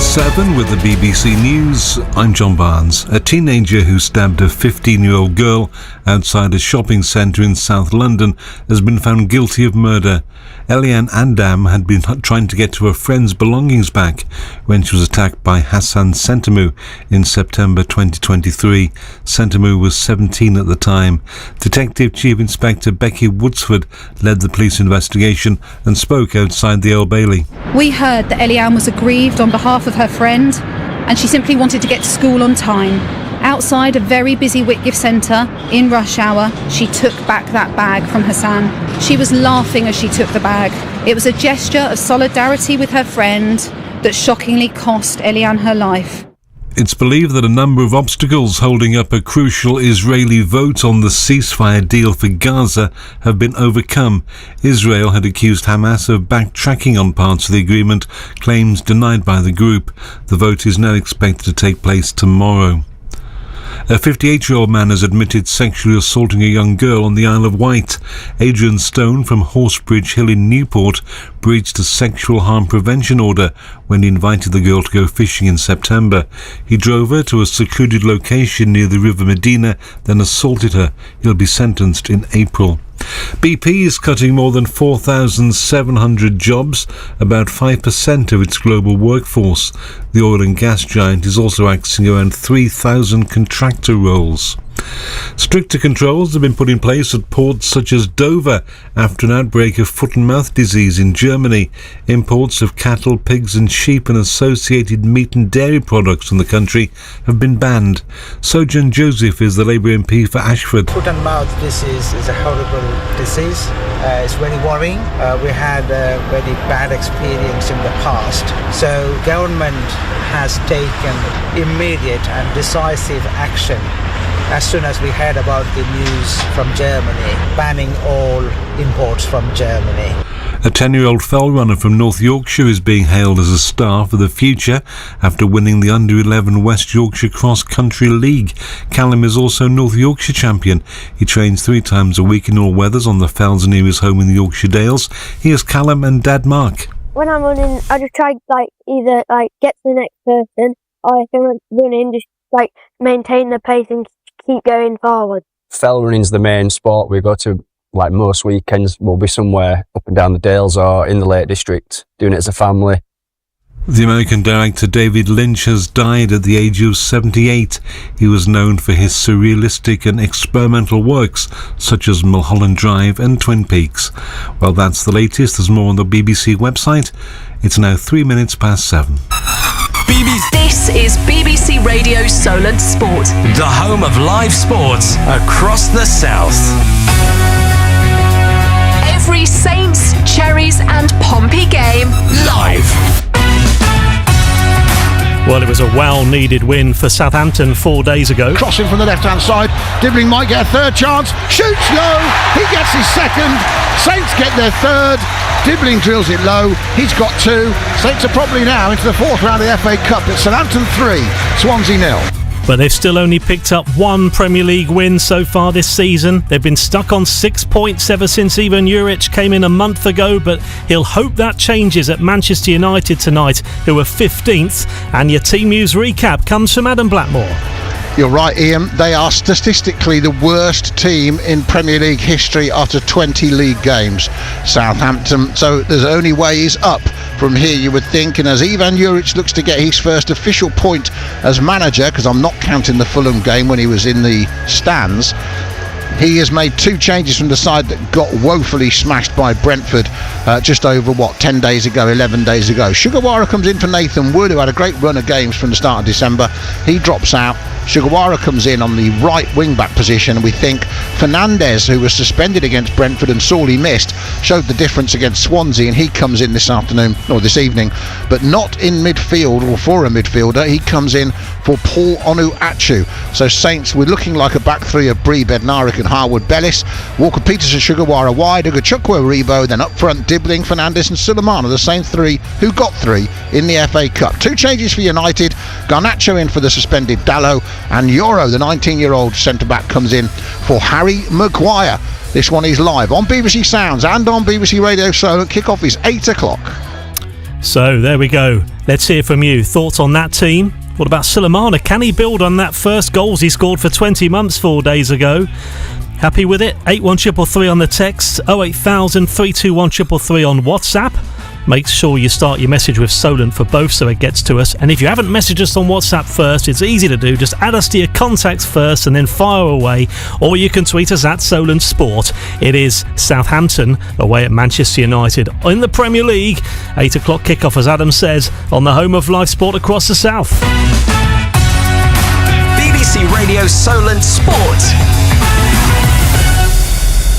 7 with the BBC News. I'm John Barnes. A teenager who stabbed a 15-year-old girl outside a shopping centre in South London has been found guilty of murder. Eliane Andam had been trying to get to her friend's belongings back when she was attacked by Hassan Sentamu in September 2023. Sentamu was 17 at the time. Detective Chief Inspector Becky Woodsford led the police investigation and spoke outside the Old Bailey. We heard that Eliane was aggrieved on behalf of her friend and she simply wanted to get to school on time. Outside a very busy Whitgift centre, in rush hour, she took back that bag from Hassan. She was laughing as she took the bag. It was a gesture of solidarity with her friend that shockingly cost Eliane her life. It's believed that a number of obstacles holding up a crucial Israeli vote on the ceasefire deal for Gaza have been overcome. Israel had accused Hamas of backtracking on parts of the agreement, claims denied by the group. The vote is now expected to take place tomorrow. A 58-year-old man has admitted sexually assaulting a young girl on the Isle of Wight. Adrian Stone from Horsebridge Hill in Newport breached a sexual harm prevention order when he invited the girl to go fishing in September. He drove her to a secluded location near the River Medina, then assaulted her. He'll be sentenced in April. BP is cutting more than 4,700 jobs, about 5% of its global workforce. The oil and gas giant is also axing around 3,000 contractor roles. Stricter controls have been put in place at ports such as Dover after an outbreak of foot and mouth disease in Germany. Imports of cattle, pigs and sheep and associated meat and dairy products from the country have been banned. Sojourn Joseph is the Labour MP for Ashford. Foot and mouth disease is a horrible disease. It's very worrying. We had a very bad experience in the past. So government has taken immediate and decisive action as soon as we heard about the news from Germany, banning all imports from Germany. A 10-year-old fell runner from North Yorkshire is being hailed as a star for the future after winning the Under-11 West Yorkshire Cross Country League. Callum is also North Yorkshire champion. He trains 3 times a week in all weathers on the fells near his home in the Yorkshire Dales. Here's Callum and Dad Mark. When I'm running, I just try either get to the next person, or if I'm running, just maintain the pace and keep going forward. Fell running's the main sport we go to. Most weekends, we'll be somewhere up and down the Dales or in the Lake District, doing it as a family. The American director David Lynch has died at the age of 78. He was known for his surrealistic and experimental works such as Mulholland Drive and Twin Peaks. Well, that's the latest. There's more on the BBC website. It's now 7:03. This is BBC Radio Solent Sport, the home of live sports across the south. Every Saints, Cherries and Pompey game live. Well, it was a well-needed win for Southampton 4 days ago. Crossing from the left-hand side. Dibbling might get a third chance. Shoots low. He gets his second. Saints get their third. Dibbling drills it low. He's got 2. Saints are probably now into the 4th round of the FA Cup. It's Southampton 3, Swansea 0. But they've still only picked up 1 Premier League win so far this season. They've been stuck on 6 points ever since Ivan Juric came in a month ago, but he'll hope that changes at Manchester United tonight, who are 15th. And your team news recap comes from Adam Blackmore. You're right, Ian. They are statistically the worst team in Premier League history after 20 league games, Southampton. So there's only ways up from here, you would think. And as Ivan Juric looks to get his first official point as manager, because I'm not counting the Fulham game when he was in the stands, he has made 2 changes from the side that got woefully smashed by Brentford just over 10 days ago, 11 days ago. Sugawara comes in for Nathan Wood, who had a great run of games from the start of December. He drops out. Sugawara comes in on the right wing-back position, and we think Fernandes, who was suspended against Brentford and sorely missed, showed the difference against Swansea, and he comes in this afternoon, or this evening, but not in midfield or for a midfielder. He comes in for Paul Onuachu. So Saints, we're looking like a back 3 of Bree, Bednarik and Harwood Bellis. Walker Peters and Sugawara wide, Ugachukwu, Rebo, then up front Dibbling, Fernandes and Sulemana, the same 3 who got 3 in the FA Cup. 2 changes for United. Garnacho in for the suspended Dalot, and Yoro, the 19-year-old centre-back, comes in for Harry Maguire. This one is live on BBC Sounds and on BBC Radio Solent. Kick-off is 8 o'clock. So there we go. Let's hear from you. Thoughts on that team? What about Sulemana? Can he build on that first goals he scored for 20 months 4 days ago? Happy with it? 81333 on the text, 08000 321 333 on WhatsApp. Make sure you start your message with Solent for both so it gets to us. And if you haven't messaged us on WhatsApp first, it's easy to do. Just add us to your contacts first and then fire away. Or you can tweet us at Solent Sport. It is Southampton away at Manchester United in the Premier League. 8 o'clock kickoff, as Adam says, on the home of live sport across the south. BBC Radio Solent Sport.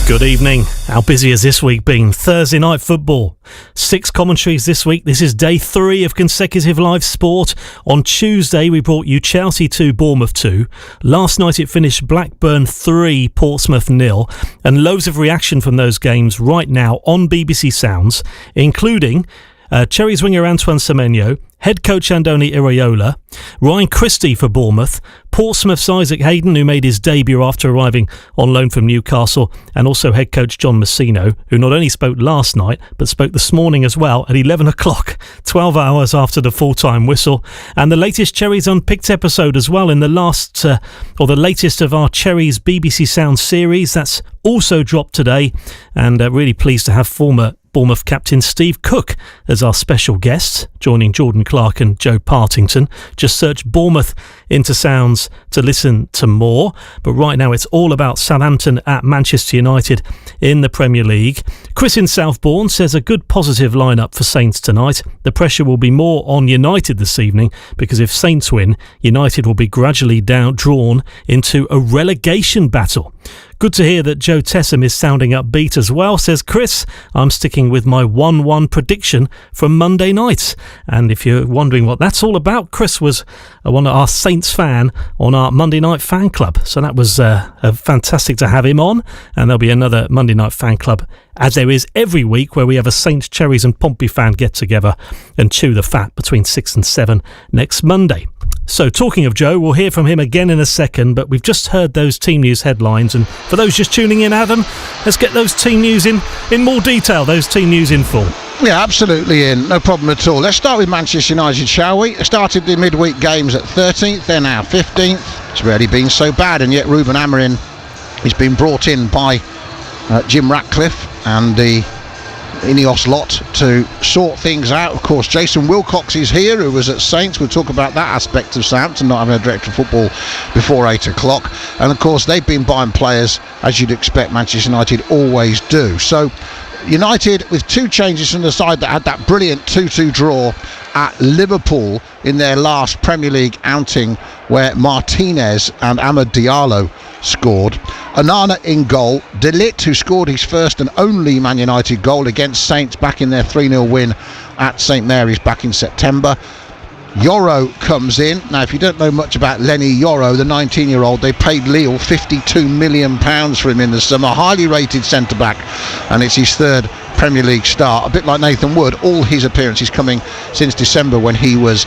Good evening. How busy has this week been? Thursday night football. 6 commentaries this week. This is day 3 of consecutive live sport. On Tuesday, we brought you Chelsea 2, Bournemouth 2. Last night, it finished Blackburn 3, Portsmouth 0. And loads of reaction from those games right now on BBC Sounds, including Cherries winger Antoine Semenyo, head coach Andoni Iraola, Ryan Christie for Bournemouth, Portsmouth's Isaac Hayden, who made his debut after arriving on loan from Newcastle, and also head coach John Messino, who not only spoke last night, but spoke this morning as well at 11 o'clock, 12 hours after the full-time whistle, and the latest Cherries Unpicked episode as well in the latest of our Cherries BBC Sound series. That's also dropped today, and really pleased to have former Bournemouth captain Steve Cook as our special guest, joining Jordan Clark and Joe Partington. Just search Bournemouth into Sounds to listen to more. But right now it's all about Southampton at Manchester United in the Premier League. Chris in Southbourne says a good positive lineup for Saints tonight. The pressure will be more on United this evening because if Saints win, United will be gradually drawn into a relegation battle. Good to hear that Joe Tessam is sounding upbeat as well, says Chris. I'm sticking with my 1-1 prediction from Monday night. And if you're wondering what that's all about, Chris was one of our Saints fan on our Monday night fan club. So that was fantastic to have him on. And there'll be another Monday night fan club, as there is every week, where we have a Saints, Cherries and Pompey fan get together and chew the fat between 6 and 7 next Monday. So talking of Joe, we'll hear from him again in a second, but we've just heard those team news headlines, and for those just tuning in, Adam, let's get those team news in more detail, those team news in full. Yeah, absolutely in. No problem at all. Let's start with Manchester United, shall we? They started the midweek games at 13th, they're now 15th. It's rarely been so bad, and yet Ruben Amorim has been brought in by Jim Ratcliffe and the Ineos lot to sort things out. Of course, Jason Wilcox is here, who was at Saints. We'll talk about that aspect of Southampton not having a director of football before 8 o'clock. And of course, they've been buying players, as you'd expect Manchester United always do. So United, with 2 changes from the side that had that brilliant 2-2 draw at Liverpool in their last Premier League outing, where Martinez and Amad Diallo scored. Onana in goal. De Ligt, who scored his first and only Man United goal against Saints back in their 3-0 win at St Mary's back in September. Yoro comes in. Now, if you don't know much about Lenny Yoro, the 19-year-old, they paid Lille £52 million for him in the summer. Highly rated centre-back, and it's his 3rd Premier League start. A bit like Nathan Wood, all his appearances coming since December when he was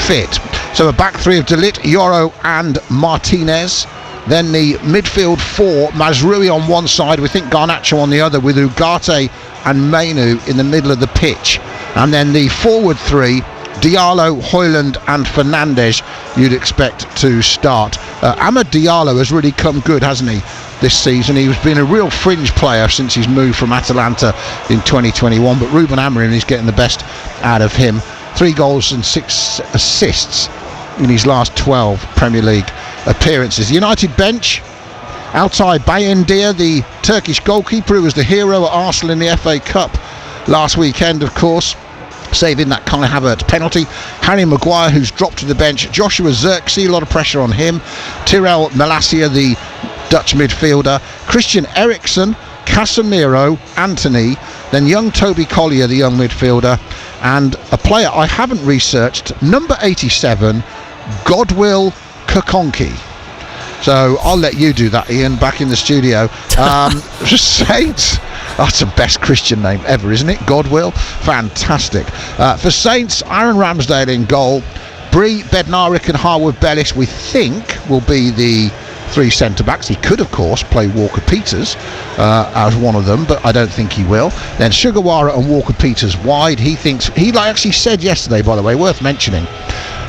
fit. So a back 3 of De Ligt, Yoro and Martinez. Then the midfield 4, Mazraoui on one side, we think Garnacho on the other, with Ugarte and Mainu in the middle of the pitch. And then the forward 3, Diallo, Højlund and Fernandes, you'd expect to start. Amad Diallo has really come good, hasn't he, this season? He's been a real fringe player since he's moved from Atalanta in 2021, but Ruben Amorim is getting the best out of him. 3 goals and 6 assists in his last 12 Premier League appearances. The United bench, Altay Bayındır, the Turkish goalkeeper who was the hero at Arsenal in the FA Cup last weekend, of course, saving that Kai Havertz penalty. Harry Maguire, who's dropped to the bench. Joshua Zirkzee, a lot of pressure on him. Tyrell Malacia, the Dutch midfielder. Christian Eriksen, Casemiro, Anthony, then young Toby Collier, the young midfielder, and a player I haven't researched, number 87, Godwill Kokonki. So I'll let you do that, Ian, back in the studio. Saints, that's the best Christian name ever, isn't it? Godwill, fantastic. For Saints, Aaron Ramsdale in goal. Bree, Bednarik and Harwood Bellis, we think, will be the 3 centre-backs. He could, of course, play Walker-Peters as one of them, but I don't think he will. Then Sugawara and Walker-Peters wide. He thinks, he actually said yesterday, by the way, worth mentioning,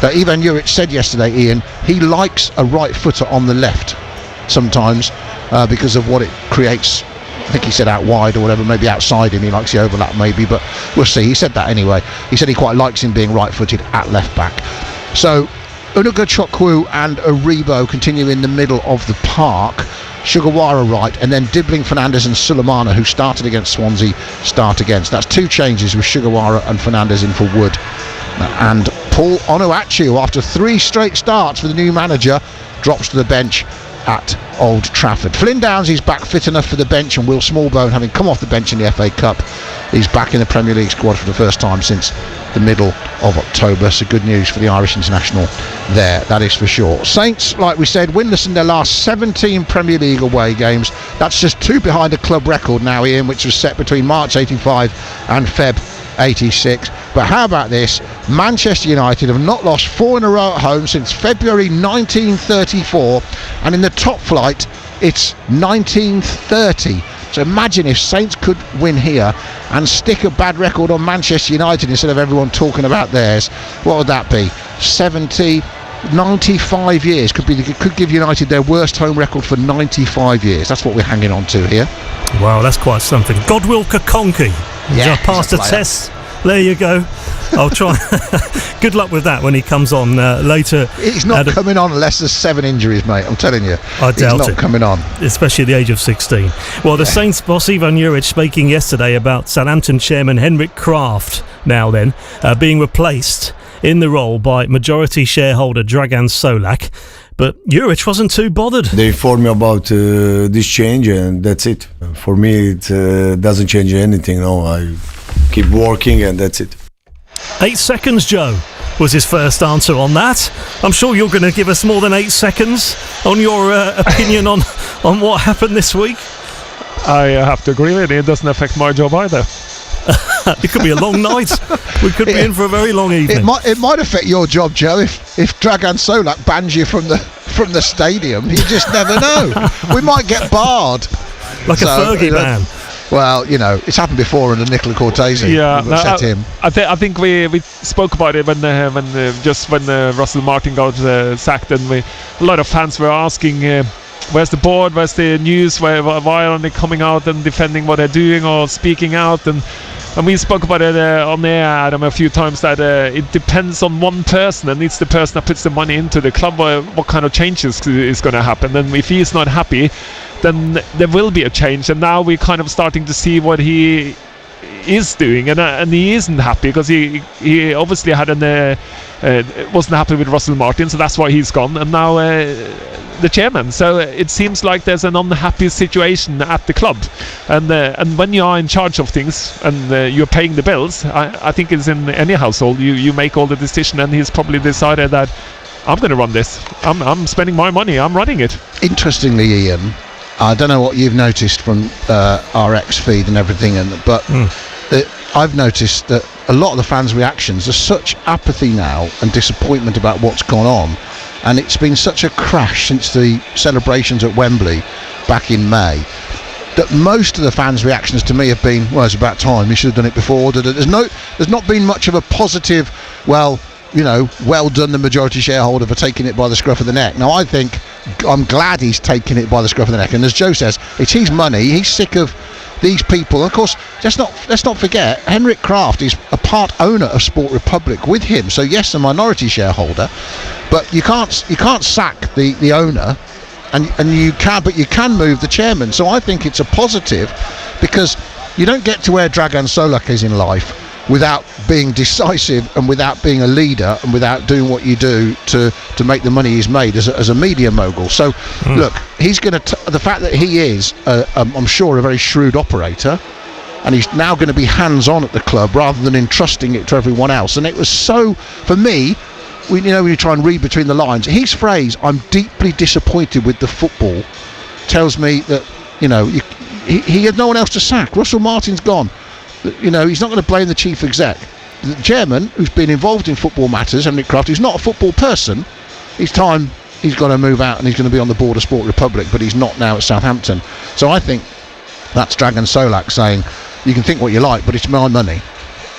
that Ivan Juric said yesterday, Ian, he likes a right footer on the left sometimes because of what it creates. I think he said out wide or whatever, maybe outside him. He likes the overlap maybe, but we'll see. He said that anyway. He said he quite likes him being right-footed at left back. So Unuga Chokwu and Aribo continue in the middle of the park. Sugawara right, and then Dibbling, Fernandes and Sulemana, who started against Swansea, start against. That's 2 changes with Sugawara and Fernandes in for Wood. And Paul Onuachu, after 3 straight starts for the new manager, drops to the bench at Old Trafford. Flynn Downs is back fit enough for the bench, and Will Smallbone, having come off the bench in the FA Cup, is back in the Premier League squad for the first time since the middle of October. So good news for the Irish international there, that is for sure. Saints, like we said, winless in their last 17 Premier League away games. That's just 2 behind a club record now, Ian, which was set between March 85 and Feb 86. But how about this? Manchester United have not lost 4 in a row at home since February 1934, and in the top flight it's 1930. So imagine if Saints could win here and stick a bad record on Manchester United instead of everyone talking about theirs. What would that be? 95 years. Could give United their worst home record for 95 years. That's what we're hanging on to here. Wow, that's quite something. Godwill Kakonki. Yeah, passed a test. There you go. I'll try. Good luck with that when he comes on later. He's not coming on unless there's 7 injuries, mate. I'm telling you. I doubt he's not coming on. Especially at the age of 16. Well, the Saints boss Ivan Juric speaking yesterday about Southampton chairman Henrik Kraft now then being replaced in the role by majority shareholder Dragan Solak. But Juric wasn't too bothered. They informed me about this change, and that's it. For me, it doesn't change anything. No, I keep working, and that's it. 8 seconds, Joe, was his first answer on that. I'm sure you're going to give us more than 8 seconds on your opinion on what happened this week. I have to agree with you. It doesn't affect my job either. It could be a long night. We could be in for a very long evening. It might affect your job, Joe, if Dragan Solak bans you from the stadium. You just never know. We might get barred. Like a Fergie ban. Well, it's happened before under Nicola Cortese. Yeah, him. I think we spoke about it when Russell Martin got sacked, and a lot of fans were asking, where's the board, where's the news, why aren't they coming out and defending what they're doing or speaking out, and we spoke about it on air, Adam, a few times, that it depends on one person, and it's the person that puts the money into the club what kind of changes is going to happen. And if he's not happy, then there will be a change. And now we're kind of starting to see what he is doing, and he isn't happy because he obviously wasn't happy with Russell Martin, so that's why he's gone, and now the chairman. So it seems like there's an unhappy situation at the club, and when you are in charge of things and you're paying the bills, I think it's in any household, you make all the decision, and he's probably decided that I'm going to run this. I'm spending my money. I'm running it. Interestingly, Ian, I don't know what you've noticed from our X feed and everything, but I've noticed that a lot of the fans' reactions are such apathy now and disappointment about what's gone on, and it's been such a crash since the celebrations at Wembley back in May, that most of the fans' reactions to me have been, well, it's about time, you should have done it before. There's not been much of a positive, well done the majority shareholder for taking it by the scruff of the neck. Now, I think I'm glad he's taking it by the scruff of the neck, and as Joe says, it's his money. He's sick of these people. Of course, let's not forget, Henrik Kraft is a part owner of Sport Republic with him. So yes, a minority shareholder, but you can't sack the owner, and you can move the chairman. So I think it's a positive, because you don't get to where Dragan Solak is in life without being decisive and without being a leader and without doing what you do to make the money he's made as a media mogul. So look, he's going to the fact that he is I'm sure a very shrewd operator, and he's now going to be hands-on at the club rather than entrusting it to everyone else. And it was so, for me, when you try and read between the lines, his phrase, "I'm deeply disappointed with the football," tells me that he had no one else to sack. Russell Martin's gone. He's not going to blame the chief exec. The chairman, who's been involved in football matters, Henrik Kraft, who's not a football person, it's time he's got to move out and he's going to be on the board of Sport Republic, but he's not now at Southampton. So I think that's Dragan Solak saying, you can think what you like, but it's my money.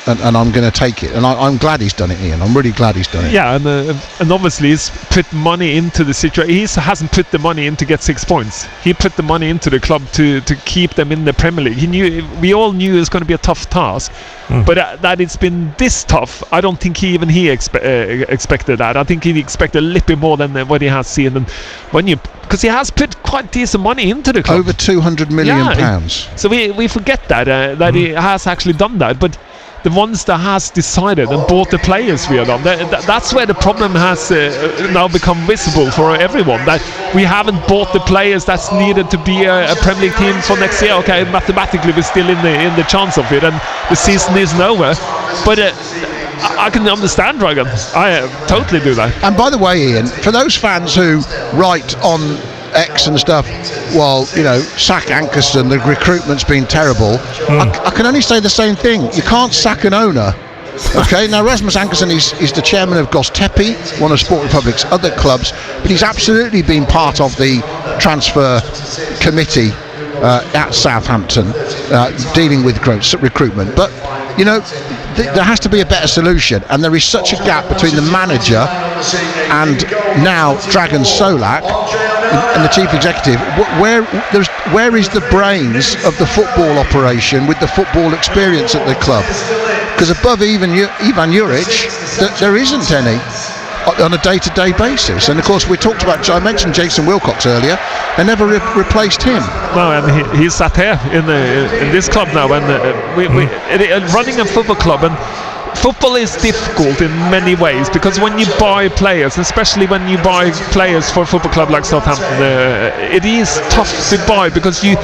And I'm going to take it, and I'm glad he's done it, Ian. I'm really glad he's done it. Yeah, and obviously he's put money into the situation. He hasn't put the money in to get 6 points. He put the money into the club to keep them in the Premier League. We all knew it was going to be a tough task, but that it's been this tough, I don't think he expected that. I think he expected a little bit more than what he has seen. And because he has put quite decent money into the club, over £200 million. So we forget that he has actually done that, but the ones that has decided and bought the players we are on, that's where the problem has now become visible for everyone, that we haven't bought the players that's needed to be a Premier League team for next year. Okay, mathematically we're still in the chance of it, and the season isn't over, but I can understand, Dragan. I totally do that. And by the way, Ian, for those fans who write on X and stuff, well, sack Ankerson, the recruitment's been terrible. I can only say the same thing. You can't sack an owner. Okay, now Rasmus Ankerson is the chairman of Gostepi, one of Sport Republic's other clubs, but he's absolutely been part of the transfer committee at Southampton, dealing with recruitment. But there has to be a better solution, and there is such a gap between the manager and now Dragan Solak and the chief executive. Where is the brains of the football operation with the football experience at the club? Because above Ivan Juric, there isn't any on a day-to-day basis. And of course, I mentioned Jason Wilcox earlier. They never replaced him. No, and he's sat here in this club now, and running a football club, and football is difficult in many ways, because when you buy players, especially when you buy players for a football club like Southampton, it is tough to buy, because you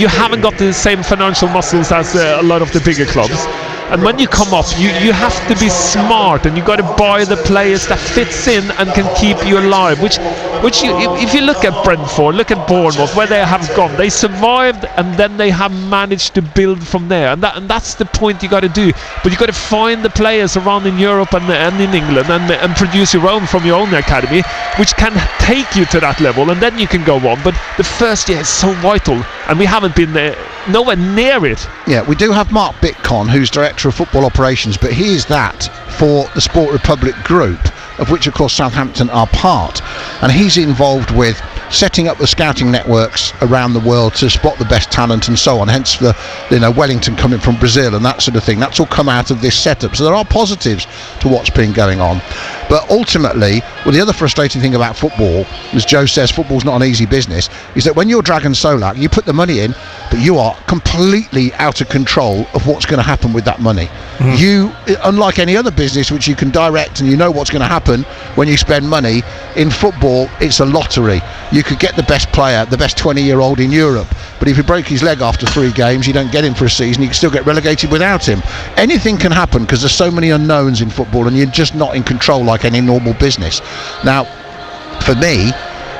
haven't got the same financial muscles as a lot of the bigger clubs. And when you come up, you have to be smart, and you got to buy the players that fits in and can keep you alive. If you look at Brentford, look at Bournemouth, where they have gone, they survived, and then they have managed to build from there. And that's the point you got to do. But you got to find the players around in Europe and in England, and produce your own from your own academy, which can take you to that level, and then you can go on. But the first year is so vital, and we haven't been there, nowhere near it. Yeah, we do have Mark Bitcon, who's director of football operations, but he is that for the Sport Republic group, of which of course Southampton are part, and he's involved with setting up the scouting networks around the world to spot the best talent and so on, hence the Wellington coming from Brazil and that sort of thing. That's all come out of this setup, so there are positives to what's been going on. But ultimately, the other frustrating thing about football, as Joe says, football's not an easy business, is that when you're Dragan Solak, you put the money in, but you are completely out of control of what's going to happen with that money. You, unlike any other business which you can direct and you know what's going to happen when you spend money, in football it's a lottery. You could get the best player, the best 20-year-old in Europe, but if you break his leg after 3 games, you don't get him for a season, you can still get relegated without him. Anything can happen because there's so many unknowns in football, and you're just not in control like any normal business. Now, for me,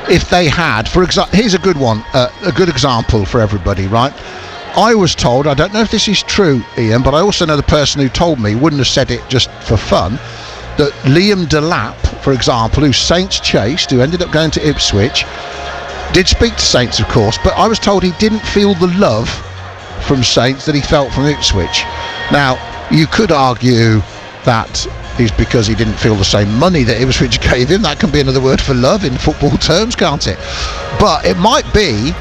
if they had, for example, here's a good one, a good example for everybody, right? I was told, I don't know if this is true, Ian, but I also know the person who told me, wouldn't have said it just for fun, that Liam Delap, for example, who Saints chased, who ended up going to Ipswich, did speak to Saints, of course, but I was told he didn't feel the love from Saints that he felt from Ipswich. Now, you could argue that is because he didn't feel the same money that Ipswich gave him. That can be another word for love in football terms, can't it? But it might be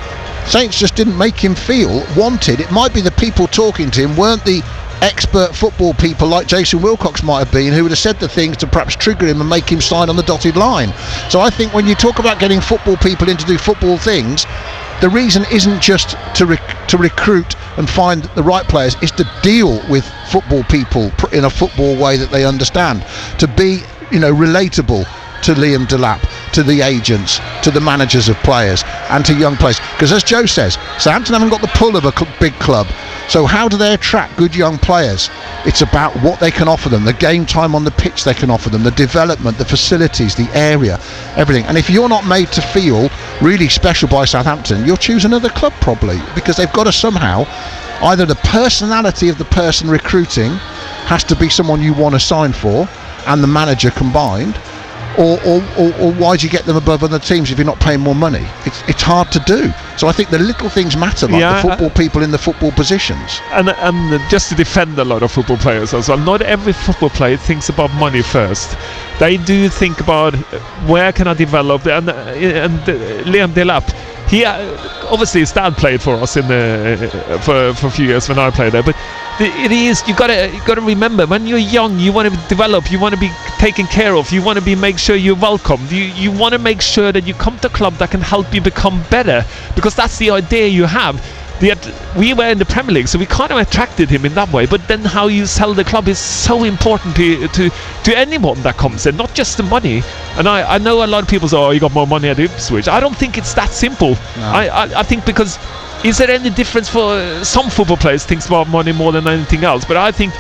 Saints just didn't make him feel wanted. It might be the people talking to him weren't the expert football people like Jason Wilcox might have been, who would have said the things to perhaps trigger him and make him sign on the dotted line. So I think when you talk about getting football people in to do football things, the reason isn't just to recruit and find the right players, is to deal with football people in a football way that they understand, to be relatable to Liam Delap, to the agents, to the managers of players, and to young players. Because as Joe says, Southampton haven't got the pull of a big club. So how do they attract good young players? It's about what they can offer them, the game time on the pitch they can offer them, the development, the facilities, the area, everything. And if you're not made to feel really special by Southampton, you'll choose another club probably, because they've got to somehow, either the personality of the person recruiting has to be someone you want to sign for, and the manager combined, or why do you get them above other teams if you're not paying more money? It's hard to do. So I think the little things matter, like the football people in the football positions. And just to defend a lot of football players as well, not every football player thinks about money first. They do think about where can I develop, and Liam Delap, he obviously his dad played for us in for a few years when I played there, but it is, you gotta remember, when you're young, you want to develop, you want to be taken care of, you want to make sure you're welcomed, you want to make sure that you come to a club that can help you become better, because that's the idea you have. We were in the Premier League, so we kind of attracted him in that way, but then how you sell the club is so important to anyone that comes in, not just the money. And I know a lot of people say, oh, you got more money at Ipswich. I don't think it's that simple. No. I think, because is there any difference for some football players thinks about money more than anything else, but I think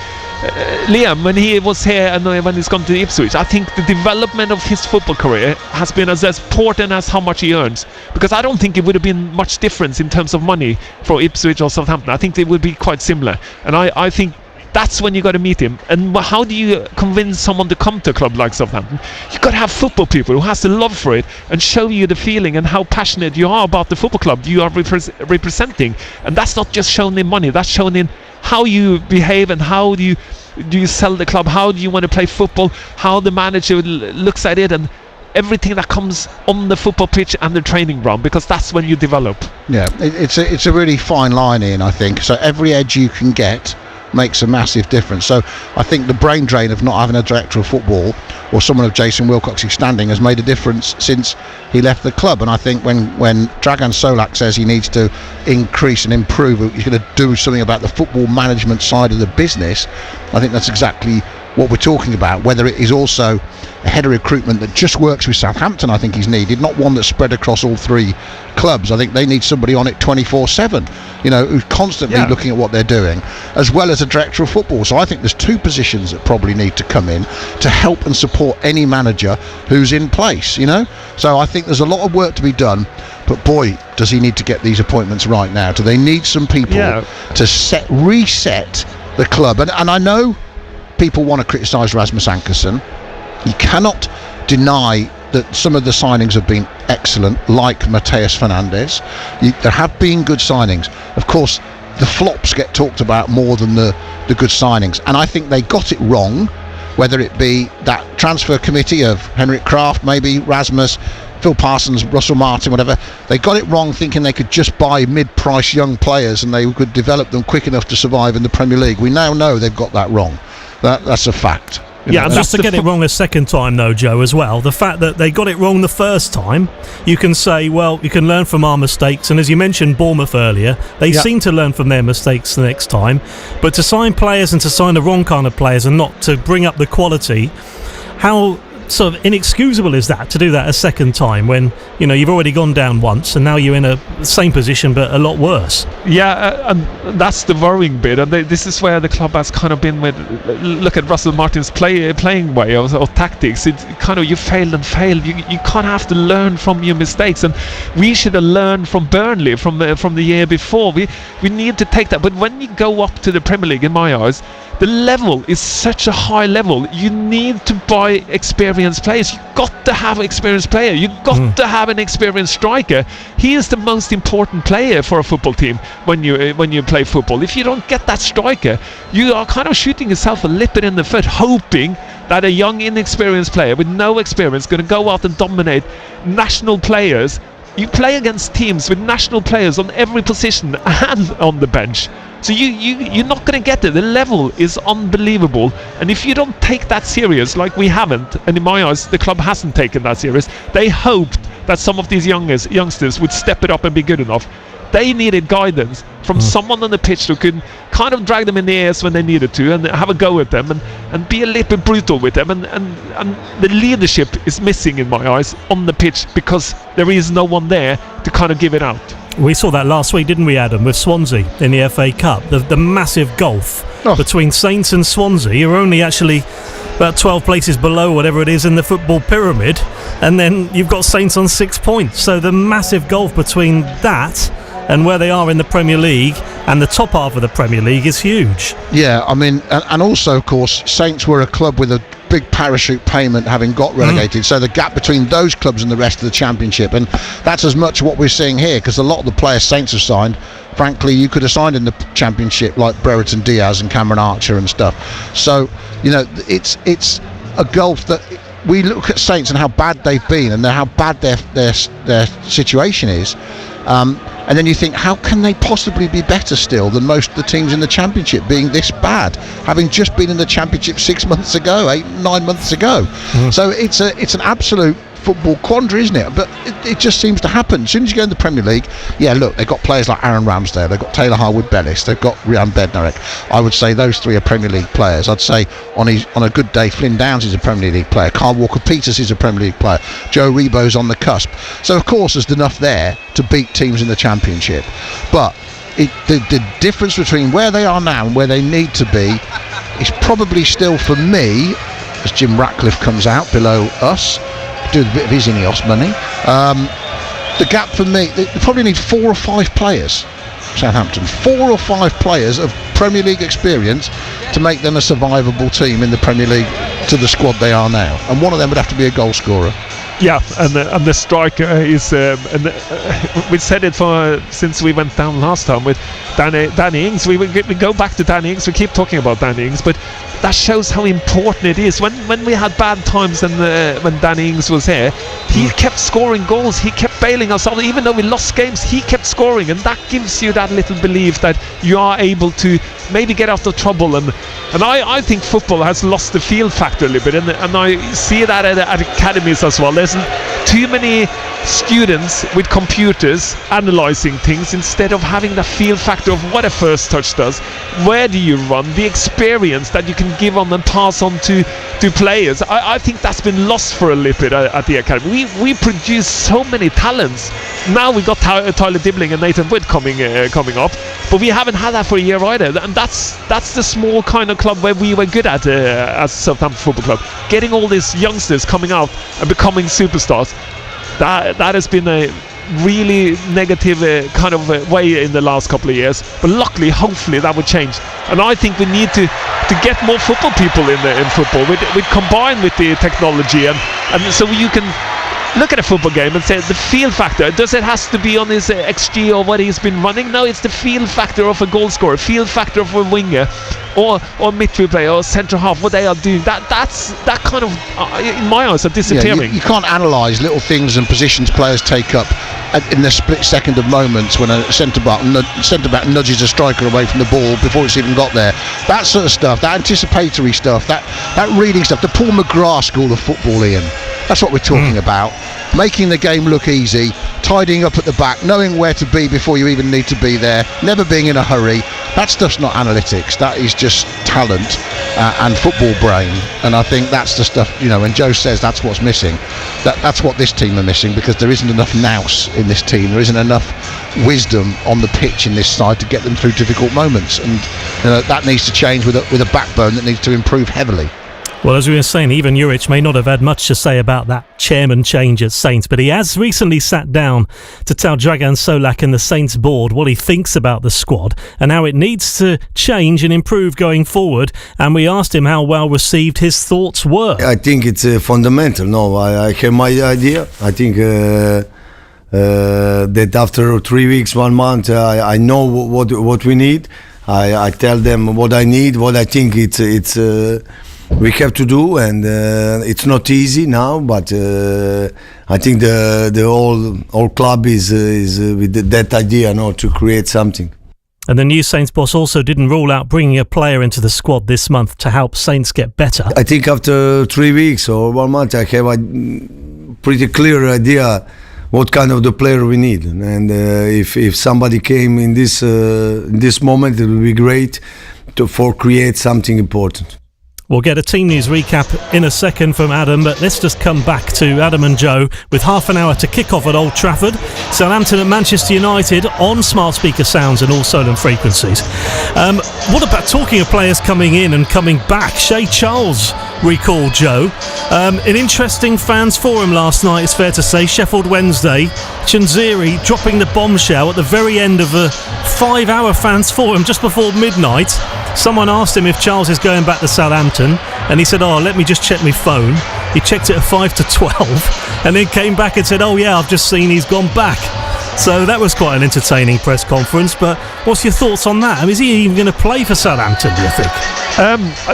Liam, when he was here and when he's gone to Ipswich, I think the development of his football career has been as important as how much he earns, because I don't think it would have been much difference in terms of money for Ipswich or Southampton. I think they would be quite similar, and I think that's when you got to meet him. And how do you convince someone to come to a club like Southampton? You got to have football people who has the love for it and show you the feeling and how passionate you are about the football club you are representing. And that's not just shown in money, that's shown in how you behave and how do you sell the club, how do you want to play football, how the manager looks at it, and everything that comes on the football pitch and the training ground, because that's when you develop. Yeah, it's a really fine line, Ian, I think. So every edge you can get makes a massive difference. So I think the brain drain of not having a director of football or someone of Jason Wilcox's standing has made a difference since he left the club. And I think when Dragan Solak says he needs to increase and improve, he's going to do something about the football management side of the business, I think that's exactly what we're talking about. Whether it is also a head of recruitment that just works with Southampton, I think he's needed, not one that's spread across all three clubs. I think they need somebody on it 24/7, who's constantly looking at what they're doing, as well as a director of football. So I think there's two positions that probably need to come in to help and support any manager who's in place, So I think there's a lot of work to be done, but boy, does he need to get these appointments right now. Do they need some people to reset the club? And I know people want to criticise Rasmus Ankersen. You cannot deny that some of the signings have been excellent, like Mateus Fernandes. There have been good signings. Of course, the flops get talked about more than the good signings, and I think they got it wrong, whether it be that transfer committee of Henrik Kraft, maybe Rasmus, Phil Parsons, Russell Martin, whatever. They got it wrong thinking they could just buy mid-price young players and they could develop them quick enough to survive in the Premier League. We now know they've got that wrong. That's a fact. And just to get it wrong a second time, though, Joe, as well, the fact that they got it wrong the first time, you can say, well, you can learn from our mistakes. And as you mentioned Bournemouth earlier, they seem to learn from their mistakes the next time. But to sign players and to sign the wrong kind of players and not to bring up the quality, how sort of inexcusable is that to do that a second time when you've already gone down once and now you're in a same position but a lot worse? And that's the worrying bit, and this is where the club has kind of been with. Look at Russell Martin's playing way or tactics. It's kind of you failed and failed. You kind of have to learn from your mistakes, and we should have learned from Burnley from the year before. We need to take that. But when you go up to the Premier League, in my eyes, the level is such a high level. You need to buy experienced players. You got to have an experienced player. You got to have an experienced striker. He is the most important player for a football team when you play football. If you don't get that striker, you are kind of shooting yourself a little bit in the foot, hoping that a young, inexperienced player with no experience going to go out and dominate national players. You play against teams with national players on every position and on the bench. So you're not going to get it. The level is unbelievable. And if you don't take that serious, like we haven't, and in my eyes, the club hasn't taken that serious, they hoped that some of these youngsters would step it up and be good enough. They needed guidance from someone on the pitch who could kind of drag them in the ears when they needed to and have a go at them and be a little bit brutal with them. And the leadership is missing in my eyes on the pitch because there is no one there to kind of give it out. We saw that last week, didn't we, Adam, with Swansea in the FA Cup. The massive gulf between Saints and Swansea. You're only actually about 12 places below whatever it is in the football pyramid, and then you've got Saints on 6 points. So the massive gulf between that and where they are in the Premier League and the top half of the Premier League is huge. Yeah, I mean, and also, of course, Saints were a club with a big parachute payment having got relegated, so the gap between those clubs and the rest of the Championship, and that's as much what we're seeing here, because a lot of the players Saints have signed, frankly, you could have signed in the Championship, like Brereton Diaz and Cameron Archer and stuff. So, you know, it's a gulf that we look at Saints and how bad they've been and how bad their situation is, and then you think, how can they possibly be better still than most of the teams in the Championship, being this bad, having just been in the Championship 6 months ago, 9 months ago. So it's an absolute football quandary, isn't it? But it just seems to happen as soon as you go in the Premier League. Yeah, look, they've got players like Aaron Ramsdale, they've got Taylor Harwood-Bellis, they've got Ryan Bednarek. I would say those three are Premier League players. I'd say on a good day, Flynn Downs is a Premier League player, Kyle Walker-Peters is a Premier League player, Joe Rebo's on the cusp. So of course there's enough there to beat teams in the Championship, but the difference between where they are now and where they need to be is probably still, for me, as Jim Ratcliffe comes out below us, do a bit of his Ineos money, the gap for me, they probably need 4 or 5 players, Southampton, 4 or 5 players of Premier League experience to make them a survivable team in the Premier League to the squad they are now, and one of them would have to be a goal scorer. Yeah, and the striker is, we said it since we went down last time with Danny Ings. We go back to Danny Ings, we keep talking about Danny Ings, but that shows how important it is. When we had bad times and when Danny Ings was here, he kept scoring goals, he kept bailing us out. Even though we lost games, he kept scoring, and that gives you that little belief that you are able to maybe get out of trouble. And I think football has lost the field factor a little bit, and I see that at academies as well. There's too many students with computers analysing things instead of having the field factor of what a first touch does, where do you run, the experience that you can give on and pass on to players. I think that's been lost for a little bit at the academy. We produce so many talents. Now we got Tyler Dibbling and Nathan Wood coming up, but we haven't had that for a year either, and that's the small kind of club where we were good at as Southampton Football Club, getting all these youngsters coming out and becoming superstars. That has been a really negative kind of way in the last couple of years, but luckily, hopefully that would change. And I think we need to get more football people in football. We combine with the technology, and so you can look at a football game and say the field factor. Does it has to be on his XG or what he's been running? No, it's the field factor of a goal scorer, field factor of a winger, or midfield player or centre half. What they are doing, that kind of in my eyes are disappearing. Yeah, you can't analyse little things and positions players take up in the split second of moments when a centre back nudges a striker away from the ball before it's even got there. That sort of stuff, that anticipatory stuff, that reading stuff, the Paul McGrath school of football, Ian. That's what we're talking about. Making the game look easy, tidying up at the back, knowing where to be before you even need to be there, never being in a hurry. That stuff's not analytics, that is just talent and football brain. And I think that's the stuff, when Joe says that's what's missing, that's what this team are missing, because there isn't enough nous in this team, there isn't enough wisdom on the pitch in this side to get them through difficult moments, and that needs to change with a backbone that needs to improve heavily. Well, as we were saying, Ivan Juric may not have had much to say about that chairman change at Saints, but he has recently sat down to tell Dragan Solak and the Saints board what he thinks about the squad and how it needs to change and improve going forward. And we asked him how well received his thoughts were. I think it's fundamental. No, I have my idea. I think that after 3 weeks, 1 month, I know what we need. I tell them what I need, what I think it's we have to do, and it's not easy now, but I think the whole club is with that idea now to create something. And the new Saints boss also didn't rule out bringing a player into the squad this month to help Saints get better. I think after 3 weeks or 1 month, I have a pretty clear idea what kind of the player we need, and if somebody came in this moment, it would be great for create something important. We'll get a team news recap in a second from Adam, but let's just come back to Adam and Joe with half an hour to kick off at Old Trafford. Southampton and Manchester United on smart speaker sounds and all Solent frequencies. What about talking of players coming in and coming back? Shea Charles recall, Joe. An interesting fans forum last night, it's fair to say. Sheffield Wednesday, Chanziri dropping the bombshell at the very end of a 5-hour fans forum just before midnight. Someone asked him if Charles is going back to Southampton, and he said, let me just check my phone. He checked it at 5 to 12 and then came back and said, I've just seen he's gone back. So that was quite an entertaining press conference. But what's your thoughts on that? I mean, is he even going to play for Southampton, do you think?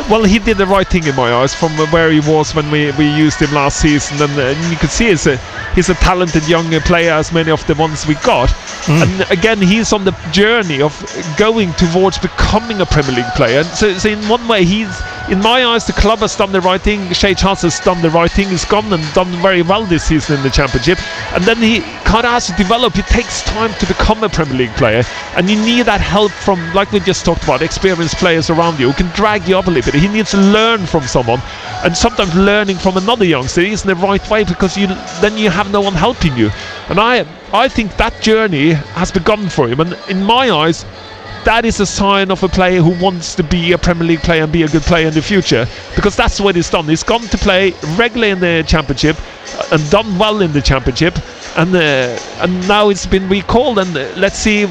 Well, he did the right thing in my eyes from where he was when we used him last season, and you could see he's a talented young player, as many of the ones we got. And again, he's on the journey of going towards becoming a Premier League player. So in one way, in my eyes, the club has done the right thing. Shay Charles has done the right thing. He's gone and done very well this season in the Championship, and then he kind of has to develop. It takes time to become a Premier League player, and you need that help from, like we just talked about, experienced players around you who can drag you up a little bit. He needs to learn from someone, and sometimes learning from another youngster isn't the right way, because then you have no one helping you. And I think that journey has begun for him, and in my eyes, that is a sign of a player who wants to be a Premier League player and be a good player in the future, because that's what he's done. He's gone to play regularly in the Championship and done well in the Championship, and now it's been recalled, and let's see,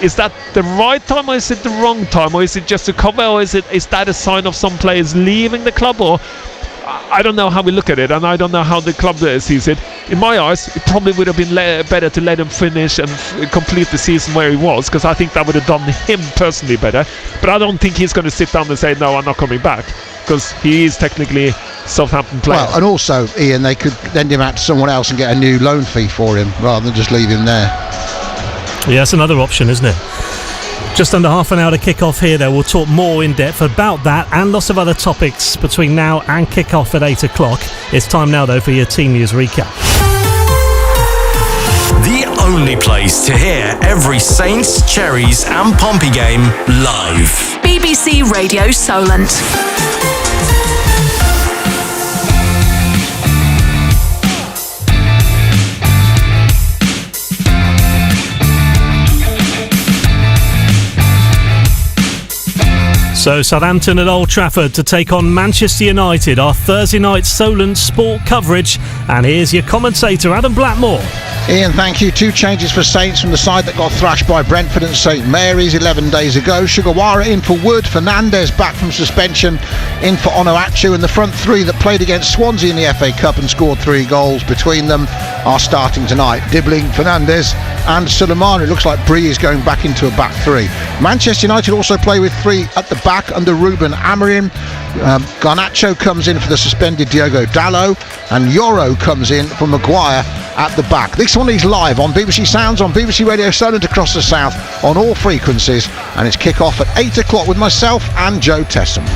is that the right time or is it the wrong time, or is it just a cover, or is that a sign of some players leaving the club? Or I don't know how we look at it, and I don't know how the club sees it. In my eyes, it probably would have been better to let him finish and complete the season where he was, because I think that would have done him personally better. But I don't think he's going to sit down and say, no, I'm not coming back, because he is technically Southampton player. Well, and also, Ian, they could lend him out to someone else and get a new loan fee for him rather than just leave him there. Yeah, that's another option, isn't it? Just under half an hour to kick off here, though. We'll talk more in depth about that and lots of other topics between now and kick off at 8 o'clock. It's time now, though, for your team news recap. The only place to hear every Saints, Cherries and Pompey game live. BBC Radio Solent. So Southampton at Old Trafford to take on Manchester United, our Thursday night Solent sport coverage. And here's your commentator, Adam Blackmore. Ian, thank you. 2 changes for Saints from the side that got thrashed by Brentford and St Mary's 11 days ago. Sugawara in for Wood, Fernandez back from suspension, in for Onuachu, and the front 3 that played against Swansea in the FA Cup and scored 3 goals between them are starting tonight. Dibbling, Fernandez and Suleimani. It looks like Bree is going back into a back 3. Manchester United also play with 3 at the back under Ruben Amorim. Garnacho comes in for the suspended Diogo Dalot, and Yoro comes in for Maguire at the back. This one is live on BBC Sounds, on BBC Radio Solent across the south on all frequencies, and it's kick-off at 8 o'clock with myself and Joe Tessam.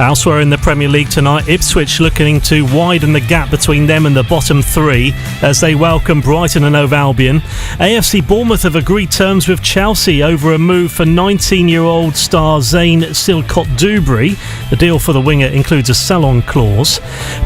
Elsewhere in the Premier League tonight, Ipswich looking to widen the gap between them and the bottom 3 as they welcome Brighton and Hove Albion. AFC Bournemouth have agreed terms with Chelsea over a move for 19-year-old star Zane Silcott-Dubry. The deal for the winger includes a sell-on clause.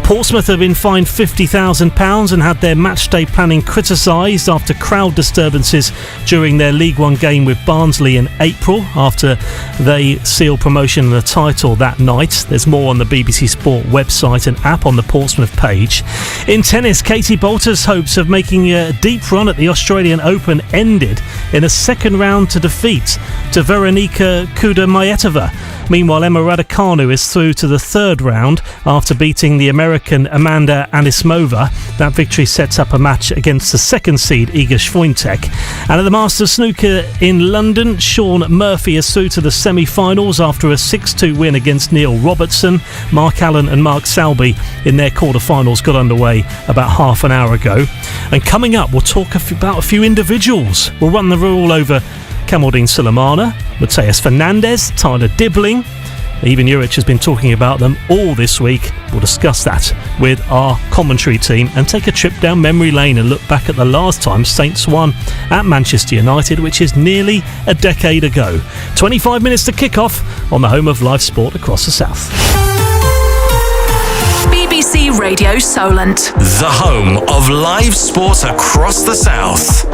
Portsmouth have been fined £50,000 and had their matchday planning criticised after crowd disturbances during their League One game with Barnsley in April, after they sealed promotion and the title that night. There's more on the BBC Sport website and app on the Portsmouth page. In tennis, Katie Bolter's hopes of making a deep run at the Australian Open ended in a second round to defeat to Veronika Kudermetova. Meanwhile, Emma Raducanu is through to the 3rd round after beating the American Amanda Anisimova. That victory sets up a match against the 2nd seed Iga Swiatek. And at the Masters Snooker in London, Sean Murphy is through to the semi-finals after a 6-2 win against Neil Robertson. Mark Allen and Mark Selby in their quarter-finals got underway about half an hour ago. And coming up, we'll talk about a few individuals. We'll run the rule over Kamaldeen Sulemana, Mateus Fernandez, Tyler Dibbling. Even Juric has been talking about them all this week. We'll discuss that with our commentary team and take a trip down memory lane and look back at the last time Saints won at Manchester United, which is nearly a decade ago. 25 minutes to kick off on the home of live sport across the south. BBC Radio Solent, the home of live sport across the south.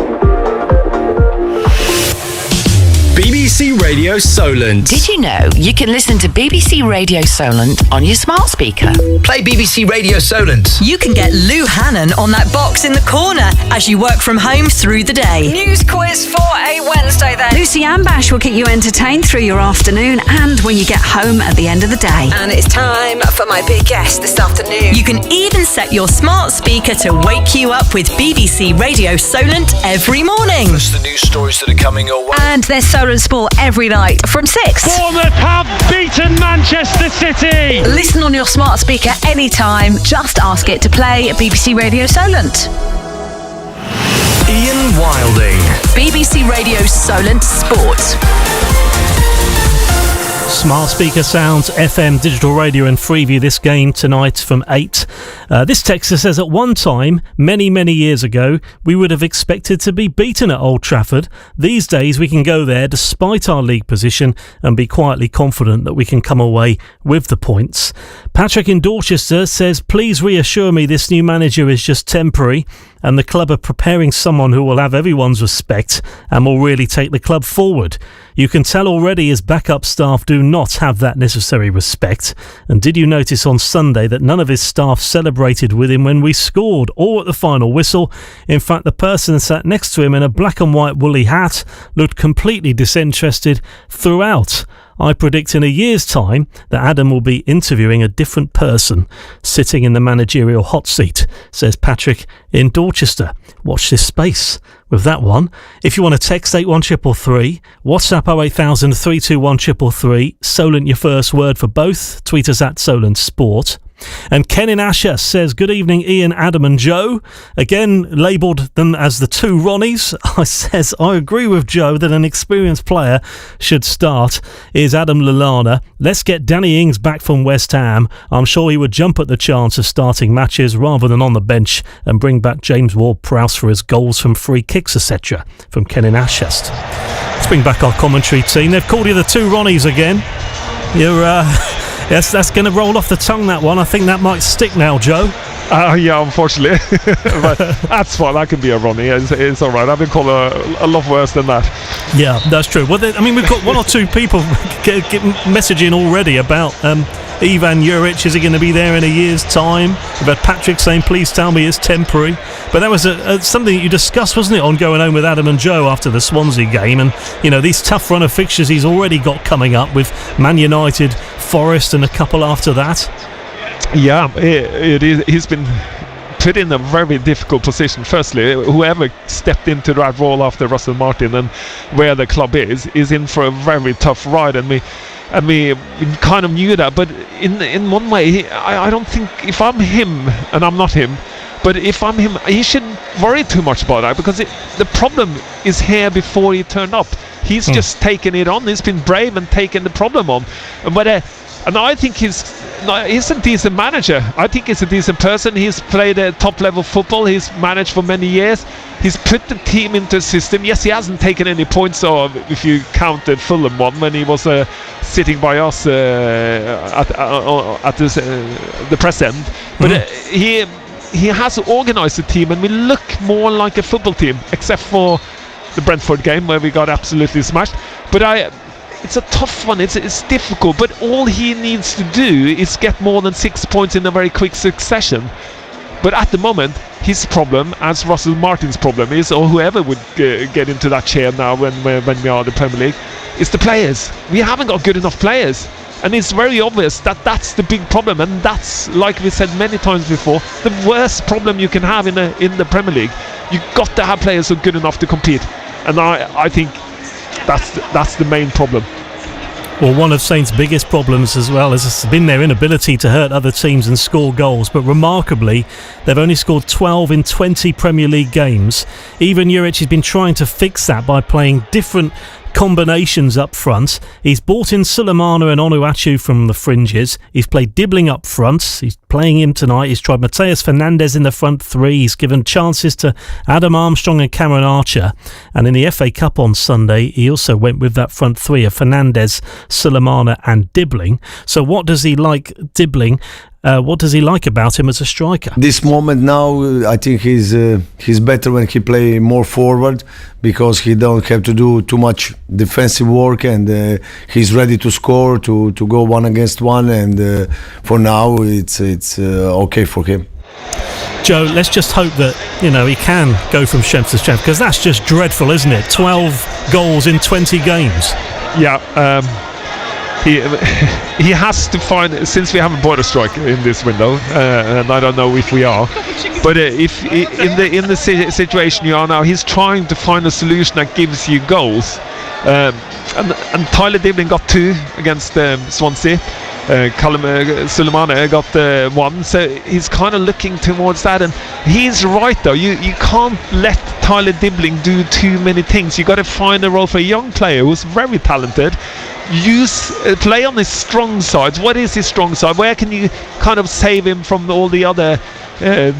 BBC BBC Radio Solent. Did you know you can listen to BBC Radio Solent on your smart speaker? Play BBC Radio Solent. You can get Lou Hannon on that box in the corner as you work from home through the day. News quiz for a Wednesday then. Lucy Ambash will keep you entertained through your afternoon and when you get home at the end of the day. And it's time for my big guest this afternoon. You can even set your smart speaker to wake you up with BBC Radio Solent every morning. Plus the news stories that are coming your way. And there's Solent Sport every night from 6. Bournemouth have beaten Manchester City. Listen on your smart speaker anytime. Just ask it to play BBC Radio Solent. Ian Wilding. BBC Radio Solent Sport. Smart speaker sounds, FM, digital radio and Freeview this game tonight from 8. This texter says at one time, many years ago, we would have expected to be beaten at Old Trafford. These days we can go there despite our league position and be quietly confident that we can come away with the points. Patrick in Dorchester says, please reassure me this new manager is just temporary and the club are preparing someone who will have everyone's respect and will really take the club forward. You can tell already his backup staff do not have that necessary respect. And did you notice on Sunday that none of his staff celebrated with him when we scored or at the final whistle? In fact, the person sat next to him in a black and white woolly hat looked completely disinterested throughout. I predict in a year's time that Adam will be interviewing a different person sitting in the managerial hot seat, says Patrick in Dorchester. Watch this space with that one. If you want to text 81333, WhatsApp 08000 321 333, Solent your first word for both, tweet us at Solent Sport. And Ken in Asher says, good evening Ian, Adam and Joe. Again, labelled them as the two Ronnies. I agree with Joe that an experienced player should start is Adam Lallana. Let's get Danny Ings back from West Ham. I'm sure he would jump at the chance of starting matches rather than on the bench and bring back James Ward-Prowse for his goals from free kicks, etc. From Ken in Ashurst. Let's bring back our commentary team. They've called you the two Ronnies again. You're yes, that's going to roll off the tongue, that one. I think that might stick now, Joe. Yeah, unfortunately. But that's fine. I can be a Ronnie. It's all right. I've been called a lot worse than that. Yeah, that's true. Well, we've got one or two people get messaging already about Ivan Juric. Is he going to be there in a year's time? We've had Patrick saying, please tell me it's temporary. But that was something that you discussed, wasn't it, on Going Home with Adam and Joe after the Swansea game. And, these tough run of fixtures he's already got coming up with Man United, Forest and a couple after that. Yeah, it is. He's been put in a very difficult position. Firstly, whoever stepped into that role after Russell Martin and where the club is in for a very tough ride, and we kind of knew that. But in one way, I don't think, if I'm him, and I'm not him, but if I'm him, he shouldn't worry too much about that, because the problem is here before he turned up. He's just taken it on. He's been brave and taken the problem on. And I think he's a decent manager. I think he's a decent person. He's played a top-level football. He's managed for many years. He's put the team into a system. Yes, he hasn't taken any points, if you counted Fulham one, when he was sitting by us at the press end. But he has organised the team, and we look more like a football team, except for the Brentford game where we got absolutely smashed. But it's a tough one. It's difficult, but all he needs to do is get more than 6 points in a very quick succession. But at the moment, his problem, as Russell Martin's problem is, or whoever would get into that chair now when we are the Premier League, is the players. We haven't got good enough players, and it's very obvious that that's the big problem. And that's, like we said many times before, the worst problem you can have in the Premier League. You've got to have players who are good enough to compete, and I think that's the main problem. Well, one of Saints' biggest problems as well has been their inability to hurt other teams and score goals. But remarkably, they've only scored 12 in 20 Premier League games. Ivan Juric has been trying to fix that by playing different combinations up front. He's brought in Sulemana and Onuachu from the fringes. He's played Dibbling up front. He's playing him tonight. He's tried Mateus Fernandes in the front three. He's given chances to Adam Armstrong and Cameron Archer. And in the FA Cup on Sunday, he also went with that front three of Fernandes, Sulemana and Dibbling. So what does he like Dibbling? What does he like about him as a striker? This moment now, I think he's better when he play more forward, because he don't have to do too much defensive work, and he's ready to score, to go 1 against 1, and for now it's okay for him. Joe, let's just hope that, he can go from strength to strength, because that's just dreadful, isn't it? 12 goals in 20 games. Yeah, he has to find, since we haven't bought a striker in this window, and I don't know if we are, but if in the situation you are now, he's trying to find a solution that gives you goals. And Tyler Dibling got 2 against Swansea. Sulemana got 1, so he's kind of looking towards that, and he's right though. You can't let Tyler Dibling do too many things. You got to find a role for a young player who's very talented. Play on his strong sides. What is his strong side? Where can you kind of save him from all the other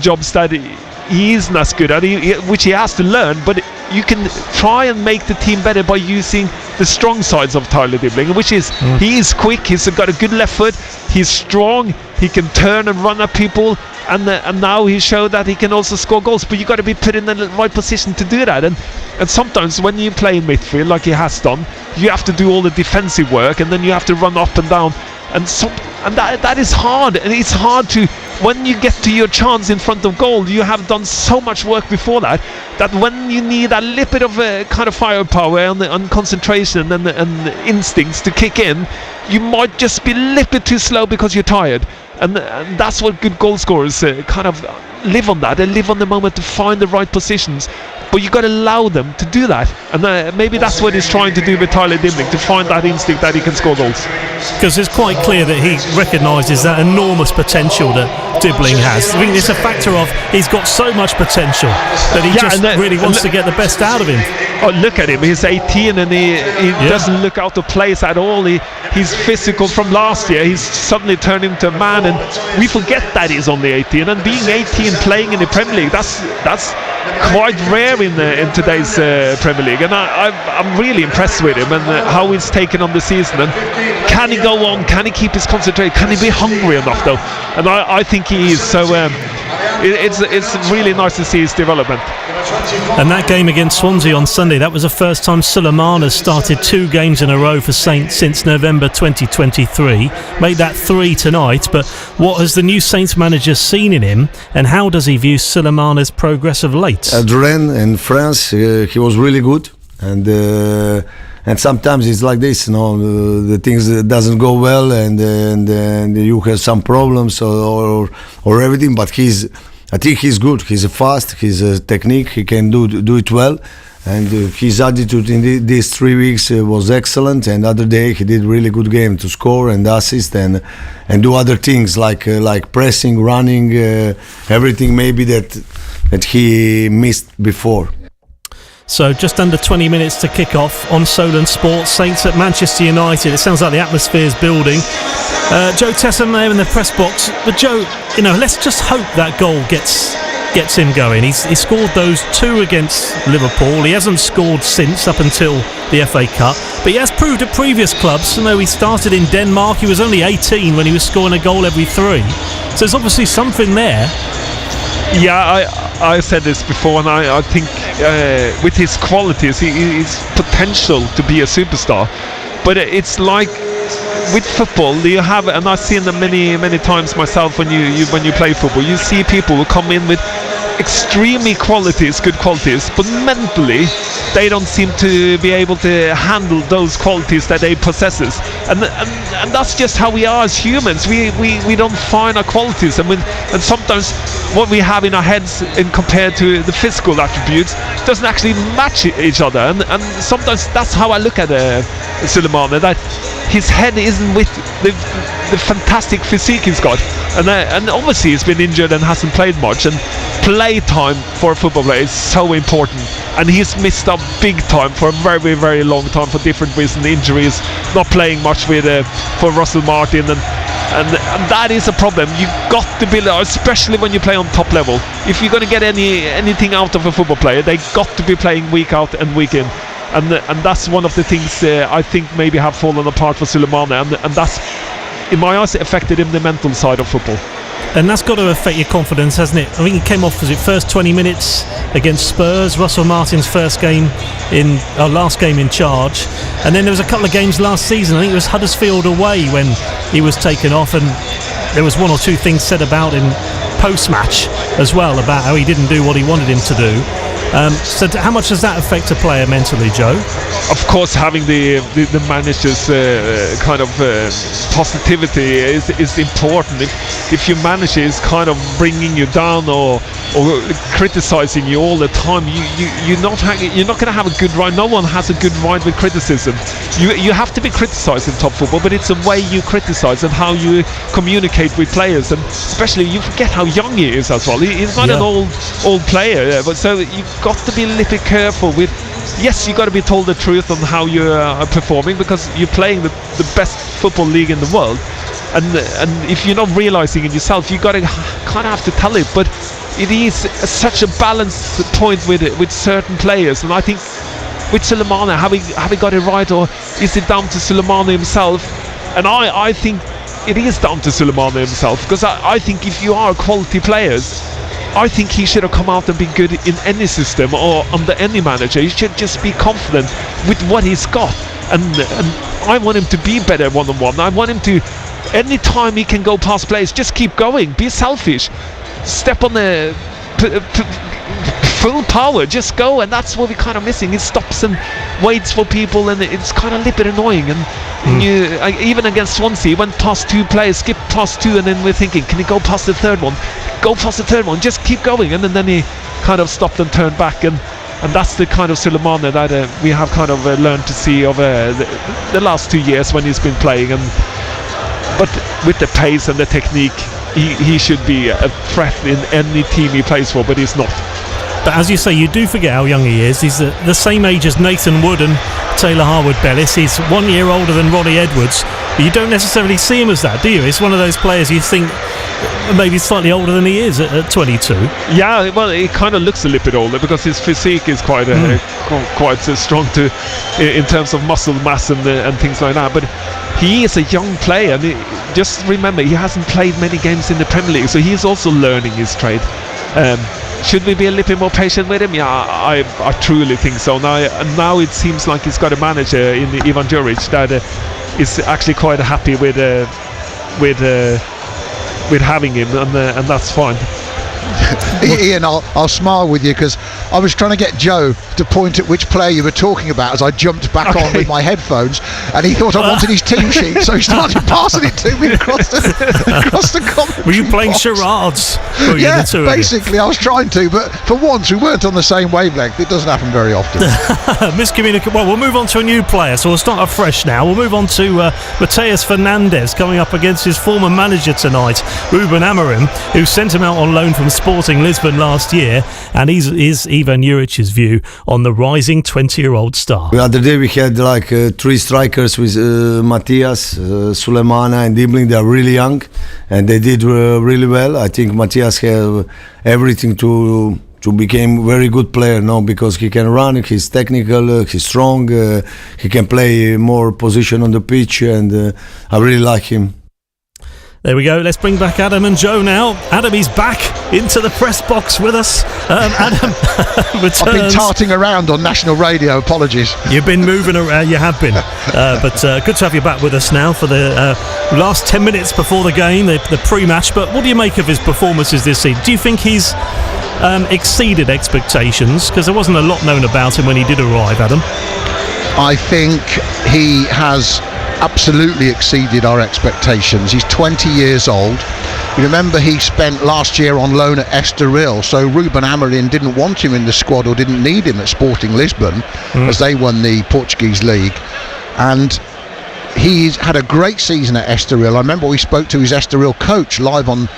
jobs that he isn't as good at, which he has to learn, but you can try and make the team better by using the strong sides of Tyler Dibling, which is he is quick, he's got a good left foot, he's strong, he can turn and run at people, and now he showed that he can also score goals, but you got to be put in the right position to do that, and sometimes when you play in midfield like he has done, you have to do all the defensive work, and then you have to run up and down, and that is hard, and it's hard to, when you get to your chance in front of goal, you have done so much work before that when you need a little bit of kind of firepower and concentration and instincts to kick in, you might just be a little bit too slow because you're tired, and that's what good goal scorers kind of live on that. They live on the moment to find the right positions, but you got to allow them to do that, and maybe that's what he's trying to do with Tyler Dibling, to find that instinct that he can score goals. Because it's quite clear that he recognises that enormous potential that Dibling has. I think it's a factor of he's got so much potential that he really wants to get the best out of him. Oh, look at him, he's 18 and he doesn't look out of place at all. He's physical from last year, he's suddenly turned into a man, and we forget that he's only 18, and being 18 playing in the Premier League, that's quite rare in today's Premier League, and I'm really impressed with him and how he's taken on the season, and can he go on, can he keep his concentration, can he be hungry enough though, and I think he is, so it's really nice to see his development. And that game against Swansea on Sunday, that was the first time Sulemana started 2 games in a row for Saints since November 2023. Made that 3 tonight, but what has the new Saints manager seen in him, and how does he view Sulemana's progress of late? At Rennes in France, he was really good, and sometimes it's like this, the things that doesn't go well, and you have some problems or everything, but I think he's good. He's fast. He's a technique. He can do it well, and his attitude in these 3 weeks was excellent. And other day he did really good game to score and assist and do other things like pressing, running, everything maybe that he missed before. So just under 20 minutes to kick off on Solent Sports. Saints at Manchester United. It sounds like the atmosphere is building. Joe Tessam there in the press box. But Joe, let's just hope that goal gets him going. He scored those 2 against Liverpool. He hasn't scored since, up until the FA Cup. But he has proved at previous clubs. He started in Denmark. He was only 18 when he was scoring a goal every 3. So there's obviously something there. Yeah, I said this before, and I think with his qualities, his potential to be a superstar. But it's like with football, you have, and I've seen them many times myself when you play football. You see people who come in with extremely good qualities, but mentally they don't seem to be able to handle those qualities that they possesses, and that's just how we are as humans. We don't find our qualities, and sometimes what we have in our heads in compared to the physical attributes doesn't actually match each other, and sometimes that's how I look at Sulemana, that his head isn't with the fantastic physique he's got, and obviously he's been injured and hasn't played much, and play time for a football player is so important, and he's missed up big time for a very, very long time for different reasons, injuries, not playing much for Russell Martin, and that is a problem. You've got to build, especially when you play on top level. If you're going to get anything out of a football player, they got to be playing week out and week in, and that's one of the things I think maybe have fallen apart for Sulemana, and that's, in my eyes, affected him the mental side of football. And that's got to affect your confidence, hasn't it? I think he came off, was it first 20 minutes against Spurs, Russell Martin's last game in charge. And then there was a couple of games last season, I think it was Huddersfield away, when he was taken off, and there was one or two things said about him post-match as well, about how he didn't do what he wanted him to do. So how much does that affect a player mentally, Joe? Of course, having the manager's kind of positivity is important. If your manager is kind of bringing you down or criticising you all the time, you're not going to have a good ride. No one has a good ride with criticism. You have to be criticised in top football, but it's a way you criticise and how you communicate with players, and especially you forget how young he is as well. He's not an old player, but so you've got to be a little bit careful with. Yes, you've got to be told the truth on how you are performing, because you're playing the best football league in the world, and if you're not realising it yourself, you got to kind of have to tell it. But it is such a balanced point with certain players, and I think with Sulemana, have we got it right, or is it down to Sulemana himself? And I think it is down to Sulemana himself, because I think if you are quality players, I think he should have come out and been good in any system or under any manager. He should just be confident with what he's got, and I want him to be better one-on-one. I want him to, any time he can go past players, just keep going, be selfish, step on the full power, just go. And that's what we're kind of missing. He stops and waits for people, and it's kind of a little bit annoying. And even against Swansea, he went past two players, skipped past two, and then we're thinking, can he go past the third one? Go past the third one, just keep going. And then he kind of stopped and turned back, and that's the kind of Sulemana that we have kind of learned to see over the last 2 years when he's been playing. But with the pace and the technique, he should be a threat in any team he plays for, but he's not. But as you say, you do forget how young he is. He's the same age as Nathan Wood and Taylor Harwood-Bellis. He's 1 year older than Ronnie Edwards, but you don't necessarily see him as that, do you? It's one of those players you think maybe slightly older than he is at 22. Yeah, well, he kind of looks a little bit older because his physique is quite strong in terms of muscle mass and things like that. But he is a young player, and just remember, he hasn't played many games in the Premier League, so he's also learning his trade. Should we be a little bit more patient with him? Yeah, I truly think so. Now it seems like he's got a manager in Ivan Juric that is actually quite happy with having him, and that's fine. Ian, I'll smile with you, because I was trying to get Joe to point at which player you were talking about as I jumped back on with my headphones, and he thought I wanted his team sheet, so he started passing it to me across the commentary. Were you playing charades? Yeah, basically I was trying to, but for once we weren't on the same wavelength. It doesn't happen very often. Miscommunication. Well, we'll move on to a new player, so we'll start afresh now. We'll move on to Mateus Fernandes coming up against his former manager tonight, Ruben Amorim, who sent him out on loan from Sporting Lisbon last year, and is Ivan Juric's view on the rising 20-year-old star. The other day we had like 3 strikers with Matias, Sulemana and Dibbling. They're really young and they did really well. I think Matias has everything to become very good player now, because he can run, he's technical, he's strong, he can play more position on the pitch, and I really like him. There we go. Let's bring back Adam and Joe now. Adam is back into the press box with us. Adam returns. I've been tarting around on national radio. Apologies. You've been moving around. You have been. But good to have you back with us now for the last 10 minutes before the game, the pre-match. But what do you make of his performances this season? Do you think he's exceeded expectations? Because there wasn't a lot known about him when he did arrive, Adam. I think he has absolutely exceeded our expectations. He's 20 years old. You remember he spent last year on loan at Estoril, so Ruben Amorim didn't want him in the squad or didn't need him at Sporting Lisbon as they won the Portuguese league. And he's had a great season at Estoril. I remember we spoke to his Estoril coach live on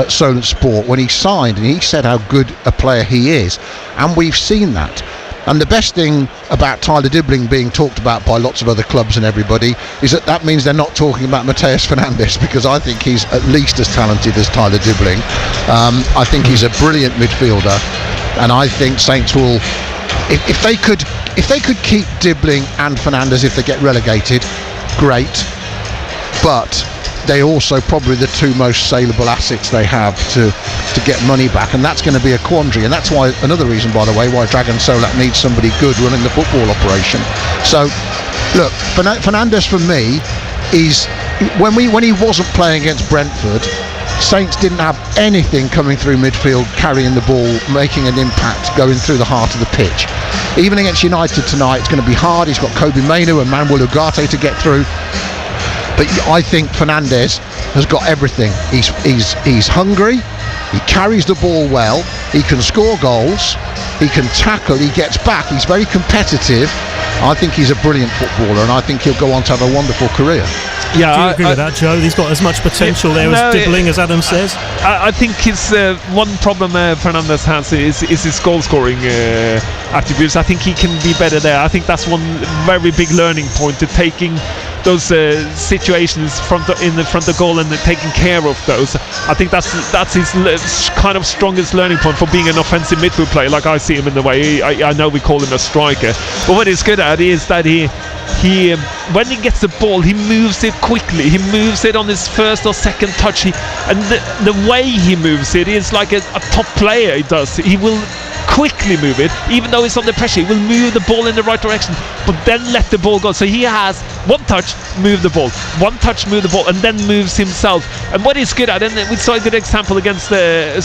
Solent Sport when he signed, and he said how good a player he is, and we've seen that. And the best thing about Tyler Dibbling being talked about by lots of other clubs and everybody is that means they're not talking about Mateus Fernandes, because I think he's at least as talented as Tyler Dibbling. I think he's a brilliant midfielder, and I think Saints will, if they could keep Dibbling and Fernandes if they get relegated, great. But they also probably the two most saleable assets they have to get money back, and that's going to be a quandary. And that's why, another reason, by the way, why Dragon Solent needs somebody good running the football operation. So look, Fernandes for me is, when he wasn't playing against Brentford, Saints didn't have anything coming through midfield, carrying the ball, making an impact, going through the heart of the pitch. Even against United tonight, it's going to be hard. He's got Kobe Mainoo and Manuel Ugarte to get through. But I think Fernandes has got everything. He's hungry. He carries the ball well. He can score goals. He can tackle. He gets back. He's very competitive. I think he's a brilliant footballer, and I think he'll go on to have a wonderful career. Yeah, do you agree with that, Joe? He's got as much potential there as dribbling, as Adam says. I think his one problem Fernandes has is his goal scoring attributes. I think he can be better there. I think that's one very big learning point, to taking those situations in the front of goal and taking care of those. I think that's his kind of strongest learning point for being an offensive midfield player, like I see him in the way. I know we call him a striker, but what he's good at is that he when he gets the ball, he moves it quickly. He moves it on his first or second touch. And the way he moves it is like a top player. He does. He will quickly move it, even though it's under pressure. He will move the ball in the right direction, but then let the ball go. So he has one touch, move the ball, one touch, move the ball, and then moves himself. And what he's good at, and we saw a good example against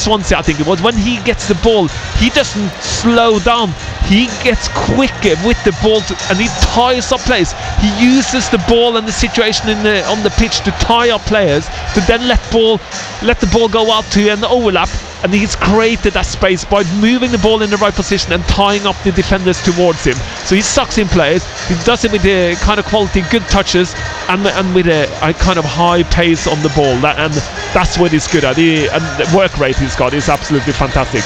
Swansea, I think it was, when he gets the ball, he doesn't slow down. He gets quicker with the ball, and he ties up players. He uses the ball and the situation on the pitch to tie up players, to then let the ball go out to an overlap. And he's created that space by moving the ball in the right position and tying up the defenders towards him. So he sucks in players. He does it with the kind of quality, good touches, and with a kind of high pace on the ball. And that's what he's good at. And the work rate he's got is absolutely fantastic.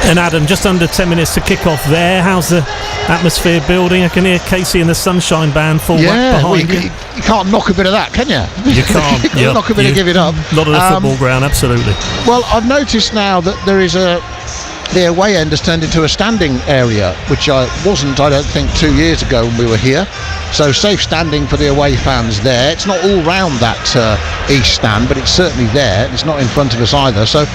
And Adam, just under 10 minutes to kick off there. How's the atmosphere building? I can hear Casey and the Sunshine Band full whack behind you. You can't knock a bit of that, can you? You can't. You can't knock a bit of give it up. Not on a football ground, absolutely. Well, I've noticed now that there is the away end has turned into a standing area, which wasn't, I don't think, 2 years ago when we were here. So safe standing for the away fans there. It's not all round that east stand, but it's certainly there. It's not in front of us either. So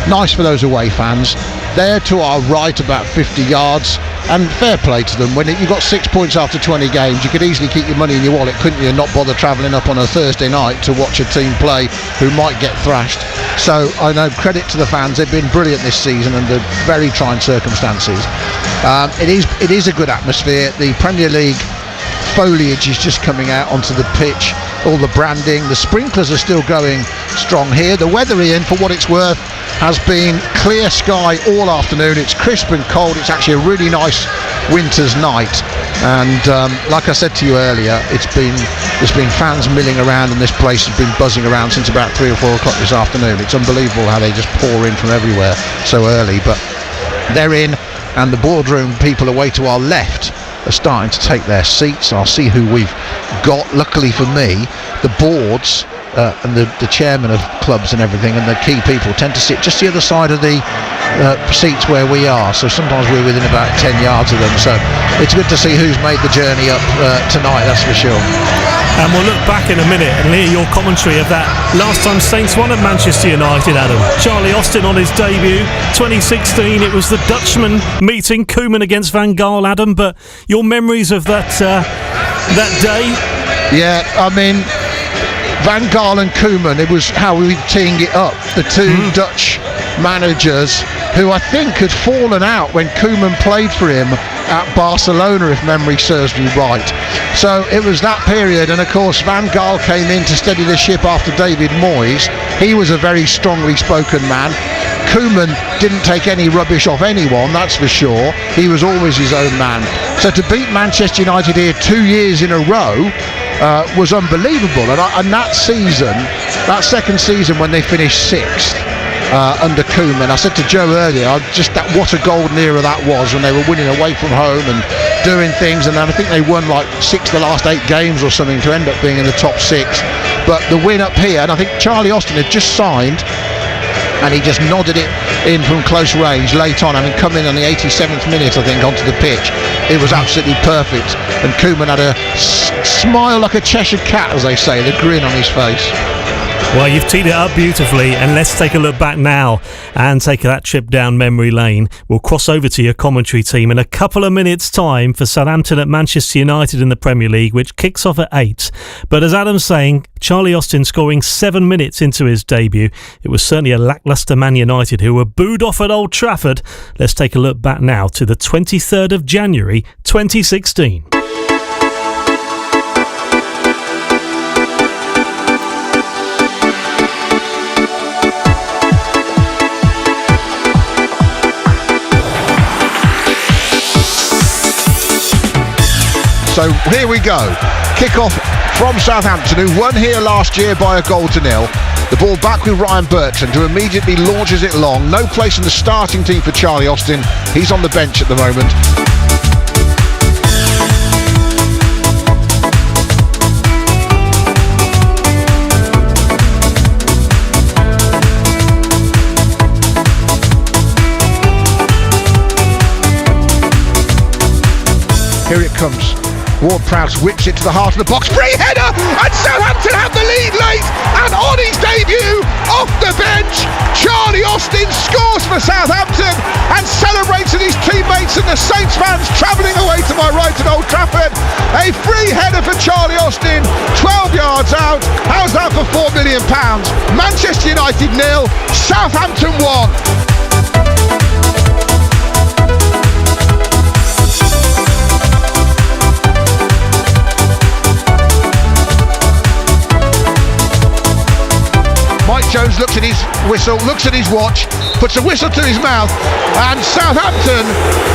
nice for those away fans. There to our right, about 50 yards, and fair play to them. When you got 6 points after 20 games, you could easily keep your money in your wallet, couldn't you, and not bother travelling up on a Thursday night to watch a team play who might get thrashed. So I know, credit to the fans, they've been brilliant this season under very trying circumstances. It is a good atmosphere. The Premier League foliage is just coming out onto the pitch, all the branding, the sprinklers are still going strong here. The weather, Ian, for what it's worth, has been clear sky all afternoon. It's crisp and cold. It's actually a really nice winter's night, and like I said to you earlier, there's been fans milling around, and this place has been buzzing around since about 3 or 4 o'clock this afternoon. It's unbelievable how they just pour in from everywhere so early, but they're in, and the boardroom people away to our left are starting to take their seats. I'll see who we've got. Luckily for me, the boards and the chairman of clubs and everything, and the key people tend to sit just the other side of the seats where we are, so sometimes we're within about 10 yards of them, so it's good to see who's made the journey up tonight, that's for sure. And we'll look back in a minute and hear your commentary of that last time Saints won at Manchester United, Adam. Charlie Austin on his debut, 2016. It was the Dutchman meeting Koeman against Van Gaal, Adam. But your memories of that day? Yeah, I mean, Van Gaal and Koeman, it was how we were teeing it up. The two Dutch managers who I think had fallen out when Koeman played for him at Barcelona, if memory serves me right. So it was that period, and of course Van Gaal came in to steady the ship after David Moyes. He was a very strongly spoken man. Koeman didn't take any rubbish off anyone, that's for sure. He was always his own man. So to beat Manchester United here 2 years in a row was unbelievable. And that season, that second season when they finished 6th under Koeman, I said to Joe earlier, what a golden era that was, when they were winning away from home and doing things, and I think they won like 6 of the last 8 games or something to end up being in the top 6. But the win up here, and I think Charlie Austin had just signed and he just nodded it in from close range late on. I mean, come in on the 87th minute, I think, onto the pitch. It was absolutely perfect, and Koeman had a smile like a Cheshire cat, as they say, the grin on his face. Well, you've teed it up beautifully, and let's take a look back now and take that trip down memory lane. We'll cross over to your commentary team in a couple of minutes' time for Southampton at Manchester United in the Premier League, which kicks off at 8. But as Adam's saying, Charlie Austin scoring 7 minutes into his debut. It was certainly a lacklustre Man United who were booed off at Old Trafford. Let's take a look back now to the 23rd of January 2016. So here we go. Kick-off from Southampton, who won here last year by 1-0. The ball back with Ryan Bertrand, who immediately launches it long. No place in the starting team for Charlie Austin. He's on the bench at the moment. Here it comes. Ward-Prowse whips it to the heart of the box. Free header! And Southampton have the lead late! And on his debut, off the bench, Charlie Austin scores for Southampton and celebrates with his teammates and the Saints fans travelling away to my right at Old Trafford. A free header for Charlie Austin, 12 yards out. How's that for £4 million? Manchester United 0, Southampton 1. Mike Jones looks at his whistle, looks at his watch, puts a whistle to his mouth, and Southampton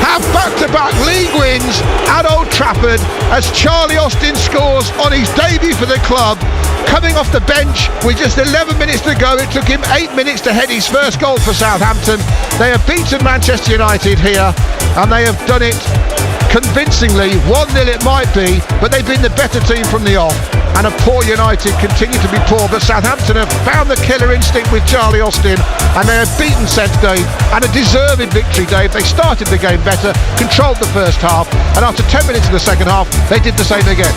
have back-to-back league wins at Old Trafford as Charlie Austin scores on his debut for the club. Coming off the bench with just 11 minutes to go, it took him 8 minutes to head his first goal for Southampton. They have beaten Manchester United here, and they have done it convincingly. 1-0 it might be, but they've been the better team from the off, and a poor United continue to be poor. But Southampton have found the killer instinct with Charlie Austin, and they have beaten St Dave, and a deserved victory, Dave. They started the game better, controlled the first half, and after 10 minutes of the second half, they did the same again.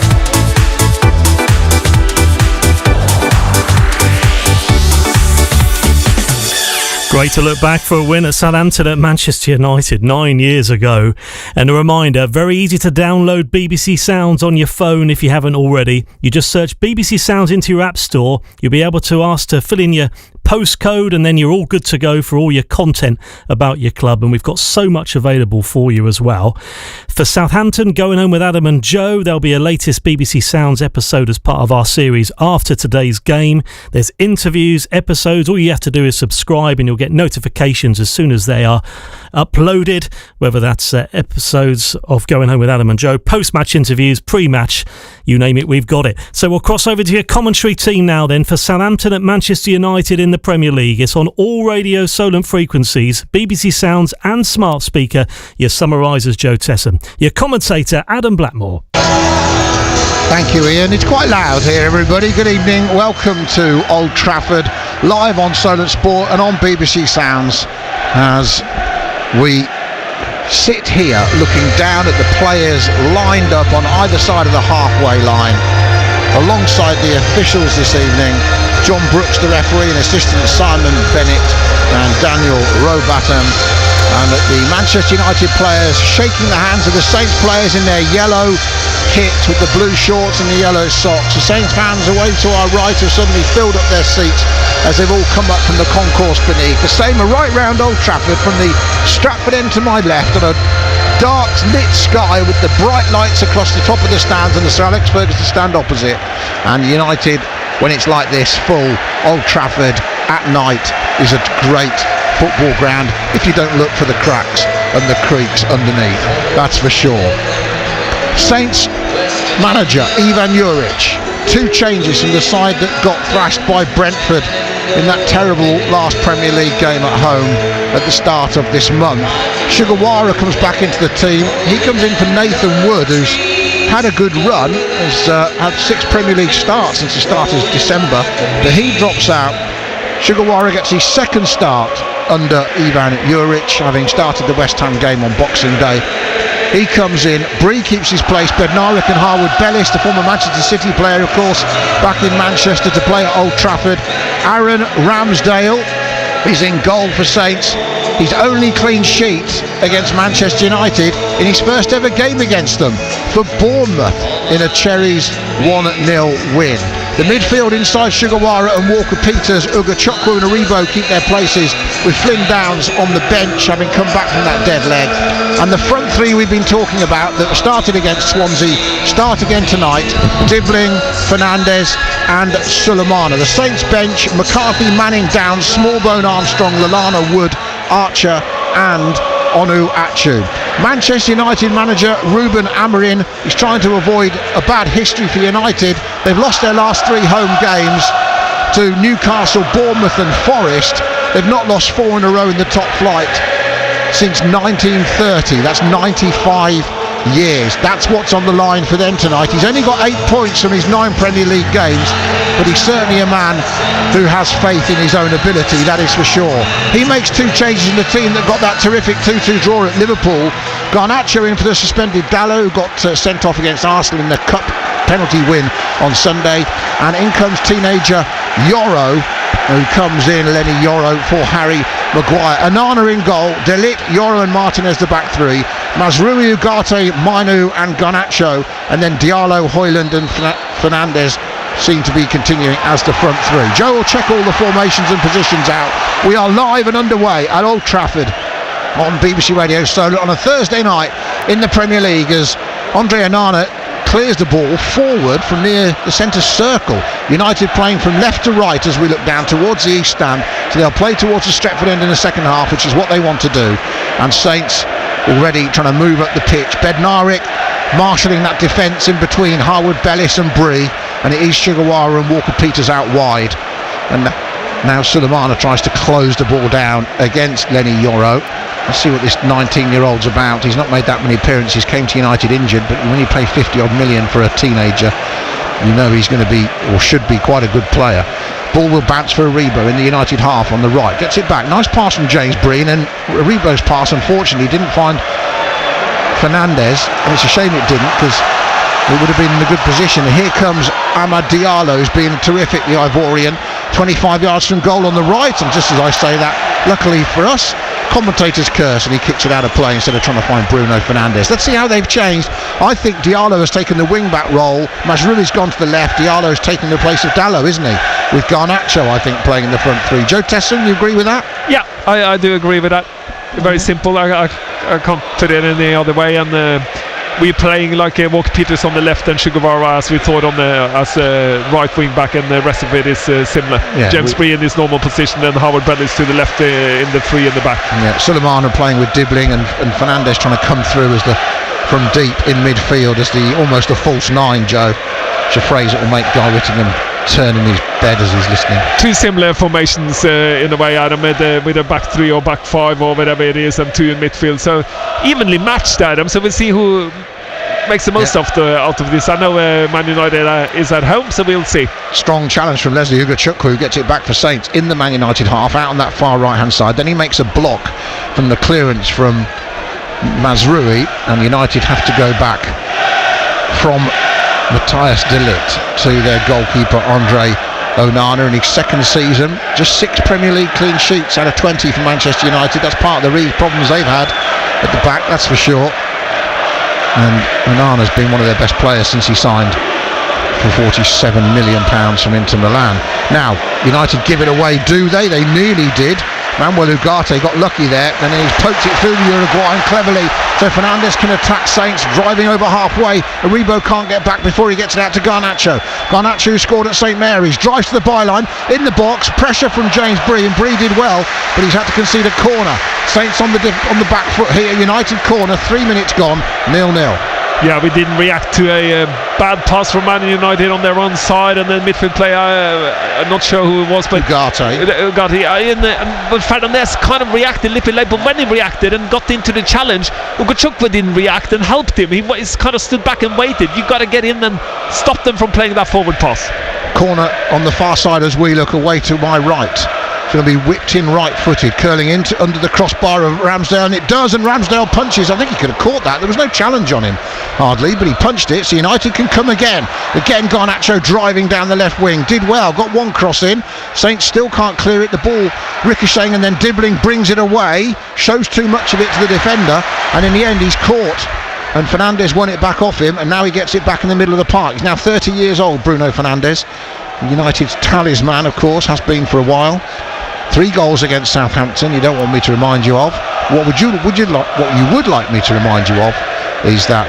Great to look back for a win at Southampton at Manchester United 9 years ago. And a reminder, very easy to download BBC Sounds on your phone if you haven't already. You just search BBC Sounds into your app store. You'll be able to ask to fill in your postcode, and then you're all good to go for all your content about your club, and we've got so much available for you as well. For Southampton, Going Home with Adam and Joe, there'll be a latest BBC Sounds episode as part of our series after today's game. There's interviews, episodes. All you have to do is subscribe and you'll get notifications as soon as they are uploaded, whether that's episodes of Going Home with Adam and Joe, post-match interviews, pre-match, you name it, we've got it. So we'll cross over to your commentary team now then for Southampton at Manchester United in the Premier League. It's on all Radio Solent frequencies, BBC Sounds and Smart Speaker. Your summarisers, Joe Tesson. Your commentator, Adam Blackmore. Thank you, Ian. It's quite loud here, everybody. Good evening. Welcome to Old Trafford, live on Solent Sport and on BBC Sounds, as we sit here looking down at the players lined up on either side of the halfway line. Alongside the officials this evening, John Brooks, the referee, and assistant Simon Bennett and Daniel Robatham. And the Manchester United players shaking the hands of the Saints players in their yellow kit with the blue shorts and the yellow socks. The Saints fans away to our right have suddenly filled up their seats as they've all come up from the concourse beneath. The same are right round Old Trafford from the Stratford end to my left, on a dark lit sky with the bright lights across the top of the stands and the Sir Alex Ferguson stand opposite. And United, when it's like this, full Old Trafford at night is a great football ground if you don't look for the cracks and the creaks underneath, that's for sure. Saints manager Ivan Juric, 2 changes from the side that got thrashed by Brentford in that terrible last Premier League game at home at the start of this month. Sugawara comes back into the team. He comes in for Nathan Wood, who's had a good run, has had 6 Premier League starts since the start of December, but he drops out Sugawara gets his second start under Ivan Juric, having started the West Ham game on Boxing Day. He comes in, Bree keeps his place, Bednarek and Harwood-Bellis, the former Manchester City player, of course, back in Manchester to play at Old Trafford. Aaron Ramsdale is in goal for Saints. His only clean sheet against Manchester United in his first ever game against them for Bournemouth in a Cherries 1-0 win. The midfield inside Sugawara and Walker-Peters, Ugachukwu and Aribo keep their places, with Flynn Downs on the bench having come back from that dead leg. And the front three we've been talking about that started against Swansea start again tonight: Dibling, Fernandes and Sulemana. The Saints bench: McCarthy, Manning, Downs, Smallbone, Armstrong, Lallana, Wood, Archer and Onu Achu. Manchester United manager Ruben Amorim is trying to avoid a bad history for United. They've lost their last 3 home games to Newcastle, Bournemouth and Forest. They've not lost 4 in a row in the top flight since 1930. That's 95 years. That's what's on the line for them tonight. He's only got 8 points from his 9 Premier League games, but he's certainly a man who has faith in his own ability, that is for sure. He makes 2 changes in the team that got that terrific 2-2 draw at Liverpool. Garnacho in for the suspended Dallo, who got sent off against Arsenal in the Cup penalty win on Sunday, and in comes teenager Yoro, who comes in, Lenny Yoro, for Harry Maguire. Anana in goal, De Ligt, Yoro and Martinez the back 3, Mazrui, Ugarte, Mainu and Garnacho, and then Diallo, Højlund and Fernandes seem to be continuing as the front 3. Joe will check all the formations and positions out. We are live and underway at Old Trafford on BBC Radio Solent on a Thursday night in the Premier League, as Andre Onana clears the ball forward from near the centre circle. United playing from left to right as we look down towards the east stand, so they'll play towards the Stretford end in the second half, which is what they want to do. And Saints already trying to move up the pitch. Bednarek marshalling that defence in between Harwood-Bellis and Bree, and it is Sugawara and Walker-Peters out wide. And now Sulemana tries to close the ball down against Lenny Yoro. Let's see what this 19-year-old's about. He's not made that many appearances, came to United injured, but when you pay 50-odd million for a teenager, you know he's going to be, or should be, quite a good player. Ball will bounce for Aribo in the United half on the right. Gets it back. Nice pass from James Breen, and Aribo's pass, unfortunately, didn't find Fernandes, and it's a shame it didn't, because it would have been in a good position. And here comes Amad Diallo, who's been terrific, the Ivorian. 25 yards from goal on the right, and just as I say that, luckily for us, commentator's curse, and he kicks it out of play instead of trying to find Bruno Fernandes. Let's see how they've changed. I think Diallo has taken the wing-back role. Mazroui's gone to the left. Diallo's taken the place of Dallo, isn't he? With Garnacho, I think, playing in the front 3. Joe Tesson, you agree with that? Yeah, I do agree with that. Very simple. I can't put it any other way. And we're playing like Walker-Peters on the left and Sugawara, as we thought, on the as right wing back, and the rest of it is similar. Yeah, James Bree in his normal position, and Harwood-Bellis to the left in the 3 in the back. Yeah, Sulemana playing with Dibling, and Fernandes trying to come through as from deep in midfield as almost a false 9, Joe. It's a phrase that will make Guy Whittingham turn in his bed as he's listening. 2 similar formations in a way, Adam, with a back 3 or back 5 or whatever it is, and 2 in midfield. So evenly matched, Adam. So we'll see who makes the most out of this. I know Man United is at home, so we'll see. Strong challenge from Leslie Ugachukwu, who gets it back for Saints in the Man United half, out on that far right hand side. Then he makes a block from the clearance from Mazrui, and United have to go back from Matthias De Ligt to their goalkeeper Andre Onana in his second season. Just 6 Premier League clean sheets out of 20 for Manchester United. That's part of the problems they've had at the back, that's for sure. And Onana's been one of their best players since he signed for £47 million from Inter Milan. Now, United give it away, do they? They nearly did. Manuel Ugarte got lucky there, and then he's poked it through the Uruguayan cleverly, so Fernandes can attack Saints, driving over halfway. Aribo can't get back before he gets it out to Garnacho. Garnacho, who scored at St Mary's, drives to the byline, in the box, pressure from James Bree, and Bree did well, but he's had to concede a corner. Saints on the back foot here, United corner, 3 minutes gone, 0-0. Yeah, we didn't react to a bad pass from Man United on their own side, and then midfield player, I'm not sure who it was, but Ugarte. But Fernandes kind of reacted a little bit late, but when he reacted and got into the challenge, Ugachukwu didn't react and helped him. He's kind of stood back and waited. You've got to get in and stop them from playing that forward pass. Corner on the far side as we look away to my right. It's going to be whipped in right-footed, curling into under the crossbar of Ramsdale, and it does, and Ramsdale punches. I think he could have caught that. There was no challenge on him, hardly, but he punched it, so United can come again. Again, Garnacho driving down the left wing. Did well, got one cross in. Saints still can't clear it. The ball ricocheting, and then Dibbling brings it away. Shows too much of it to the defender, and in the end, he's caught. And Fernandes won it back off him, and now he gets it back in the middle of the park. He's now 30 years old, Bruno Fernandes. United's talisman, of course, has been for a while. 3 goals against Southampton. You don't want me to remind you of. What you would like me to remind you of is that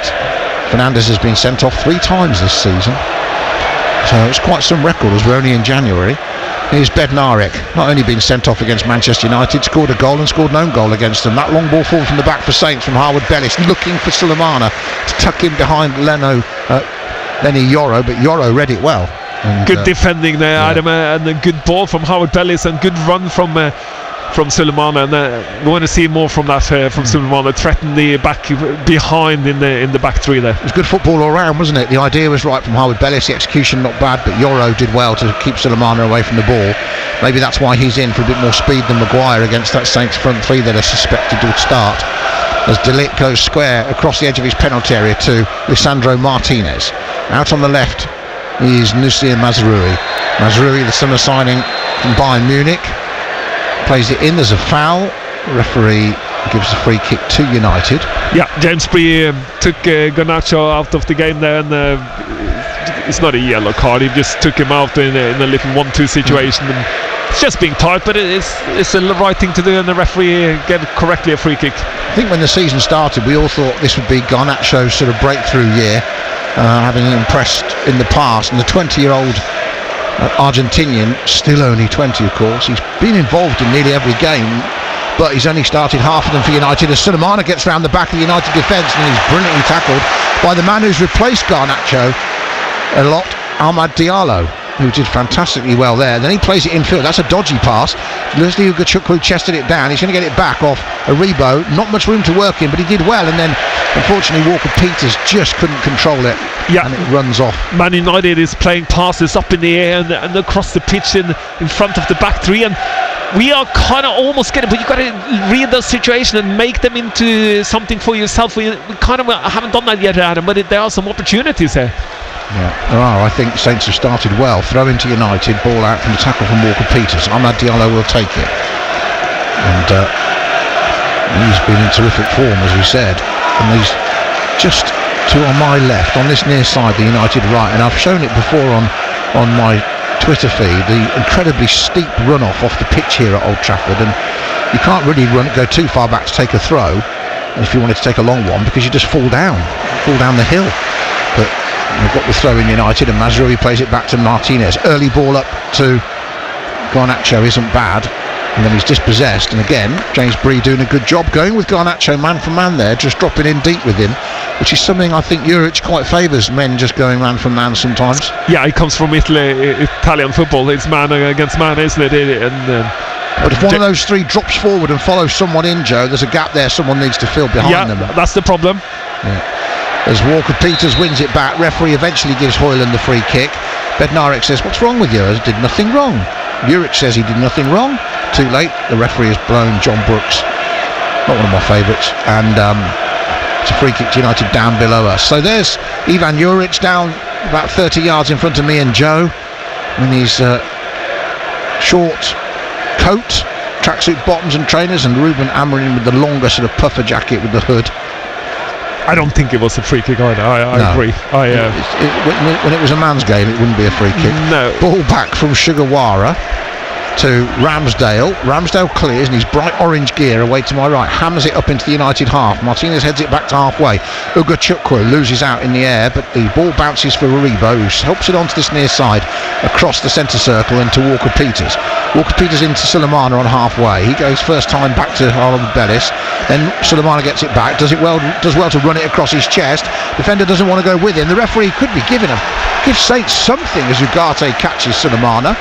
Fernandes has been sent off 3 times this season. So it's quite some record, as we're only in January. Here's Bednarek, not only been sent off against Manchester United, scored a goal and scored an own goal against them. That long ball forward from the back for Saints from Harwood Bellis, looking for Sulemana to tuck in behind Lenny Yoro, but Yoro read it well. And, good defending there, Adam, and a good ball from Howard Bellis and good run from Sulemana, and we want to see more from that from Sulemana, threaten the back behind in the back 3 there. It was good football all round, wasn't it? The idea was right from Howard Bellis, the execution not bad, but Yoro did well to keep Sulemana away from the ball. Maybe that's why he's in for a bit more speed than Maguire against that Saints front 3 that are suspected to start. As De Ligt goes square across the edge of his penalty area to Lisandro Martinez. Out on the left is Nusir Mazraoui. Mazraoui, the summer signing from Bayern Munich, plays it in. There's a foul. The referee gives a free kick to United. Yeah, James Bree took Garnacho out of the game there, and it's not a yellow card. He just took him out in a little 1-2 situation. And it's just being tight, but it's the right thing to do, and the referee gave correctly a free kick. I think when the season started, we all thought this would be Garnacho's sort of breakthrough year, having impressed in the past, and the 20-year-old Argentinian, still only 20 of course, he's been involved in nearly every game, but he's only started half of them for United. As Sulemana gets round the back of the United defence, and he's brilliantly tackled by the man who's replaced Garnacho a lot, Ahmad Diallo, who did fantastically well there. Then he plays it infield. That's a dodgy pass. Leslie Ugachukwu chested it down. He's going to get it back off Aribo. Not much room to work in, but he did well, and then unfortunately Walker-Peters just couldn't control it. Yeah, and it runs off. Man United is playing passes up in the air and across the pitch in front of the back 3, and we are kind of almost getting, but you've got to read the situation and make them into something for yourself. We kind of haven't done that yet, Adam, but there are some opportunities here. Yeah, there are. I think Saints have started well. Throw into United, ball out from the tackle from Walker-Peters. Ahmad Diallo will take it, and he's been in terrific form, as we said, and he's just to on my left on this near side, the United right, and I've shown it before on my Twitter feed, the incredibly steep runoff off the pitch here at Old Trafford, and you can't really go too far back to take a throw if you wanted to take a long one, because you just fall down the hill. But we've got the throw in United, and Mazraoui plays it back to Martinez. Early ball up to Garnacho isn't bad, and then he's dispossessed, and again James Bree doing a good job going with Garnacho man for man there, just dropping in deep with him, which is something I think Juric quite favours, men just going man for man sometimes. Yeah, he comes from Italian football. It's man against man, isn't it? But if one of those 3 drops forward and follows someone in, Joe, there's a gap there someone needs to fill behind them. Yeah, that's the problem. Yeah. As Walker-Peters wins it back, referee eventually gives Højlund the free kick. Bednarek says, "What's wrong with you?" I did nothing wrong. Juric says he did nothing wrong. Too late, the referee has blown John Brooks, not one of my favourites, and it's a free kick to United down below us. So there's Ivan Juric down about 30 yards in front of me and Joe in his short coat, tracksuit bottoms and trainers, and Ruben Amorim with the longer sort of puffer jacket with the hood. I don't think it was a free kick either. I agree. When it was a man's game, it wouldn't be a free kick. No. Ball back from Sugawara to Ramsdale. Ramsdale clears in his bright orange gear away to my right, hammers it up into the United half. Martinez heads it back to halfway. Ugachukwu loses out in the air, but the ball bounces for Aribo, who helps it onto this near side across the centre circle and to Walker-Peters. Walker-Peters into Sulemana on halfway. He goes first time back to Harwood Bellis. Then Sulemana gets it back, does well to run it across his chest. Defender doesn't want to go with him. The referee could be give Saints something as Ugarte catches Sulemana.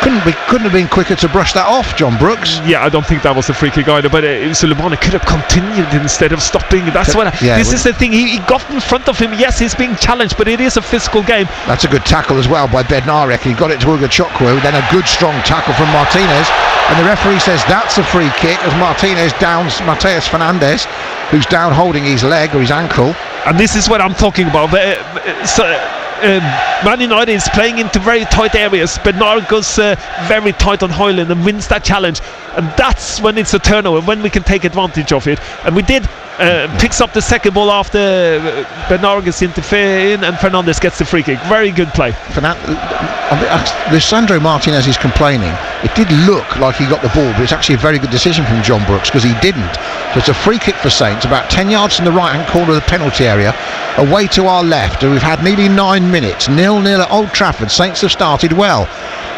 couldn't have been quicker to brush that off, John Brooks. Yeah, I don't think that was a free kick either, but Suleiman could have continued instead of stopping. That's this is the thing. He got in front of him. Yes, he's being challenged, but it is a physical game. That's a good tackle as well by Bednarek. He got it to Ugachukwu, then a good strong tackle from Martinez, and the referee says that's a free kick as Martinez downs Mateus Fernandes, who's down holding his leg or his ankle. And this is what I'm talking about. Man United is playing into very tight areas. Bednarek goes very tight on Højlund and wins that challenge, and that's when it's a turnover, when we can take advantage of it. And we did. Picks up the second ball after Bednarek is interfering, and Fernandes gets the free kick. Very good play. Lisandro Martinez is complaining. It did look like he got the ball, but it's actually a very good decision from John Brooks because he didn't. So it's a free kick for Saints, about 10 yards from the right-hand corner of the penalty area, away to our left. And we've had nearly 9 minutes, 0-0 at Old Trafford. Saints have started well.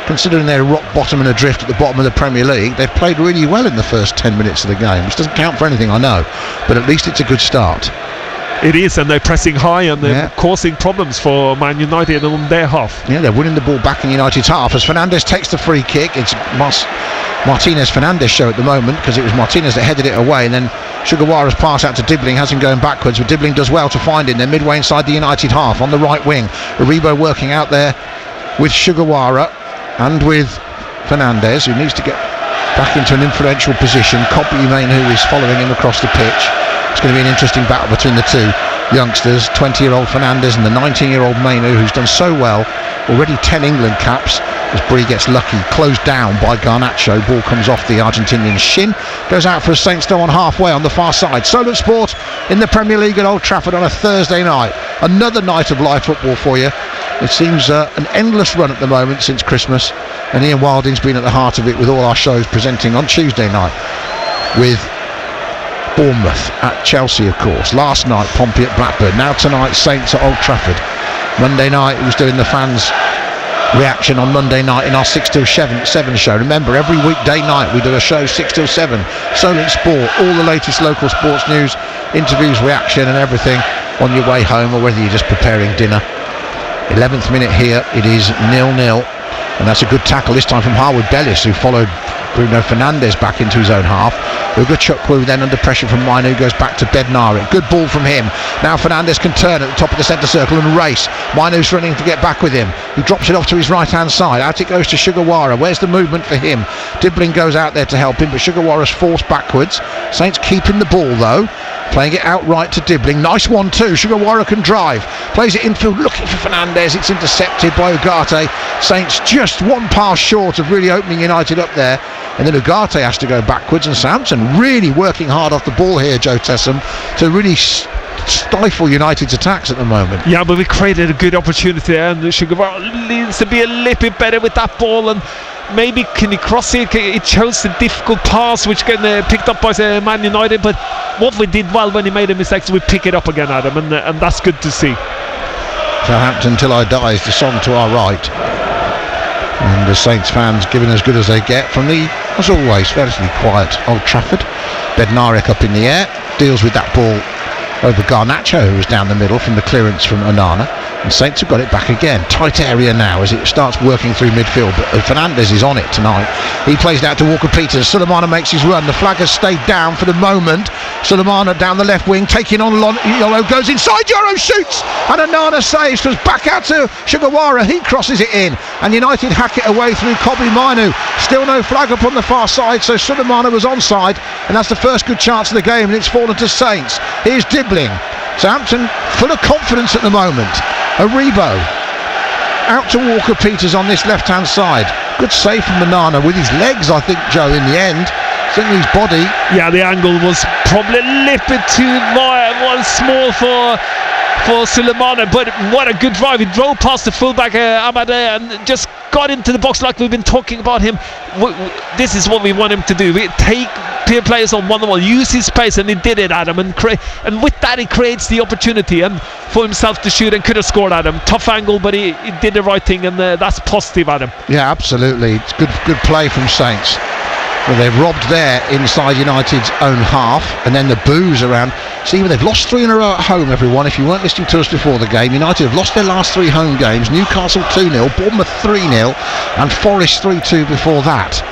Considering they're rock bottom and adrift at the bottom of the Premier League, they've played really well in the first 10 minutes of the game, which doesn't count for anything, I know, but at least it's a good start. It is, and they're pressing high and they're causing problems for Man United on their half. Yeah, they're winning the ball back in United's half as Fernandes takes the free kick. It's Martinez-Fernandes show at the moment because it was Martinez that headed it away, and then Sugawara's pass out to Dibbling has him going backwards, but Dibbling does well to find him. They're midway inside the United half on the right wing. Aribo working out there with Sugawara and with Fernandes, who needs to get back into an influential position. Kobe Mainu is following him across the pitch. It's going to be an interesting battle between the two youngsters, 20-year-old Fernandes and the 19-year-old Mainu, who's done so well. Already 10 England caps as Bree gets lucky. Closed down by Garnacho. Ball comes off the Argentinian shin. Goes out for a Saints though on halfway on the far side. Solent Sport in the Premier League at Old Trafford on a Thursday night. Another night of live football for you. It seems an endless run at the moment since Christmas, and Ian Wilding's been at the heart of it with all our shows presenting on Tuesday night with Bournemouth at Chelsea, of course. Last night Pompey at Blackburn. Now tonight Saints at Old Trafford. Monday night he was doing the fans reaction on Monday night in our 6 till 7 show. Remember, every weekday night we do a show 6 till 7. Solent Sport, all the latest local sports news, interviews, reaction and everything on your way home or whether you're just preparing dinner. 11th minute here, it is 0-0, and that's a good tackle this time from Harwood Bellis, who followed Bruno Fernandes back into his own half. Ugachukwu then under pressure from Mainu goes back to Bednarek. Good ball from him. Now Fernandes can turn at the top of the centre circle and race. Mainu's running to get back with him. He drops it off to his right hand side. Out it goes to Sugawara. Where's the movement for him? Dibbling goes out there to help him, but Sugawara's forced backwards. Saints keeping the ball though. Playing it outright to Dibbling. Nice 1-2. Sugawara can drive. Plays it infield looking for Fernandes. It's intercepted by Ugarte. Saints just one pass short of really opening United up there. And then Ugarte has to go backwards, and Southampton really working hard off the ball here, Joe Tessam, to really stifle United's attacks at the moment. Yeah, but we created a good opportunity there, and Sugawara needs to be a little bit better with that ball, and maybe can he cross it? It chose the difficult pass which got picked up by Man United, but what we did well when he made a mistake is we pick it up again, Adam, and that's good to see. Southampton Till I Die is the song to our right, and the Saints fans giving as good as they get from the, as always, relatively quiet Old Trafford. Bednarek up in the air, deals with that ball over Garnacho, who was down the middle from the clearance from Onana, and Saints have got it back again. Tight area now as it starts working through midfield, but Fernandes is on it tonight. He plays it out to Walker-Peters. Sulemana makes his run. The flag has stayed down for the moment. Sulemana down the left wing, taking on Yolo, goes inside, Yoro shoots, and Onana saves, comes back out to Sugawara. He crosses it in, and United hack it away through Kobe Mainu. Still no flag up on the far side, so Sulemana was onside, and that's the first good chance of the game, and it's fallen to Saints. Here's Dibbling. Southampton full of confidence at the moment. Aribo out to Walker-Peters on this left hand side. Good save from Onana with his legs, I think, Joe, in the end. Certainly his body. Yeah, the angle was probably a little bit too small for Sulemana, but what a good drive. He drove past the fullback Amade and just got into the box like we've been talking about him. This is what we want him to do. We take players on one-on-one, use his space, and he did it, Adam, and with that he creates the opportunity and for himself to shoot, and could have scored, Adam. Tough angle, but he did the right thing, and that's positive, Adam. Yeah, absolutely. It's good play from Saints. Well, they've robbed there inside United's own half, and then the boos around. See, they've lost 3 in a row at home, everyone. If you weren't listening to us before the game, United have lost their last 3 home games. Newcastle 2-0, Bournemouth 3-0, and Forest 3-2 before that.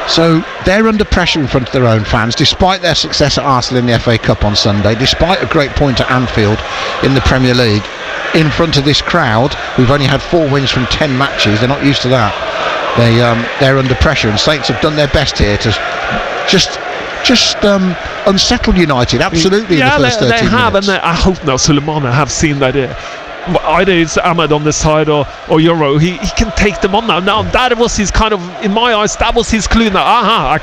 So they're under pressure in front of their own fans, despite their success at Arsenal in the FA Cup on Sunday, despite a great point at Anfield in the Premier League. In front of this crowd, we've only had 4 wins from 10 matches. They're not used to that. They're under pressure, and Saints have done their best here to just unsettle United absolutely in the first 13 minutes. They have, and I hope now Sulemana have seen that either it's Ahmed on the side or Euro. He can take them on now. Now that was his kind of, in my eyes, that was his clue now. I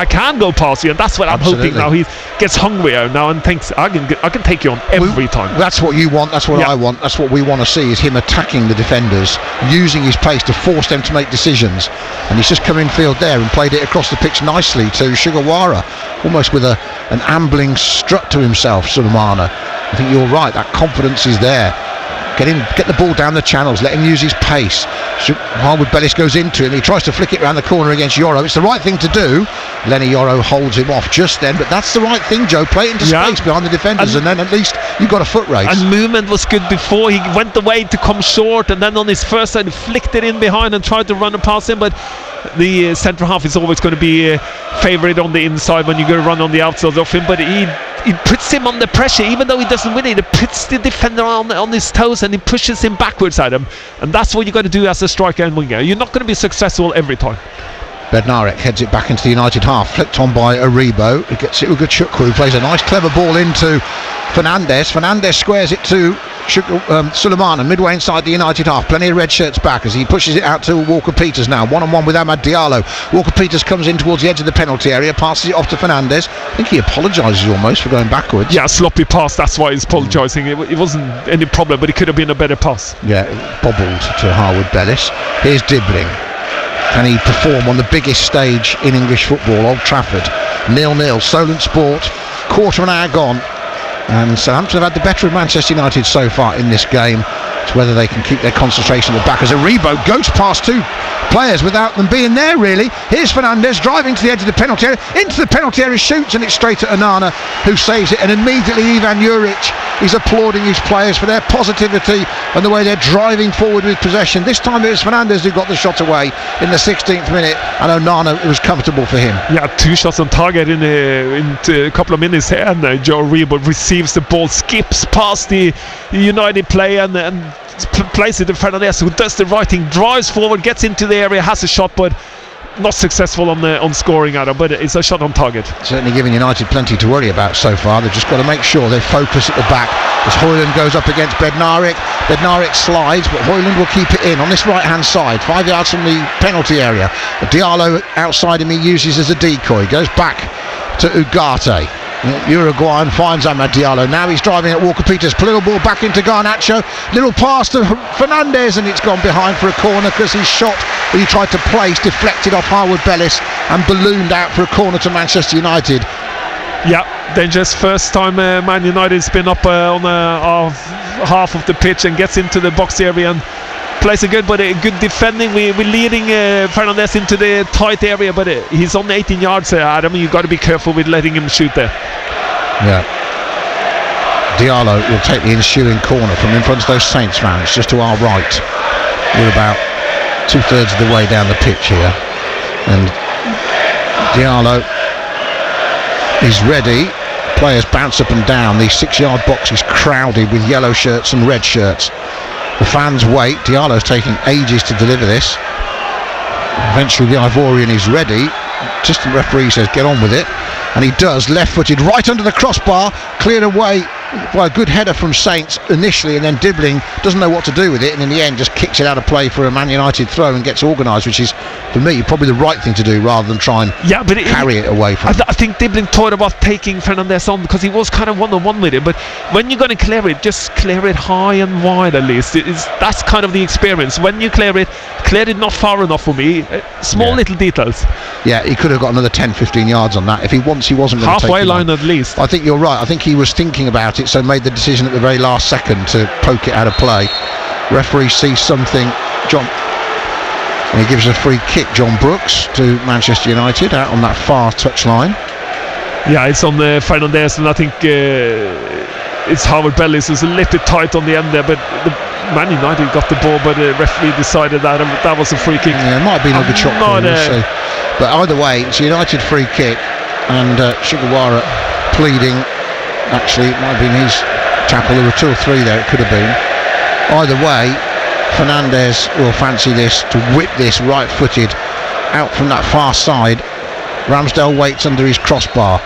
can go past you, and that's what I'm hoping now. He gets hungrier now and thinks I can take you on every time. That's what you want. That's what I want. That's what we want to see, is him attacking the defenders, using his pace to force them to make decisions. And he's just come in field there and played it across the pitch nicely to Sugawara, almost with an ambling strut to himself. Sulemana, I think you're right. That confidence is there. Get the ball down the channels, let him use his pace. Harwood Bellis goes into him, he tries to flick it around the corner against Yoro. It's the right thing to do. Lenny Yoro holds him off just then, but that's the right thing, Joe. Play it into space behind the defenders, and then at least you've got a foot race. And movement was good before. He went away to come short, and then on his first side he flicked it in behind and tried to run it past him, but the centre half is always going to be favourite on the inside when you go run on the outside of him, but he puts him under pressure. Even though he doesn't win it, he puts the defender on his toes and he pushes him backwards at him, and that's what you got to do as a striker and winger. You're not going to be successful every time. Bednarek heads it back into the United half, flicked on by Aribo, who gets it with Chukwu, who plays a nice clever ball into Fernandes squares it to Sulemana midway inside the United half. Plenty of red shirts back as he pushes it out to Walker-Peters now, one-on-one with Amad Diallo. Walker-Peters comes in towards the edge of the penalty area, passes it off to Fernandes. I think he apologises almost for going backwards. Yeah, sloppy pass, that's why he's apologising. It wasn't any problem, but it could have been a better pass. Yeah, bobbled to Harwood Bellis. Here's Dibbling. Can he perform on the biggest stage in English football, Old Trafford? 0-0, Solent Sport, quarter of an hour gone, and Southampton have had the better of Manchester United so far in this game. It's whether they can keep their concentration at the back as Aribo goes past 2 players without them being there really. Here's Fernandes driving to the edge of the penalty area, into the penalty area, shoots, and it's straight at Onana, who saves it, and immediately Ivan Juric is applauding his players for their positivity and the way they're driving forward with possession. This time it was Fernandes who got the shot away in the 16th minute, and Onana, it was comfortable for him. Yeah, 2 shots on target in a couple of minutes here, and Joe Aribo receives the ball, skips past the United player and plays it to Fernandes, who does the right thing, drives forward, gets into the area, has a shot, but not successful on scoring at him, but it's a shot on target. Certainly giving United plenty to worry about so far. They've just got to make sure they focus at the back as Højlund goes up against Bednarek. Bednarek slides, but Højlund will keep it in on this right hand side, 5 yards from the penalty area. Diallo outside him, he uses as a decoy, goes back to Ugarte. Uruguayan finds Amad Diallo. Now he's driving at Walker-Peters. Little ball back into Garnacho. Little pass to Fernandes, and it's gone behind for a corner because his shot that he tried to place deflected off Harwood Bellis and ballooned out for a corner to Manchester United. Yeah, dangerous. First time Man United's been up on half of the pitch and gets into the box area and plays a good defending. We're leading Fernandes into the tight area, but he's on 18 yards, Adam. You've got to be careful with letting him shoot there. Yeah. Diallo will take the ensuing corner from in front of those Saints fans, just to our right. We're about 2/3 of the way down the pitch here, and Diallo is ready. Players bounce up and down. The 6-yard box is crowded with yellow shirts and red shirts. The fans wait. Diallo's taking ages to deliver this. Eventually the Ivorian is ready. Assistant referee says get on with it, and he does. Left-footed right under the crossbar, cleared away by a good header from Saints initially, and then Dibbling doesn't know what to do with it, and in the end just kicks it out of play for a Man United throw and gets organised, which is, for me, probably the right thing to do rather than try and carry it away from him. I think Dibbling thought about taking Fernandes on because he was kind of one-on-one with him, but when you're going to clear it, just clear it high and wide at least. That's kind of the experience. When you clear it not far enough for me. Small little details. Yeah, he could have got another 10-15 yards on that if he wasn't going to take halfway line at least. I think you're right. I think he was thinking about it, so made the decision at the very last second to poke it out of play. Referee sees something, and he gives a free kick, John Brooks, to Manchester United out on that far touchline. Yeah, it's on Fernandez, and I think it's Howard Bellis who's a little bit tight on the end there, but Man United got the ball, but the referee decided that was a free kick. Yeah, it might have been a good shot call, but either way, it's a United free kick, and Sugawara pleading. Actually, it might have been his tackle. There were 2 or 3 there, it could have been. Either way, Fernandez will fancy this to whip this right-footed out from that far side. Ramsdale waits under his crossbar,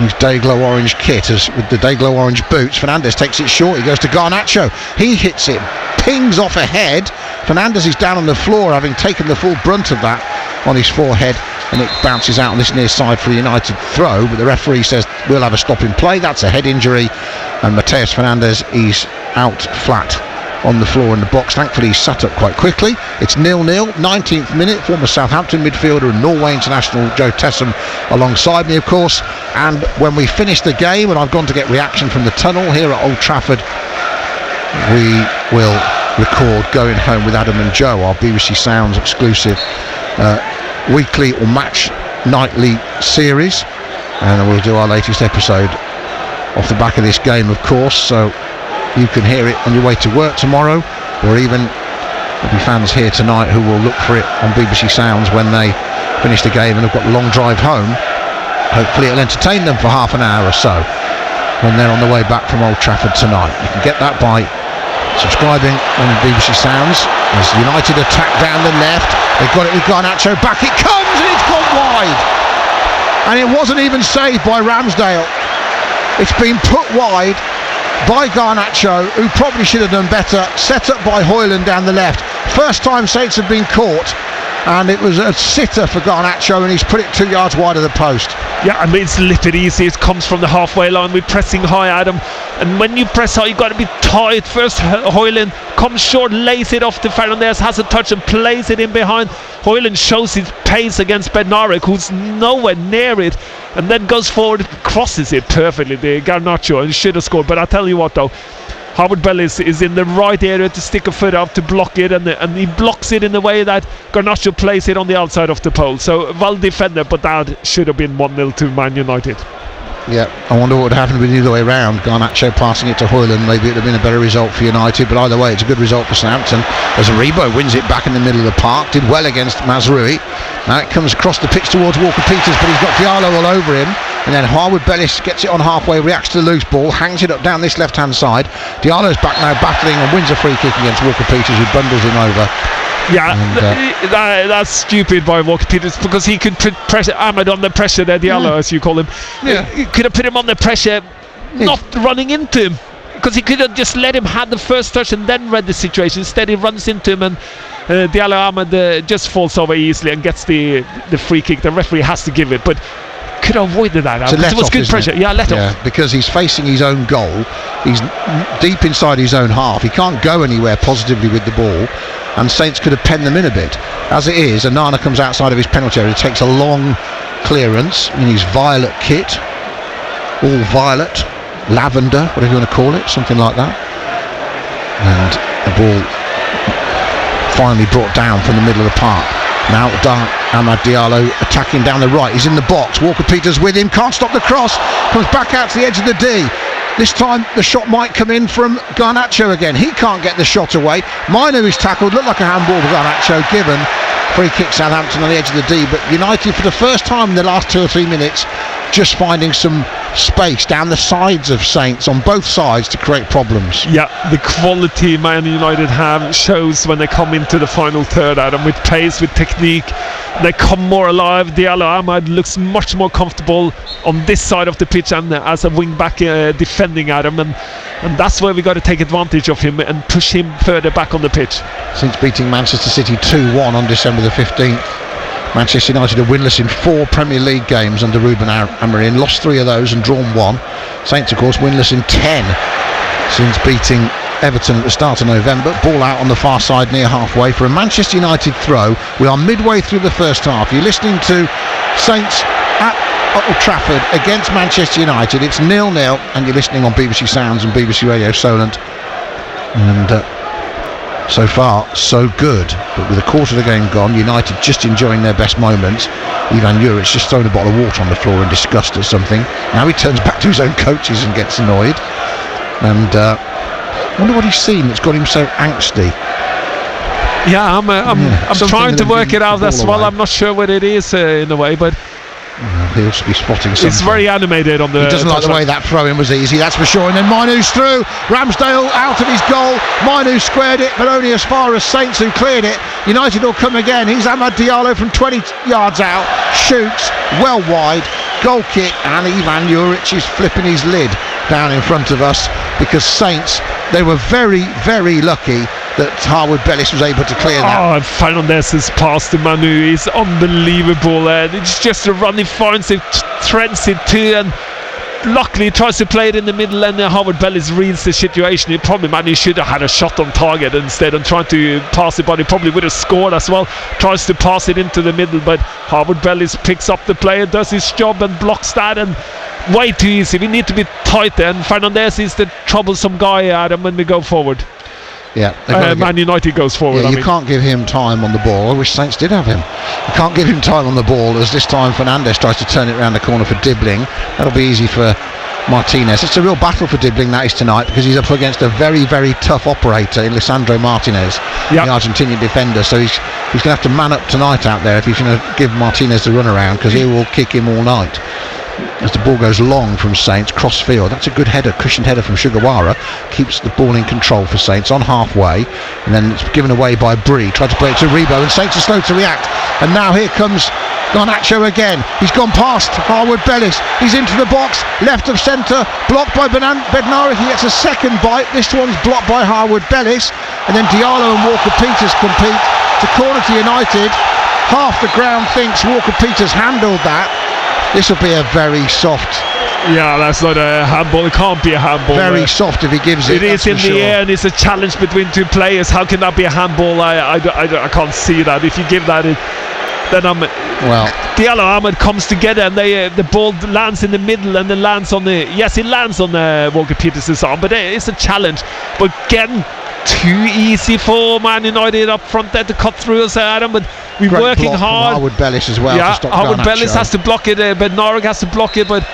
his Dayglow orange kit, as with the Dayglow orange boots. Fernandez takes it short, he goes to Garnacho, he hits it, pings off ahead. Fernandez is down on the floor, having taken the full brunt of that on his forehead, and it bounces out on this near side for a United throw, but the referee says we'll have a stop in play. That's a head injury, and Mateus Fernandez is out flat on the floor in the box. Thankfully he's sat up quite quickly. It's 0-0, 19th minute. Former Southampton midfielder and Norway international Joe Tessum alongside me, of course. And when we finish the game, and I've gone to get reaction from the tunnel here at Old Trafford, we will record Going Home with Adam and Joe, our BBC Sounds exclusive weekly or match nightly series, and we'll do our latest episode off the back of this game, of course, so you can hear it on your way to work tomorrow, or even there'll be fans here tonight who will look for it on BBC Sounds when they finish the game and have got the long drive home. Hopefully it'll entertain them for half an hour or so when they're on the way back from Old Trafford tonight. You can get that by subscribing on BBC Sounds. As United attack down the left, they've got it with Garnacho, back it comes, and it's gone wide, and it wasn't even saved by Ramsdale. It's been put wide by Garnacho, who probably should have done better. Set up by Højlund down the left. First time Saints have been caught, and it was a sitter for Garnacho, and he's put it 2 yards wide of the post. Yeah, I mean, it's a little bit easy. It comes from the halfway line. We're pressing high, Adam, and when you press high, you've got to be tight. First Højlund comes short, lays it off to Fernandez, has a touch and plays it in behind. Højlund shows his pace against Bednarek, who's nowhere near it, and then goes forward, crosses it perfectly, the Garnacho, and should have scored. But I tell you what though, Howard Bellis is in the right area to stick a foot out to block it, and he blocks it in the way that Garnacho plays it on the outside of the pole. So well defended, but that should have been 1-0 to Man United. Yeah, I wonder what would happen with the other way round. Garnacho passing it to Højlund, maybe it would have been a better result for United, but either way it's a good result for Southampton, as Aribo wins it back in the middle of the park. Did well against Mazraoui. Now it comes across the pitch towards Walker-Peters, but he's got Diallo all over him, and then Howard Bellis gets it on halfway, reacts to the loose ball, hangs it up down this left hand side. Diallo's back now battling and wins a free kick against Walker-Peters, who bundles him over. Yeah, that's stupid by Walker-Peters, because he could put pressure Ahmed on the pressure there, Diallo as you call him. Yeah, he could have put him on the pressure, not running into him, because he could have just let him have the first touch and then read the situation. Instead he runs into him, and Diallo Ahmed just falls over easily and gets the free kick. The referee has to give it, but could have avoided that. It was good pressure. Yeah, let off. Because he's facing his own goal. He's deep inside his own half. He can't go anywhere positively with the ball, and Saints could have penned them in a bit. As it is, Onana comes outside of his penalty area, takes a long clearance in his violet kit, all violet, lavender, whatever you want to call it, something like that, and the ball finally brought down from the middle of the park. Now Amad Diallo attacking down the right. He's in the box. Walker-Peters with him. Can't stop the cross. Comes back out to the edge of the D. This time the shot might come in from Garnacho again. He can't get the shot away. Mino is tackled. Looked like a handball for Garnacho. Given. Free kick Southampton on the edge of the D. But United, for the first time in the last 2 or 3 minutes, just finding some space down the sides of Saints on both sides to create problems. Yeah, the quality Man United have shows when they come into the final third, Adam, with pace, with technique. They come more alive. Diallo Ahmad looks much more comfortable on this side of the pitch and as a wing back defending Adam, and that's where we got to take advantage of him and push him further back on the pitch. Since beating Manchester City 2-1 on December the 15th, Manchester United are winless in 4 Premier League games under Ruben Amorim, lost 3 of those and drawn 1. Saints, of course, winless in 10 since beating Everton at the start of November. Ball out on the far side near halfway for a Manchester United throw. We are midway through the first half. You're listening to Saints at Old Trafford against Manchester United. It's 0-0, and you're listening on BBC Sounds and BBC Radio Solent. And So far, so good. But with a quarter of the game gone, United just enjoying their best moments. Ivan Juric just throwing a bottle of water on the floor in disgust at something. Now he turns back to his own coaches and gets annoyed. And I wonder what he's seen that's got him so angsty. Yeah, I'm trying to work it out as well. I'm not sure what it is in a way, but he'll be spotting something. It's very animated on the. He doesn't like the way that throw-in was easy, that's for sure. And then Mainoo's through. Ramsdale out of his goal. Mainoo squared it, but only as far as Saints, who cleared it. United will come again. He's Amad Diallo from 20 yards out. Shoots well wide. Goal kick, and Ivan Juric is flipping his lid down in front of us, because Saints, they were very, very lucky that Harwood Bellis was able to clear that. Fernandez's pass to Manu is unbelievable. It's just a run he finds, it threads it too, and luckily he tries to play it in the middle, and Harwood Bellis reads the situation. Manu should have had a shot on target instead and trying to pass it, but he probably would have scored as well. Tries to pass it into the middle, but Harwood Bellis picks up the play and does his job and blocks that, and way too easy. We need to be tight then. Fernandez is the troublesome guy, Adam, when we go forward. Yeah, Man United goes forward. Yeah, you can't give him time on the ball. I wish Saints did have him. You can't give him time on the ball, as this time Fernandez tries to turn it around the corner for Dibbling. That'll be easy for Martinez. It's a real battle for Dibbling, that is, tonight, because he's up against a very, very tough operator in Lisandro Martinez, the Argentinian defender. So he's going to have to man up tonight out there if he's going to give Martinez the run around, because he will kick him all night. As the ball goes long from Saints, cross field. That's a good header, cushioned header from Sugawara. Keeps the ball in control for Saints on halfway, and then it's given away by Bree. Tried to play it to Rebo, and Saints are slow to react. And now here comes Garnacho again. He's gone past Harwood Bellis. He's into the box, left of centre, blocked by Bednarek. He gets a second bite. This one's blocked by Harwood Bellis, and then Diallo and Walker-Peters compete to corner to United. Half the ground thinks Walker-Peters handled that. This will be a very soft. Yeah, that's not a handball. It can't be a handball. Very soft if he gives it. It is in the air, and it's a challenge between two players. How can that be a handball? I can't see that. If you give that, then Diallo Ahmed comes together, and the ball lands in the middle, and then lands on the. Yes, it lands on Walker-Peters' arm, but it's a challenge. But again, too easy for Man United up front there to cut through us, Adam. But we're great working hard. Harwood Bellis as well. Yeah, to stop Harwood Garnacho. Bellis has to block it. Bednarek has to block it, but.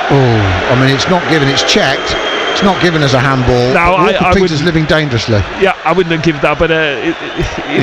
I mean, it's not given. It's checked. It's not given as a handball. No, Peters living dangerously. Yeah, I wouldn't give that, but it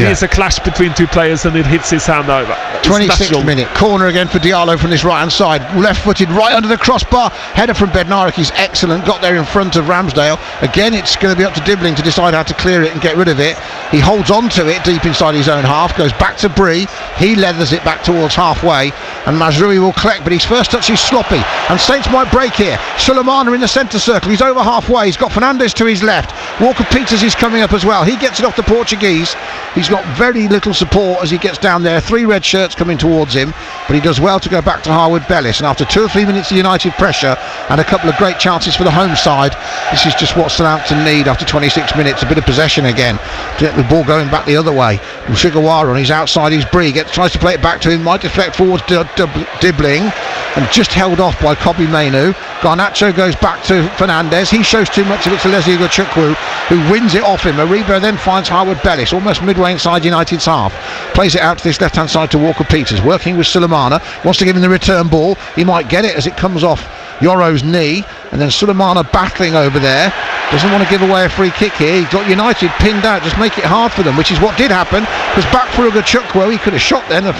is a clash between two players, and it hits his hand out. 26th minute, corner again for Diallo from this right hand side, left-footed right under the crossbar. Header from Bednarek is excellent, got there in front of Ramsdale. Again, it's going to be up to Dibbling to decide how to clear it and get rid of it. He holds on to it deep inside his own half, goes back to Bree. He leathers it back towards halfway, and Mazraoui will collect, but his first touch is sloppy, and Saints might break here. Sulemana in the centre circle, he's over halfway. He's got Fernandez to his left. Walker-Peters is coming up as well. He gets it off the Portuguese. He's got very little support as he gets down there. 3 red shirts coming towards him, but he does well to go back to Harwood Bellis. And after 2 or 3 minutes of United pressure and a couple of great chances for the home side, this is just what Southampton need after 26 minutes. A bit of possession again to get the ball going back the other way. And Sugawara on his outside, his Bree tries to play it back to him, might deflect forwards Dibbling, and just held off by Kobe Mainoo. Garnacho goes back to Fernandez. He shows too much of it to Leslie Ugochukwu, who wins it off him. Aribo then finds Harwood Bellis almost midway inside United's half, plays it out to this left hand side to Walker-Peters, working with Sulemana, wants to give him the return ball. He might get it as it comes off Yoro's knee, and then Sulemana battling over there, doesn't want to give away a free kick here. He's got United pinned out, just make it hard for them, which is what did happen, because back for Ugochukwu. He could have shot then, the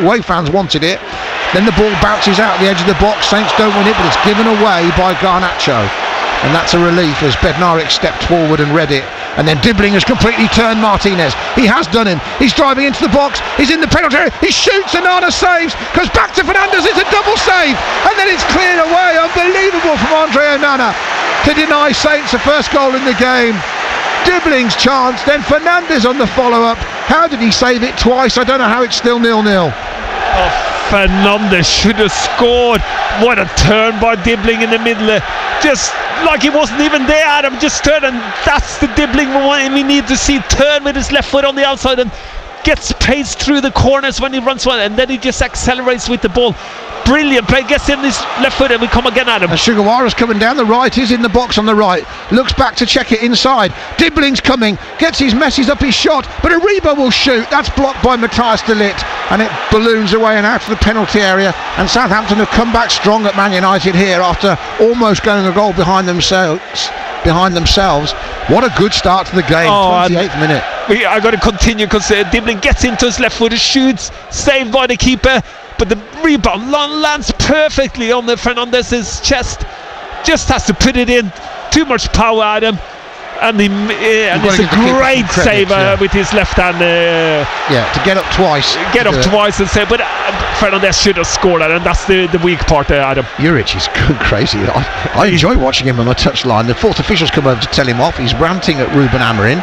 away fans wanted it. Then the ball bounces out the edge of the box. Saints don't win it, but it's given away by Garnacho, and that's a relief as Bednarek stepped forward and read it. And then Dibbling has completely turned Martinez. He has done him. He's driving into the box. He's in the penalty area. He shoots, and Nana saves. Goes back to Fernandez. It's a double save. And then it's cleared away. Unbelievable from Andre Onana to deny Saints the first goal in the game. Dibbling's chance. Then Fernandez on the follow-up. How did he save it twice? I don't know how it's still 0-0. Fernandez should have scored. What a turn by Dibbling in the middle. Just like he wasn't even there, Adam. Just turn, and that's the Dibbling we need to see. Turn with his left foot on the outside and gets pace through the corners when he runs one, and then he just accelerates with the ball. brilliant play. Gets in this left foot and we come again at him. And Sugawara's coming down the right. Is in the box on the right. Looks back to check it inside. Dibling's coming. Gets his messes up his shot. But Aribo will shoot. That's blocked by Matthias de Ligt. And it balloons away and out to the penalty area. And Southampton have come back strong at Man United here after almost going a goal behind themselves. What a good start to the game. 28th minute. I got to continue because Dibling gets into his left foot, shoots, saved by the keeper, but the rebound lands perfectly on the Fernandez's chest. Just has to put it in. Too much power at him. And it's a great save with his left hand. To get up twice. Twice and save. But Fernandez should have scored that, and that's the weak part there, Adam. Juric is crazy. I enjoy watching him on the touchline. The fourth officials come over to tell him off. He's ranting at Ruben Amorim.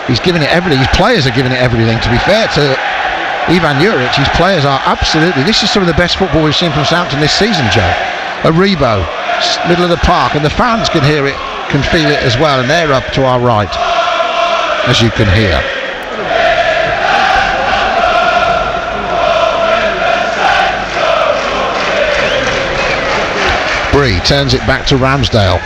He's giving it everything. His players are giving it everything. To be fair to Ivan Juric, his players are absolutely. This is some of the best football we've seen from Southampton this season, Joe. Aribo, middle of the park, and the fans can hear it. Can feel it as well, and they're up to our right, as you can hear. Bree turns it back to Ramsdale.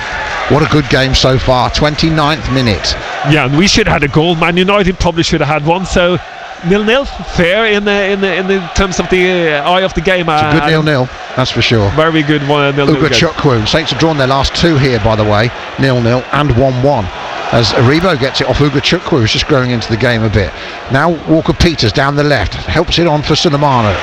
What a good game so far. 29th minute. Yeah, and we should have had a goal. Man United probably should have had one. So 0-0, fair in the terms of the eye of the game. It's a good 0-0, that's for sure. Very good 1-0. Uga Chukwu. Saints have drawn their last two here, by the way, 0-0 and 1-1. As Aribo gets it off Uga Chukwu, who's just growing into the game a bit. Now Walker-Peters down the left, helps it on for Sulemana.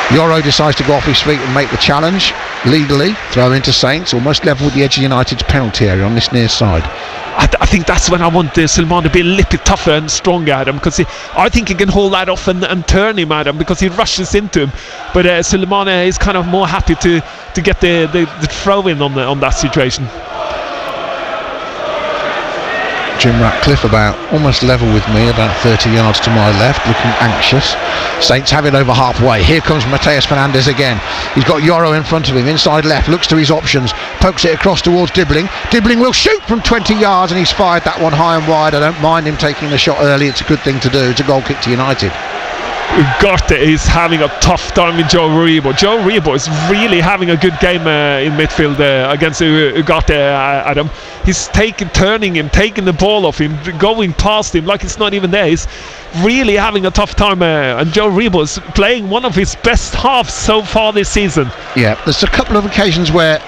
Yoro decides to go off his feet and make the challenge legally. Throw into Saints, almost level with the edge of United's penalty area on this near side. I think that's when I want Sulemana to be a little bit tougher and stronger at him, because I think he can hold that off and turn him at him, because he rushes into him. But Sulemana is kind of more happy to get the throw in on that situation. Jim Ratcliffe about almost level with me, about 30 yards to my left, looking anxious. Saints have it over halfway. Here comes Mateus Fernandes again. He's got Yoro in front of him, inside left, looks to his options, pokes it across towards Dibbling. Dibbling will shoot from 20 yards, and he's fired that one high and wide. I don't mind him taking the shot early. It's a good thing to do. It's a goal kick to United. Ugarte is having a tough time with Joe Aribo. Joe Aribo is really having a good game in midfield against Ugarte, Adam. He's turning him, taking the ball off him, going past him like it's not even there. He's really having a tough time, and Joe Aribo is playing one of his best halves so far this season. Yeah, there's a couple of occasions where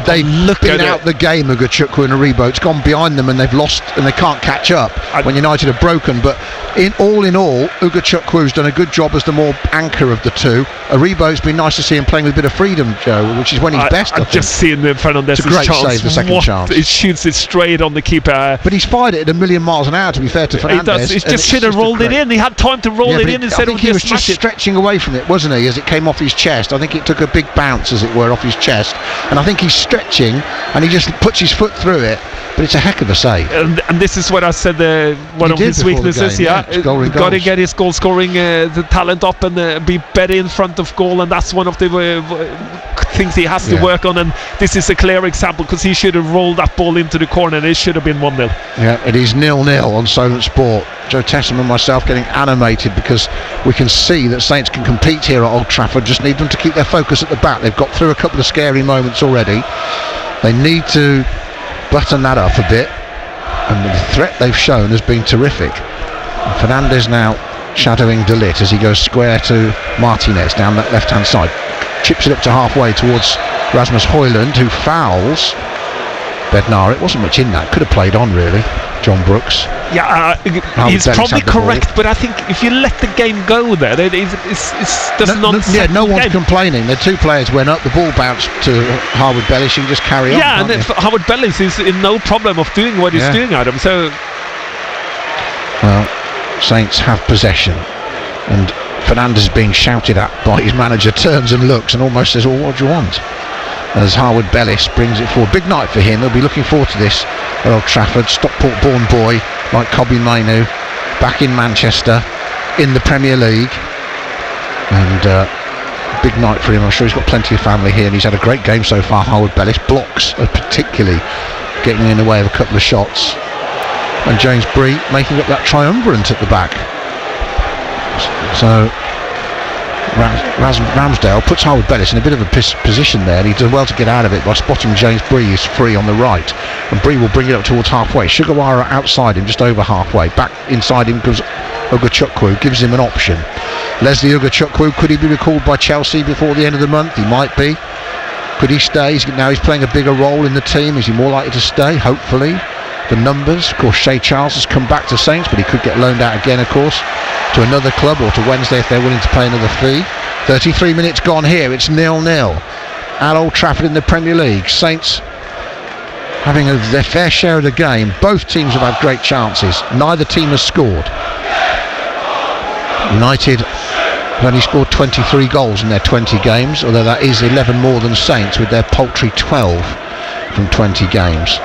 they've been out the game, Uga Chukwu and Aribo. It's gone behind them and they've lost and they can't catch up when United are broken. But in all, Uga Chukwu's done a good job as the more anchor of the two. Aribo's been nice to see him playing with a bit of freedom, Joe, which is when he's best. I've just seen Fernandez's chance. It's a great chance. save, the second chance. It shoots it straight on the keeper. But he's fired it at 1,000,000 miles an hour, to be fair to Fernandez. He does. He just should have rolled it in. He had time to roll it in instead of I think he was just stretching away from it, wasn't he, as it came off his chest. I think it took a big bounce, as it were, off his chest. And I think he's stretching and he just puts his foot through it. But it's a heck of a save. And this is what I said, one of his weaknesses. Got to get his goal scoring the talent up and be better in front of goal, and that's one of the things he has to work on. And this is a clear example, because he should have rolled that ball into the corner and it should have been 1-0. Yeah, it is 0-0 on Solent Sport. Joe Tessom and myself getting animated because we can see that Saints can compete here at Old Trafford. Just need them to keep their focus at the back. They've got through a couple of scary moments already. They need to button that up a bit, and the threat they've shown has been terrific. And Fernandes now shadowing de Ligt as he goes square to Martinez down that left hand side, chips it up to halfway towards Rasmus Højlund, who fouls Bednar. It wasn't much in that, could have played on really, John Brooks. Yeah, he's probably correct, but I think if you let the game go there, no one's complaining. The two players went up, the ball bounced to Harwood Bellis. You can just carry on. Yeah, and Harwood Bellis is in no problem of doing what he's doing, Adam. So, well, Saints have possession, and Fernandes is being shouted at by his manager. Turns and looks and almost says, "Well, what do you want?" As Harwood Bellis brings it forward. Big night for him. He'll be looking forward to this at Old Trafford. Stockport-born boy like Kobbie Mainoo, back in Manchester in the Premier League, and big night for him. I'm sure he's got plenty of family here, and he's had a great game so far. Harwood Bellis blocks particularly getting in the way of a couple of shots, and James Bree making up that triumvirate at the back. So Ramsdale puts Harwood Bellis in a bit of a position there, and he does well to get out of it by spotting James Bree, who's free on the right, and Bree will bring it up towards halfway. Sugawara outside him, just over halfway. Back inside him comes Ugachukwu, gives him an option. Leslie Ugachukwu, could he be recalled by Chelsea before the end of the month? He might be. Could he stay? Now he's playing a bigger role in the team. Is he more likely to stay? Hopefully. The numbers, of course, Shea Charles has come back to Saints, but he could get loaned out again, of course, to another club or to Wednesday if they're willing to pay another fee. 33 minutes gone here. It's 0-0 at Old Trafford in the Premier League. Saints having their fair share of the game. Both teams have had great chances. Neither team has scored. United have only scored 23 goals in their 20 games, although that is 11 more than Saints with their paltry 12 from 20 games.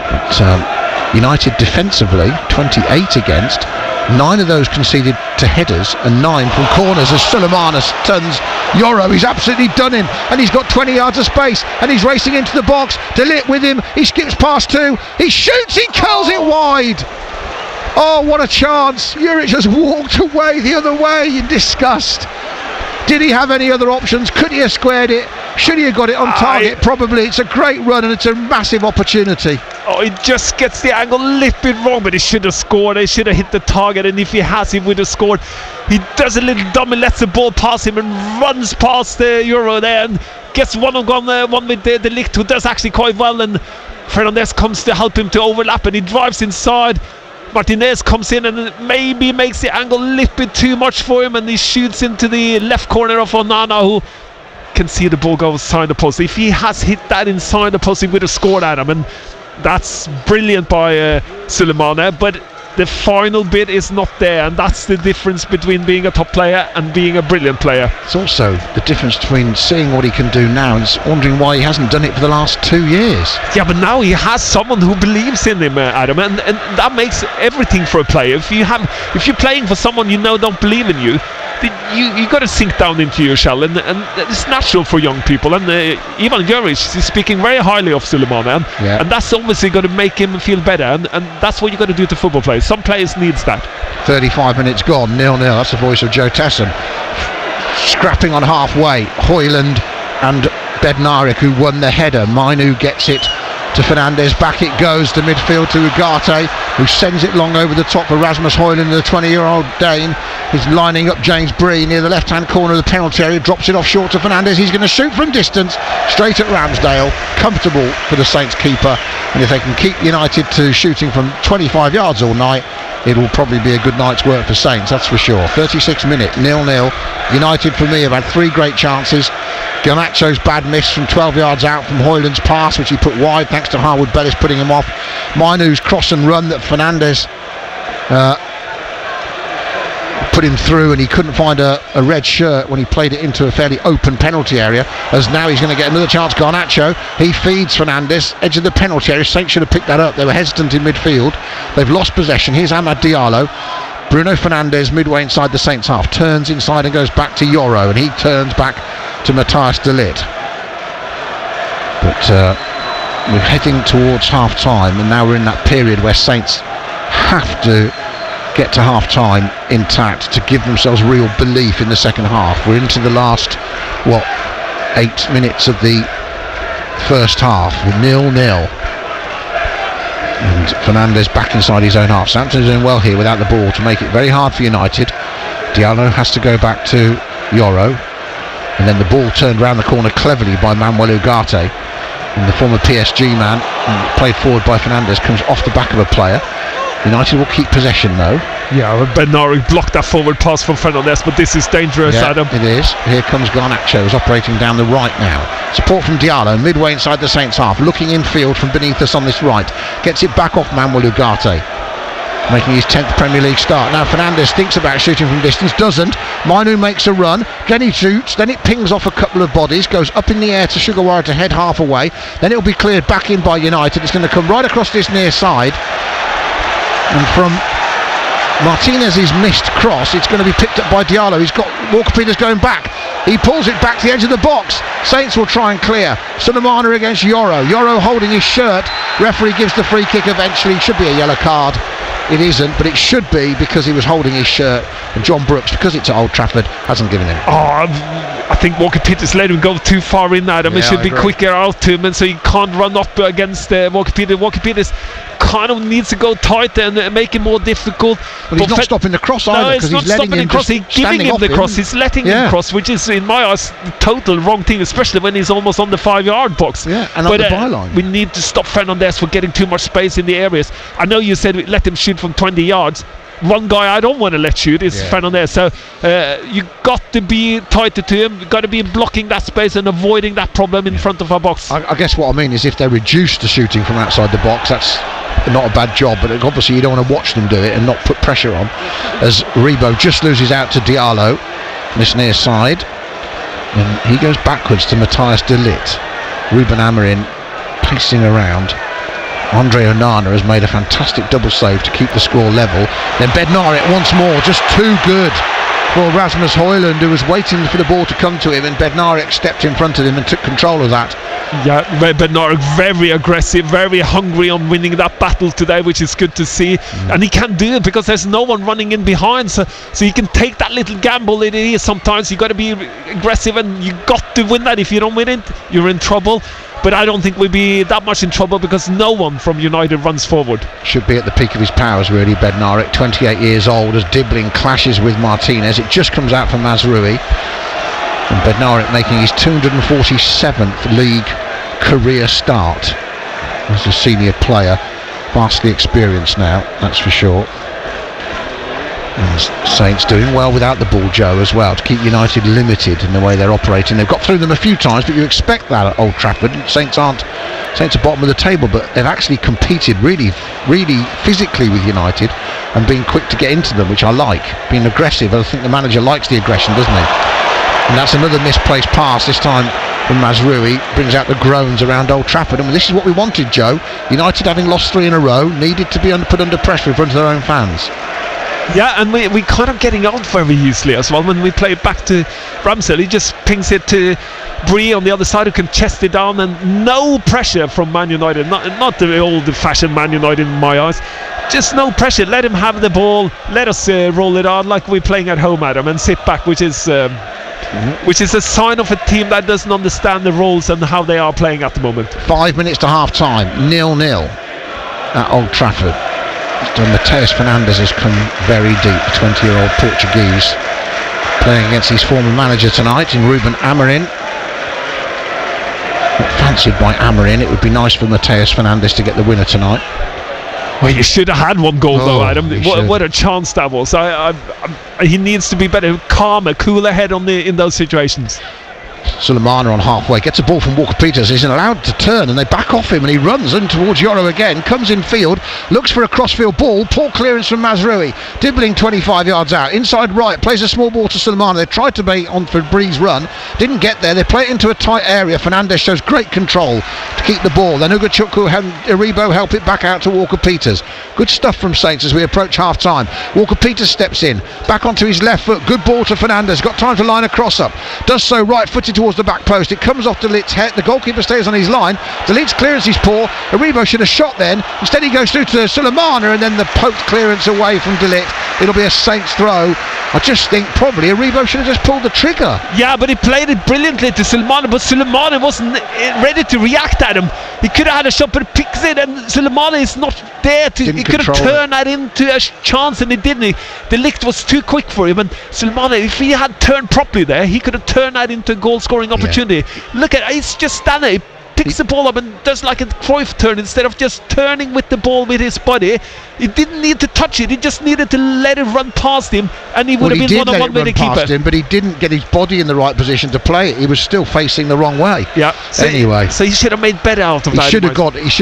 But United defensively, 28 against, 9 of those conceded to headers and 9 from corners as Suleimanis turns Yoro. He's absolutely done him, and he's got 20 yards of space, and he's racing into the box. De Ligt with him, he skips past 2, he shoots, he curls it wide. Oh, what a chance. Juric has walked away the other way in disgust. Did he have any other options? Could he have squared it? Should he have got it on target? Probably. It's a great run and it's a massive opportunity. Oh, he just gets the angle a little bit wrong, but he should have scored. He should have hit the target, and if he has, he would have scored. He does a little dummy, lets the ball pass him and runs past the Euro there and gets one with the De Ligt, who does actually quite well, and Fernandes comes to help him to overlap, and he drives inside. Martinez comes in and maybe makes the angle a little bit too much for him, and he shoots into the left corner of Onana, who can see the ball go inside the post. If he has hit that inside the post, he would have scored at him, and that's brilliant by Suleimane, but the final bit is not there, and that's the difference between being a top player and being a brilliant player. It's also the difference between seeing what he can do now and wondering why he hasn't done it for the last 2 years. Yeah, but now he has someone who believes in him, Adam, and that makes everything for a player. If you're playing for someone you know don't believe in you, you got to sink down into your shell, and it's natural for young people. And Ivan Juric is speaking very highly of Suleimane, and that's obviously going to make him feel better, and that's what you got to do to football players. Some players needs that. 35 minutes gone, 0-0. That's the voice of Joe Tesson. Scrapping on halfway, Højlund and Bednarek, who won the header. Mainu gets it to Fernandes, back it goes to midfield to Ugarte, who sends it long over the top for Rasmus Højlund, the 20-year-old Dane. He's lining up James Bree near the left-hand corner of the penalty area, drops it off short to Fernandes. He's going to shoot from distance, straight at Ramsdale, comfortable for the Saints keeper, and if they can keep United to shooting from 25 yards all night, it will probably be a good night's work for Saints, that's for sure. 36 minute, 0-0. United, for me, have had 3 great chances. Garnacho's bad miss from 12 yards out from Højlund's pass, which he put wide thanks to Harwood Bellis putting him off. Mainu's cross and run that Fernandes put him through, and he couldn't find a red shirt when he played it into a fairly open penalty area, as now he's going to get another chance. Garnacho, he feeds Fernandes, edge of the penalty area. Saints should have picked that up. They were hesitant in midfield. They've lost possession. Here's Amad Diallo. Bruno Fernandes midway inside the Saints half, turns inside and goes back to Yoro, and he turns back to Matthias de Ligt. But we're heading towards half time, and now we're in that period where Saints have to get to half time intact to give themselves real belief in the second half. We're into the last 8 minutes of the first half. We're 0-0, and Fernandes back inside his own half. Southampton is doing well here without the ball to make it very hard for United. Diallo has to go back to Yoro, and then the ball turned round the corner cleverly by Manuel Ugarte, and the former PSG man, played forward by Fernandes, comes off the back of a player. United will keep possession though. Yeah, Bednarek blocked that forward pass from Fernandes, but this is dangerous, Adam. It is. Here comes Garnacho, who's operating down the right now. Support from Diallo, midway inside the Saints half, looking infield from beneath us on this right. Gets it back off Manuel Ugarte, making his 10th Premier League start. Now Fernandes thinks about shooting from distance, doesn't. Mainu makes a run, then he shoots, then it pings off a couple of bodies, goes up in the air to Sugawara to head half away, then it'll be cleared back in by United. It's going to come right across this near side, and from Martinez's missed cross, it's going to be picked up by Diallo. He's got Walker-Peters going back. He pulls it back to the edge of the box. Saints will try and clear. Suleimane against Yoro. Yoro holding his shirt. Referee gives the free kick eventually. Should be a yellow card. It isn't, but it should be because he was holding his shirt. And John Brooks, because it's at Old Trafford, hasn't given him. I think Walker Peters let him go too far in that. It should be quicker out to him, and so he can't run up against Walker Peters. Walker Peters kind of needs to go tighter and make it more difficult. Well, he's not stopping the cross either, because he's letting him cross. He's giving him the cross. He's letting him cross, which is, in my eyes, the total wrong thing, especially when he's almost on the 5-yard box. Yeah, and on the byline. We need to stop Fernandes for getting too much space in the areas. I know you said let him shoot from 20 yards. One guy I don't want to let shoot is Fernandes. So you got to be tighter to him. You've got to be blocking that space and avoiding that problem in front of our box. I guess what I mean is, if they reduce the shooting from outside the box, that's not a bad job, but obviously you don't want to watch them do it and not put pressure on, as Rebo just loses out to Diallo on this near side, and he goes backwards to Matthias de Ligt. Ruben Amorim pacing around. Andre Onana has made a fantastic double save to keep the score level. Then Bednarek once more, just too good for Rasmus Højlund, who was waiting for the ball to come to him, and Bednarek stepped in front of him and took control of that. Yeah, Bednarek very aggressive, very hungry on winning that battle today, which is good to see. And he can do it because there's no one running in behind, so you can take that little gamble it is. Sometimes you got to be aggressive, and you got to win that. If you don't win it, you're in trouble. But I don't think we'll be that much in trouble because no one from United runs forward. Should be at the peak of his powers, really, Bednarek, 28 years old, as Dibbling clashes with Martinez. It just comes out for Mazraoui. And Bednarek making his 247th league career start as a senior player. Vastly experienced now, that's for sure. And Saints doing well without the ball, Joe, as well, to keep United limited in the way they're operating. They've got through them a few times, but you expect that at Old Trafford. Saints are bottom of the table, but they've actually competed really physically with United and been quick to get into them, which I like. Being aggressive. I think the manager likes the aggression, doesn't he? And that's another misplaced pass, this time from Mazraoui. Brings out the groans around Old Trafford. And this is what we wanted, Joe. United, having lost 3 in a row, needed to be put under pressure in front of their own fans. Yeah, and we kind of getting out very easily as well. When we play it back to Ramsdale, he just pings it to Bree on the other side, who can chest it down, and no pressure from Man United. Not the old-fashioned Man United in my eyes. Just no pressure. Let him have the ball. Let us roll it on like we're playing at home, Adam, and sit back, which is a sign of a team that doesn't understand the roles and how they are playing at the moment. 5 minutes to half-time, 0-0 at Old Trafford. Mateus Fernandes has come very deep, the 20-year-old Portuguese, playing against his former manager tonight in Ruben Amorim. Not fancied by Amorim. It would be nice for Mateus Fernandes to get the winner tonight. Well, you should have had one goal though, Adam. What a chance that was. He needs to be better, calmer, cooler head in those situations. Sulemana on halfway, gets a ball from Walker Peters, isn't allowed to turn, and they back off him, and he runs in towards Yoro again, comes in field, looks for a crossfield ball, poor clearance from Mazraoui, Dibbling 25 yards out, inside right, plays a small ball to Sulemana. They tried to bait on for Bree's run, didn't get there, they play it into a tight area. Fernandes shows great control to keep the ball, then Ugachukwu and Aribo help it back out to Walker Peters. Good stuff from Saints as we approach half time. Walker Peters steps in, back onto his left foot, good ball to Fernandes, got time to line a cross up, does so right footed towards the back post. It comes off de Ligt's head, the goalkeeper stays on his line, de Ligt's clearance is poor, Aribo should have shot then, instead he goes through to Sulemana, and then the poked clearance away from de Ligt. It'll be a Saints throw. I just think probably Aribo should have just pulled the trigger. Yeah, but he played it brilliantly to Sulemana, but Sulemana wasn't ready to react at him. He could have had a shot, but he picks it, and Sulemana is not there to. He could have turned that into a chance, and he didn't. De Ligt was too quick for him, and Sulemana, if he had turned properly there, he could have turned that into a goal-scoring opportunity. Look at, he's just standing. He picks the ball up and does like a Cruyff turn instead of just turning with the ball with his body. He didn't need to touch it, he just needed to let it run past him, and he would have been one-on-one with the keeper. Him, but he didn't get his body in the right position to play it. He was still facing the wrong way. Yeah. So he should have made better out of that. He should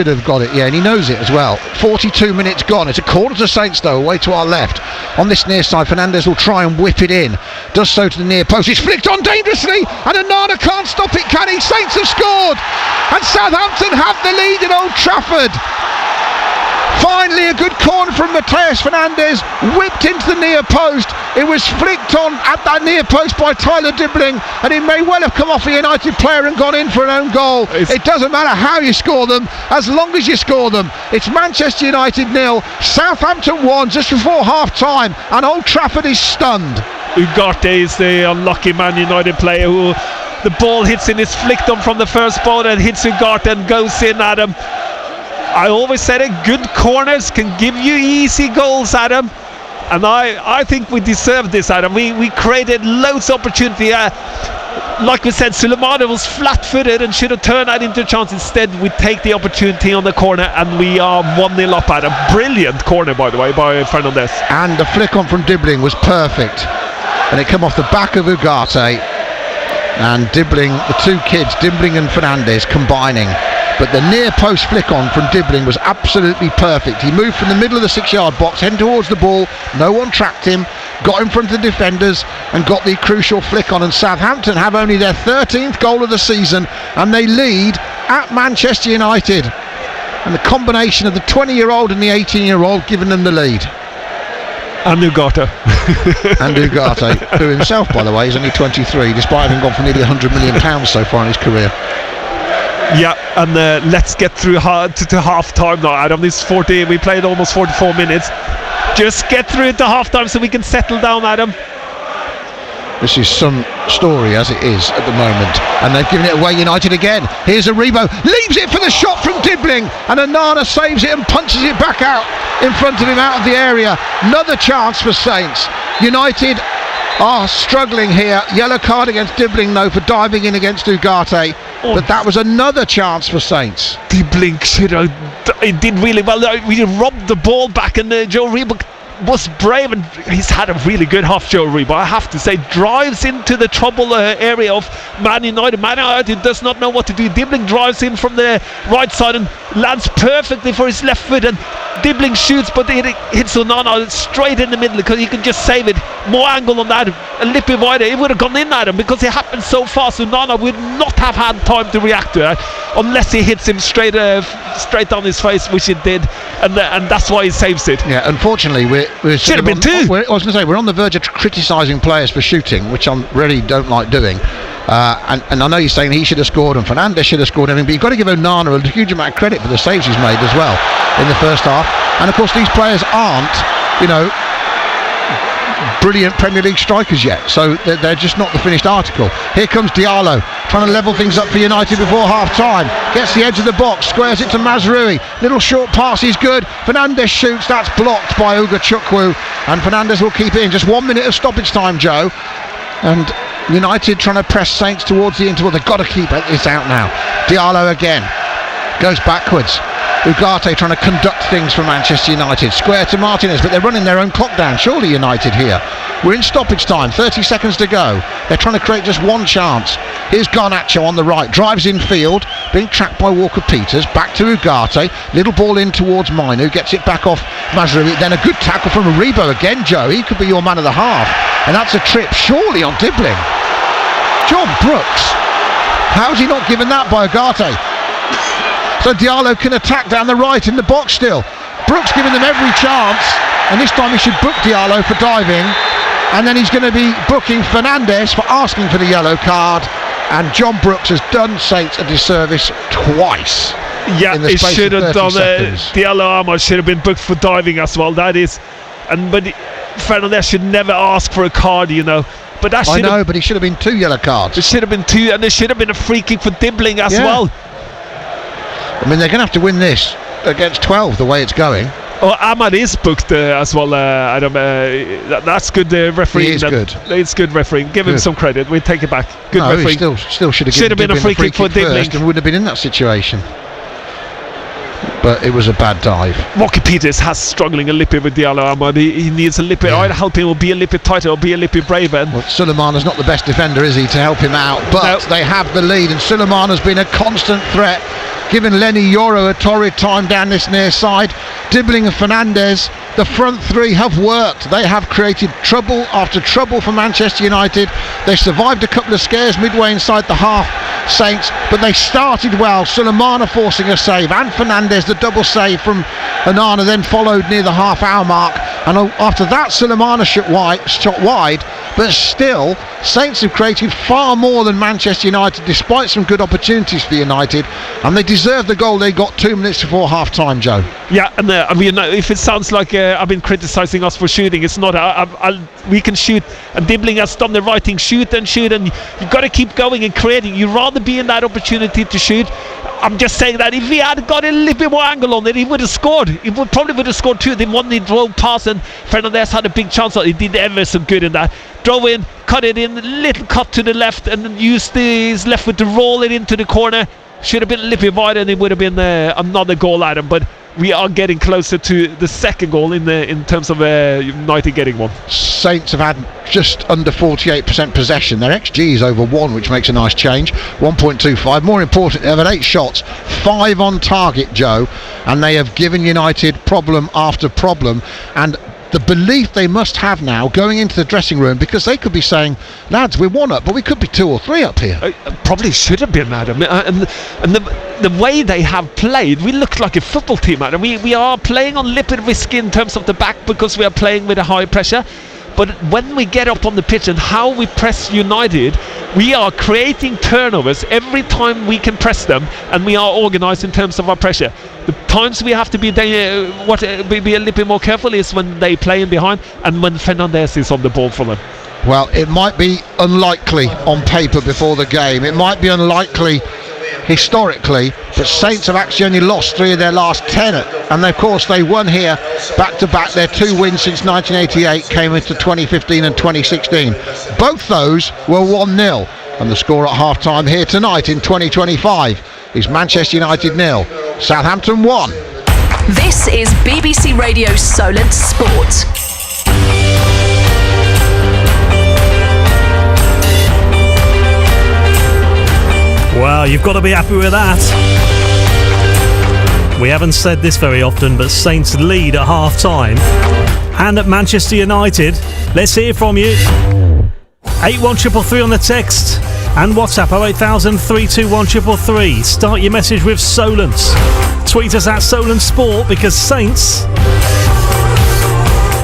have got it, yeah, and he knows it as well. 42 minutes gone. It's a corner to Saints though, away to our left. On this near side, Fernandes will try and whip it in. Does so to the near post. It's flicked on dangerously, and Onana can't stop it, can he? Saints have scored, and Southampton have the lead at Old Trafford. Finally, a good corner from Mateus Fernandes, whipped into the near post. It was flicked on at that near post by Tyler Dibbling, and it may well have come off a United player and gone in for an own goal. It doesn't matter how you score them, as long as you score them. It's Manchester United 0, Southampton 1 just before half-time, and Old Trafford is stunned. Ugarte is the unlucky Man United player who the ball hits in, is flicked on from the first ball and hits Ugarte and goes in, Adam. I always said it, good corners can give you easy goals, Adam. And I think we deserved this, Adam. We created loads of opportunity. Like we said, Sulemana was flat-footed and should have turned that into a chance. Instead, we take the opportunity on the corner and we are 1-0 up, Adam. Brilliant corner, by the way, by Fernandes. And the flick on from Dibbling was perfect. And it came off the back of Ugarte. And Dibbling, the two kids, Dibbling and Fernandes, combining. But the near post flick on from Dibbling was absolutely perfect. He moved from the middle of the 6-yard box, heading towards the ball. No one tracked him, got in front of the defenders and got the crucial flick on. And Southampton have only their 13th goal of the season, and they lead at Manchester United. And the combination of the 20-year-old and the 18-year-old giving them the lead. And Ugarte. And Ugarte, who himself, by the way, is only 23, despite having gone for nearly £100 million so far in his career. Yeah, and let's get through to half time now, Adam. This 40, we played almost 44 minutes. Just get through it to half time so we can settle down, Adam. This is some story as it is at the moment, and they've given it away, United again. Here's Aribo, leaves it for the shot from Dibbling, and Onana saves it and punches it back out in front of him, out of the area. Another chance for Saints. United are struggling here. Yellow card against Dibbling though for diving in against Ugarte. But that was another chance for Saints. Dibbling did really well. We robbed the ball back, and Joe Reba was brave, and he's had a really good half, Joe Reba, I have to say. Drives into the trouble area of Man United. Man United does not know what to do. Dibbling drives in from the right side and lands perfectly for his left foot, and Dibbling shoots, but it hits Onana straight in the middle because he can just save it. More angle on that, a little bit wider. It would have gone in at him because it happened so fast. Onana would not have had time to react to it unless he hits him straight down his face, which it did, and that's why he saves it. Yeah, unfortunately, we're should have been two. I was going to say, we're on the verge of criticising players for shooting, which I really don't like doing. And I know you're saying he should have scored and Fernandes should have scored everything, but you've got to give Onana a huge amount of credit for the saves he's made as well in the first half. And of course, these players aren't, brilliant Premier League strikers yet, so they're just not the finished article. Here comes Diallo trying to level things up for United before half time. Gets the edge of the box, squares it to Mazraoui. Little short pass is good. Fernandes shoots, that's blocked by Uga Chukwu, and Fernandes will keep it in. Just 1 minute of stoppage time, Joe, and United trying to press Saints towards the interval. They've got to keep this out now. Diallo again goes backwards. Ugarte trying to conduct things for Manchester United. Square to Martinez, but they're running their own clock down. Surely United here. We're in stoppage time, 30 seconds to go. They're trying to create just one chance. Here's Garnacho on the right, drives in field, being tracked by Walker-Peters. Back to Ugarte, little ball in towards Mainu, gets it back off Mazraoui. Then a good tackle from Aribo again, Joe. He could be your man of the half. And that's a trip, surely, on Dibbling. John Brooks. How's he not given that by Ugarte? So Diallo can attack down the right in the box still. Brooks giving them every chance, and this time he should book Diallo for diving, and then he's going to be booking Fernandes for asking for the yellow card, and John Brooks has done Saints a disservice twice. Yeah, he should have done Diallo Ahmad should have been booked for diving as well. That is, but Fernandes should never ask for a card, But that I know, but he should have been 2 yellow cards. There should have been 2, and there should have been a free kick for Dibbling as well. I mean, they're going to have to win this against 12 the way it's going. Oh, Ahmad is booked as well, Adam. That's good refereeing. He is good. It's good refereeing. Give him some credit. We take it back. Good refereeing. He still should have been a free kick for Dibbling. And wouldn't have been in that situation. But it was a bad dive. Walker-Peters has struggling a little bit with Diallo Ahmad. He needs a little bit. I'd help him or be a little bit tighter or be a little bit braver. Well, Sulemana's not the best defender, is he, to help him out? But they have the lead, and Sulemana's been a constant threat, giving Lenny Yoro a torrid time down this near side. Dibbling and Fernandes, the front three have worked. They have created trouble after trouble for Manchester United. They survived a couple of scares midway inside the half Saints, but they started well. Sulemana forcing a save, and Fernandez, the double save from Onana, then followed near the half-hour mark. And after that, Sulemana shot wide, but still, Saints have created far more than Manchester United, despite some good opportunities for United, and they deserved the goal they got 2 minutes before half-time, Joe. Yeah, and I mean, if it sounds like I've been criticising us for shooting, it's not. We can shoot, and Dibbling has done the right thing. Shoot, and you've got to keep going and creating. You'd rather be in that opportunity to shoot. I'm just saying that if he had got a little bit more angle on it, he would have scored. He probably would have scored two. They won the drove pass, and Fernandez had a big chance. He did ever so good in that. Drove in, cut it in, little cut to the left, and then used his left foot to roll it into the corner. Should have been a little bit wider, and it would have been another goal at him. But we are getting closer to the second goal in terms of United getting one. Saints have had just under 48% possession. Their XG is over 1, which makes a nice change. 1.25. More important, they've had 8 shots, 5 on target, Joe, and they have given United problem after problem. And the belief they must have now going into the dressing room, because they could be saying, lads, we're 1 up, but we could be 2 or 3 up here. Probably should have been, Adam. And the way they have played, we look like a football team, Adam. We are playing on lip and risk in terms of the back, because we are playing with a high pressure. But when we get up on the pitch and how we press United, we are creating turnovers every time we can press them, and we are organised in terms of our pressure. The times we have to be a little bit more careful is when they play in behind, and when Fernandez is on the ball for them. Well, it might be unlikely on paper before the game. It might be unlikely historically, but Saints have actually only lost 3 of their last 10, and of course they won here back to back. Their 2 wins since 1988 came into 2015 and 2016. Both those were 1-0, and the score at half time here tonight in 2025 is Manchester United 0, Southampton 1. This is BBC Radio Solent Sport. Well, you've got to be happy with that. We haven't said this very often, but Saints lead at half-time. And at Manchester United, let's hear from you. 81333 on the text and WhatsApp 08000 321 333. Start your message with Solent. Tweet us at Solent Sport, because Saints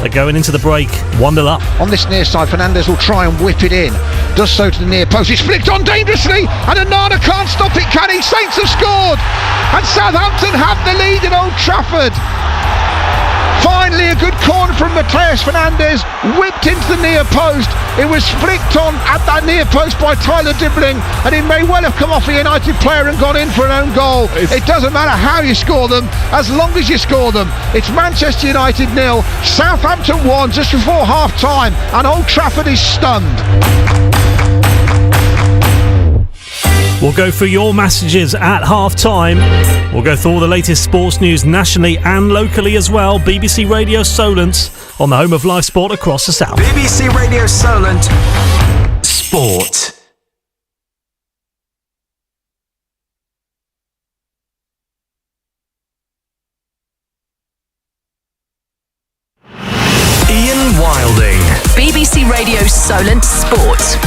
are going into the break 1-0 up. On this near side, Fernandez will try and whip it in. Does so to the near post. It's flicked on dangerously, and Onana can't stop it, can he? Saints have scored, and Southampton have the lead in Old Trafford. Finally, a good corner from Mateus Fernandez, whipped into the near post. It was flicked on at that near post by Tyler Dibbling, and it may well have come off a United player and gone in for an own goal. It doesn't matter how you score them, as long as you score them. It's Manchester United 0, Southampton 1 just before half time, and Old Trafford is stunned. We'll go through your messages at half-time. We'll go through all the latest sports news nationally and locally as well. BBC Radio Solent on the home of live sport across the south. BBC Radio Solent Sport. Ian Wilding. BBC Radio Solent Sport.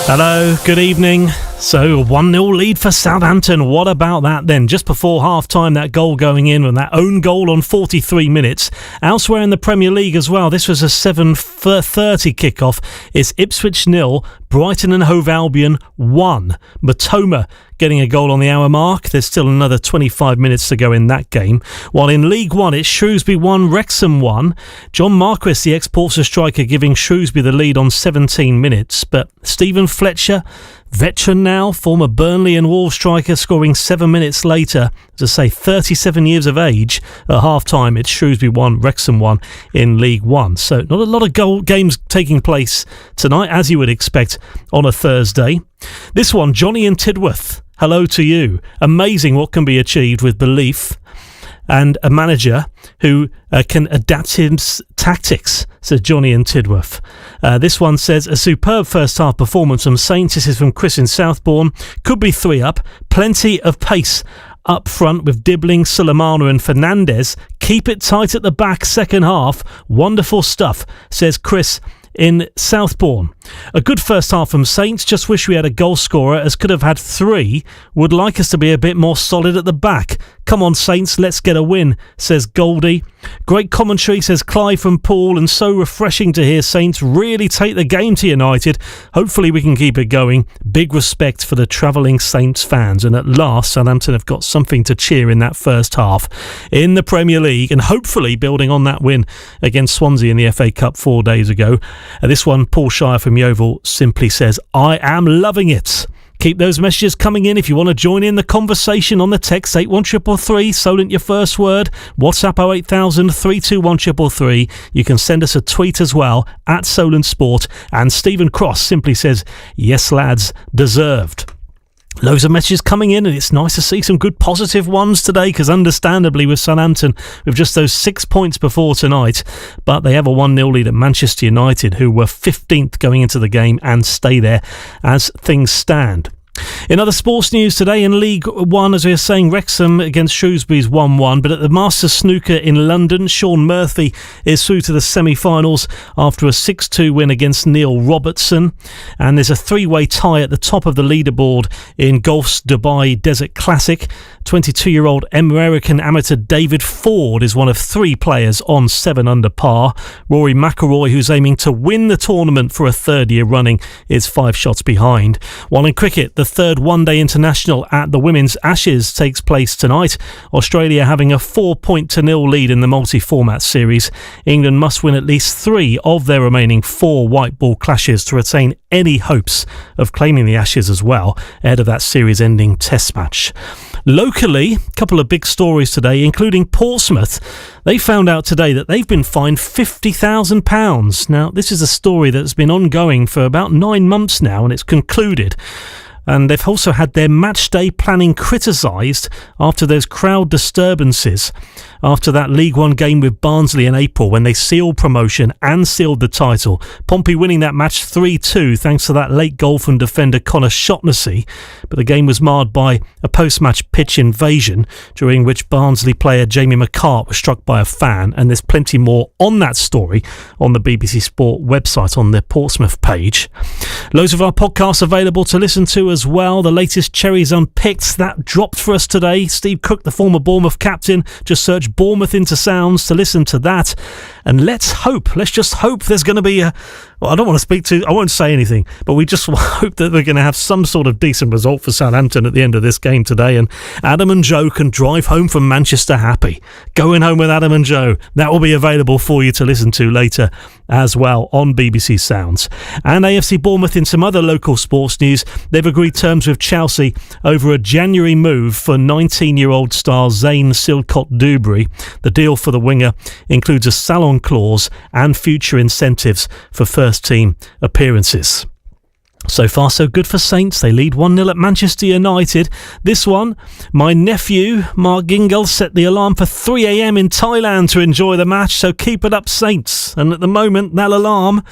Hello, good evening. So 1-0 lead for Southampton. What about that then? Just before half-time, that goal going in, and that own goal on 43 minutes. Elsewhere in the Premier League as well, this was a 7:30 kickoff. It's Ipswich 0, Brighton and Hove Albion 1. Matoma getting a goal on the hour mark. There's still another 25 minutes to go in that game. While in League 1, it's Shrewsbury 1, Wrexham 1. John Marquis, the ex-Portsmouth striker, giving Shrewsbury the lead on 17 minutes. But Stephen Fletcher, veteran now, former Burnley and Wolves striker, scoring 7 minutes later. As I say, 37 years of age. At half-time, it's Shrewsbury 1, Wrexham 1 in League 1. So not a lot of games taking place tonight, as you would expect on a Thursday. This one, Johnny in Tidworth. Hello to you. Amazing what can be achieved with belief and a manager who can adapt his tactics, says Johnny in Tidworth. This one says, a superb first half performance from Saints. This is from Chris in Southbourne. Could be 3 up. Plenty of pace up front with Dibbling, Sulemana and Fernandez. Keep it tight at the back second half. Wonderful stuff, says Chris in Southbourne. A good first half from Saints. Just wish we had a goal scorer, as could have had 3. Would like us to be a bit more solid at the back. Come on, Saints, let's get a win, says Goldie. Great commentary, says Clive from Poole, and so refreshing to hear Saints really take the game to United. Hopefully we can keep it going. Big respect for the travelling Saints fans, and at last Southampton have got something to cheer in that first half in the Premier League, and hopefully building on that win against Swansea in the FA Cup 4 days ago. This one, Paul Shire from Yeovil simply says, I am loving it. Keep those messages coming in if you want to join in the conversation on the text 81333, Solent your first word, WhatsApp 08000 321 333. You can send us a tweet as well at Solent Sport, and Stephen Cross simply says, yes lads, deserved. Loads of messages coming in, and it's nice to see some good positive ones today, because understandably with Southampton, with just those 6 points before tonight, but they have a 1-0 lead at Manchester United, who were 15th going into the game and stay there as things stand. In other sports news today, in League One, as we were saying, Wrexham against Shrewsbury's 1-1, but at the Masters Snooker in London, Sean Murphy is through to the semi-finals after a 6-2 win against Neil Robertson, and there's a 3-way tie at the top of the leaderboard in golf's Dubai Desert Classic. 22-year-old American amateur David Ford is one of 3 players on 7 under par. Rory McIlroy, who's aiming to win the tournament for a 3rd year running, is 5 shots behind. While in cricket, the 3rd one-day international at the Women's Ashes takes place tonight. Australia having a 4-0 lead in the multi-format series. England must win at least 3 of their remaining 4 white ball clashes to retain any hopes of claiming the Ashes as well, ahead of that series-ending test match. Locally, a couple of big stories today, including Portsmouth. They found out today that they've been fined £50,000. Now, this is a story that's been ongoing for about 9 months now, and it's concluded. And they've also had their match day planning criticised after those crowd disturbances after that League One game with Barnsley in April, when they sealed promotion and sealed the title. Pompey winning that match 3-2 thanks to that late goal from defender Connor Shotnessy, but the game was marred by a post-match pitch invasion during which Barnsley player Jamie McCart was struck by a fan, and there's plenty more on that story on the BBC Sport website on the Portsmouth page. Loads of our podcasts available to listen to as well. The latest Cherries Unpicked, that dropped for us today. Steve Cook, the former Bournemouth captain, just search Bournemouth into sounds to listen to that. And let's just hope there's going to be I won't say anything, but we just hope that they're going to have some sort of decent result for Southampton at the end of this game today, and Adam and Joe can drive home from Manchester happy. Going home with Adam and Joe, that will be available for you to listen to later as well on BBC Sounds. And AFC Bournemouth, in some other local sports news, they've agreed terms with Chelsea over a January move for 19-year-old star Zane Silcott-Dubry. The deal for the winger includes a salon clause and future incentives for first-team appearances. So far, so good for Saints. They lead 1-0 at Manchester United. This one, my nephew, Mark Gingle, set the alarm for 3 a.m. in Thailand to enjoy the match, so keep it up, Saints. And at the moment, that alarm...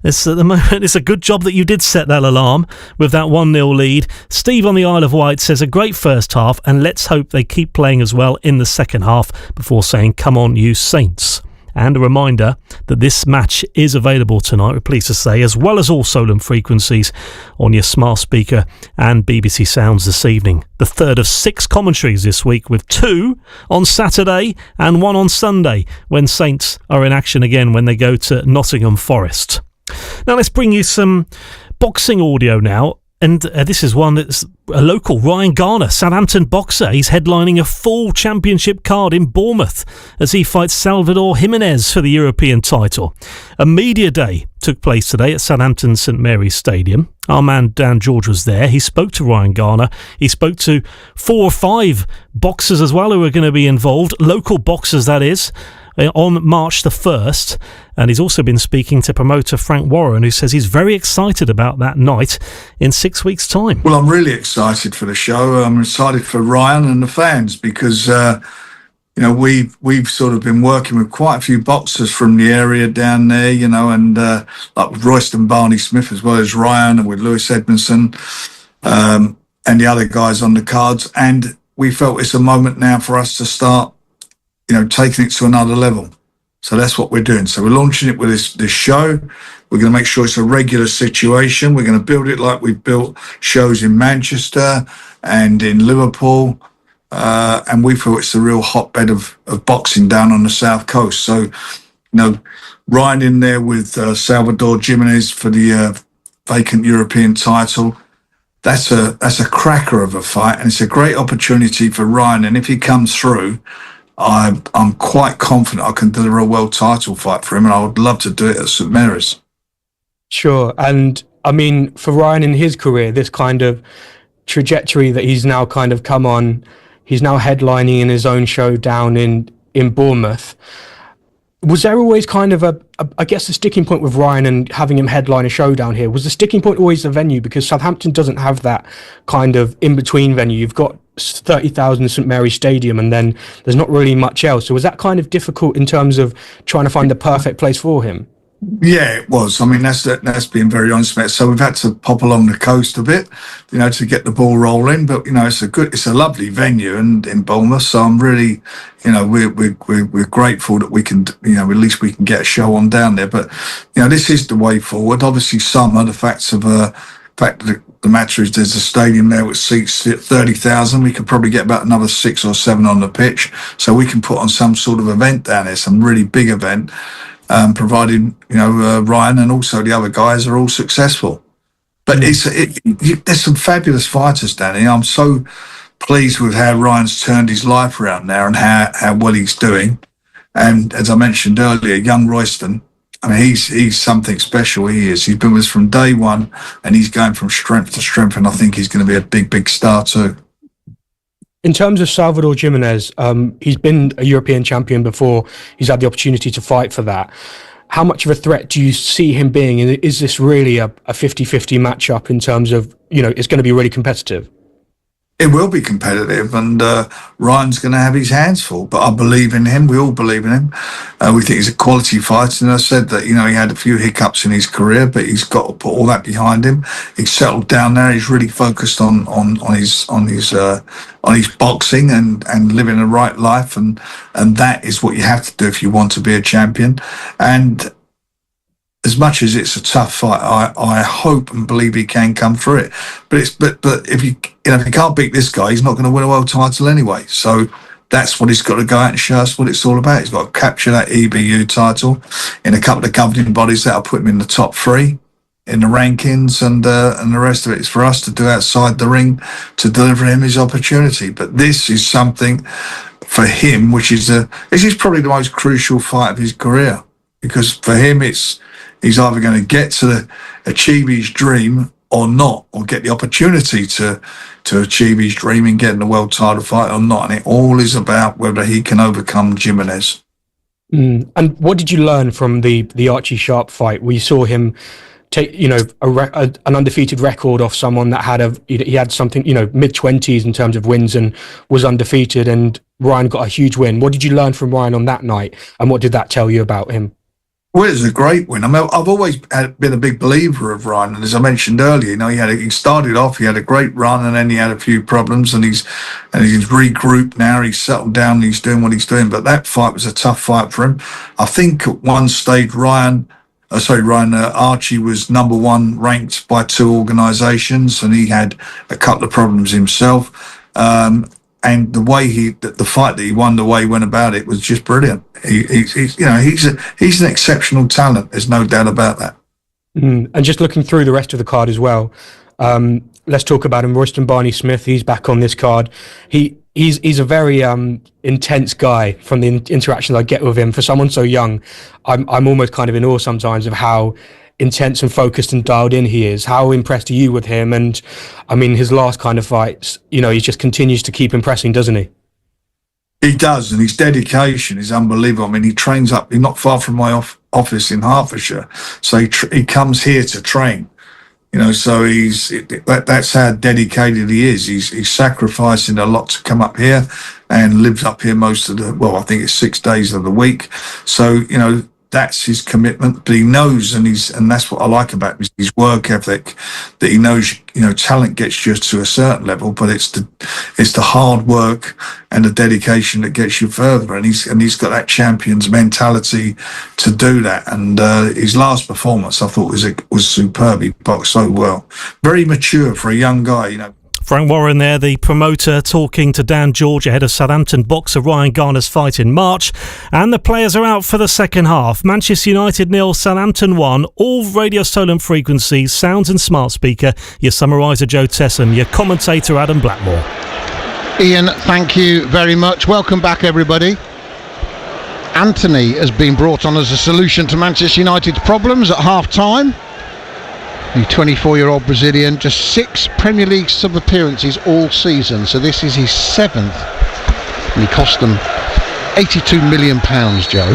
It's a good job that you did set that alarm with that 1-0 lead. Steve on the Isle of Wight says a great first half, and let's hope they keep playing as well in the second half, before saying, come on, you Saints. And a reminder that this match is available tonight, we're pleased to say, as well as all Solent frequencies on your smart speaker and BBC Sounds this evening. The 3rd of 6 commentaries this week, with 2 on Saturday and 1 on Sunday, when Saints are in action again when they go to Nottingham Forest. Now let's bring you some boxing audio now. And this is one that's a local, Ryan Garner, Southampton boxer. He's headlining a full championship card in Bournemouth as he fights Salvador Jimenez for the European title. A media day took place today at Southampton St Mary's Stadium. Our man Dan George was there. He spoke to Ryan Garner. He spoke to 4 or 5 boxers as well who are going to be involved, local boxers that is, on March the 1st. And he's also been speaking to promoter Frank Warren, who says he's very excited about that night in 6 weeks' time. Well, I'm really excited for the show. I'm excited for Ryan and the fans because, we've sort of been working with quite a few boxers from the area down there, and like with Royston Barney-Smith as well as Ryan, and with Lewis Edmondson and the other guys on the cards. And we felt it's a moment now for us to start taking it to another level. So that's what we're doing. So we're launching it with this show. We're going to make sure it's a regular situation. We're going to build it like we've built shows in Manchester and in Liverpool. And we feel it's a real hotbed of boxing down on the South Coast. So, Ryan in there with Salvador Jimenez for the vacant European title. That's a cracker of a fight, and it's a great opportunity for Ryan. And if he comes through, I'm quite confident I can deliver a world title fight for him, and I would love to do it at St Mary's. Sure. And I mean, for Ryan in his career, this kind of trajectory that he's now kind of come on, he's now headlining in his own show down in Bournemouth. Was there always kind of I guess the sticking point with Ryan and having him headline a show down here? Was the sticking point always the venue? Because Southampton doesn't have that kind of in-between venue. You've got 30,000 St Mary's Stadium and then there's not really much else. So was that kind of difficult in terms of trying to find the perfect place for him? Yeah, it was. I mean, that's being very honest about it. So we've had to pop along the coast a bit, to get the ball rolling. But it's a lovely venue and in Bournemouth. So I'm really, we're grateful that we can, at least we can get a show on down there. But this is the way forward. Obviously, the fact that the matter is there's a stadium there which seats 30,000. We could probably get about another 6 or 7 on the pitch, so we can put on some sort of event down there, some really big event. Providing Ryan and also the other guys are all successful. But there's some fabulous fighters down here. I'm so pleased with how Ryan's turned his life around now and how well he's doing. And as I mentioned earlier, young Royston, I mean, he's something special. He is. He's been with us from day one, and he's going from strength to strength. And I think he's going to be a big, big star too. In terms of Salvador Jimenez, he's been a European champion before. He's had the opportunity to fight for that. How much of a threat do you see him being? And is this really a 50-50 matchup in terms of, it's going to be really competitive? It will be competitive, and Ryan's going to have his hands full, but I believe in him. We all believe in him. We think he's a quality fighter, and I said that, he had a few hiccups in his career, but he's got to put all that behind him. He's settled down there. He's really focused on his boxing and living a right life, and that is what you have to do if you want to be a champion. And as much as it's a tough fight, I hope and believe he can come through it. But if you can't beat this guy, he's not going to win a world title anyway. So that's what he's got to go out and show us what it's all about. He's got to capture that EBU title in a couple of governing bodies that'll put him in the top 3 in the rankings, and the rest of it is for us to do outside the ring to deliver him his opportunity. But this is something for him, this is probably the most crucial fight of his career, because for him he's either going to get to achieve his dream or not, or get the opportunity to achieve his dream in getting the world title fight or not. And it all is about whether he can overcome Jimenez. And what did you learn from the Archie Sharp fight, where you saw him take, an undefeated record off someone that he had something, mid-20s in terms of wins and was undefeated, and Ryan got a huge win. What did you learn from Ryan on that night, and what did that tell you about him? Well, it was a great win. I mean, I've always been a big believer of Ryan, and as I mentioned earlier, he started off, he had a great run, and then he had a few problems, and he's regrouped now. He's settled down, and he's doing what he's doing. But that fight was a tough fight for him. I think at one stage, Archie was number 1 ranked by 2 organisations, and he had a couple of problems himself. And the fight that he won, the way he went about it was just brilliant. He's an exceptional talent. There's no doubt about that. And just looking through the rest of the card as well, let's talk about him. Royston Barney-Smith, he's back on this card. He's a very intense guy from the interactions I get with him. For someone so young, I'm almost kind of in awe sometimes of how intense and focused and dialed in he is. How impressed are you with him? And I mean, his last kind of fights, he just continues to keep impressing, doesn't he? He does, and his dedication is unbelievable. I mean, he trains up, he's not far from my office in Hertfordshire, so he comes here to train. So that's how dedicated he is. He's sacrificing a lot to come up here and lives up here most of I think it's 6 days of the week. So, that's his commitment. But he knows, and that's what I like about him, his work ethic. That he knows, talent gets you to a certain level, but it's the hard work and the dedication that gets you further. And he's got that champion's mentality to do that. And his last performance, I thought, was superb. He boxed so well, very mature for a young guy. Frank Warren there, the promoter, talking to Dan George ahead of Southampton boxer Ryan Garner's fight in March. And the players are out for the second half. Manchester United 0, Southampton 1. All Radio Solent frequencies, sounds and smart speaker. Your summariser Joe Tessam, your commentator Adam Blackmore. Ian, thank you very much. Welcome back, everybody. Anthony has been brought on as a solution to Manchester United's problems at half-time. The 24-year-old Brazilian, just 6 Premier League sub-appearances all season, so this is his 7th, and he cost them £82 million, Joe.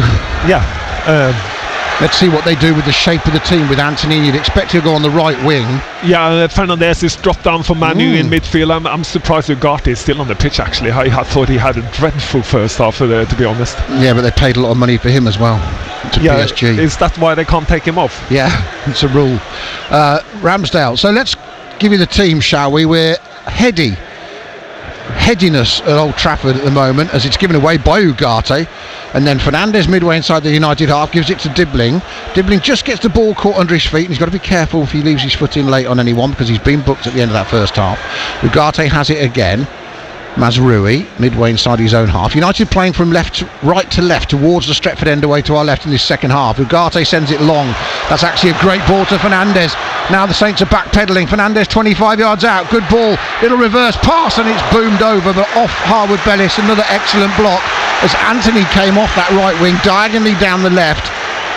Yeah. Let's see what they do with the shape of the team with Anthony. You'd expect to go on the right wing. Yeah, Fernandes is dropped down for Manu in midfield. I'm surprised Ugarte is still on the pitch, actually. I thought he had a dreadful first half, to be honest. Yeah, but they paid a lot of money for him as well, to PSG. Is that why they can't take him off? Yeah, it's a rule. Ramsdale. So let's give you the team, shall we? We're headiness at Old Trafford at the moment, as it's given away by Ugarte, and then Fernandes midway inside the United half gives it to Dibbling. Dibbling just gets the ball caught under his feet, and he's got to be careful if he leaves his foot in late on anyone, because he's been booked at the end of that first half. Ugarte has it again. Mazraoui midway inside his own half. United playing from right to left towards the Stretford end away to our left in this second half. Ugarte sends it long. That's actually a great ball to Fernandes. Now the Saints are backpedaling. Fernandes 25 yards out. Good ball. Little reverse pass, and it's boomed over, but off Harwood Bellis. Another excellent block as Anthony came off that right wing diagonally down the left,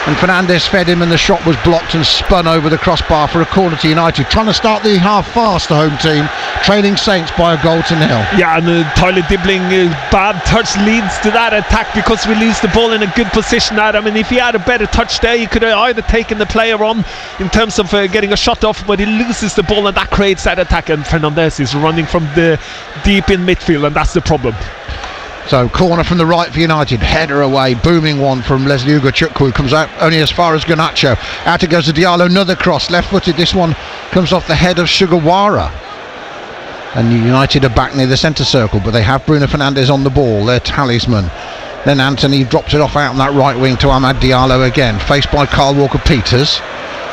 and Fernandes fed him, and the shot was blocked and spun over the crossbar for a corner to United. Trying to start the half fast, the home team, trailing Saints by a goal to 0. Yeah, and Tyler Dibbling, bad touch leads to that attack because we lose the ball in a good position, Adam. And if he had a better touch there, he could have either taken the player on in terms of getting a shot off, but he loses the ball, and that creates that attack. And Fernandes is running from the deep in midfield, and that's the problem. So corner from the right for United, header away, booming one from Leslie Ugochukwu, who comes out only as far as Garnacho. Out it goes to Diallo, another cross, left-footed. This one comes off the head of Sugawara. And United are back near the centre circle, but they have Bruno Fernandes on the ball, their talisman. Then Anthony drops it off out on that right wing to Amad Diallo again, faced by Kyle Walker-Peters.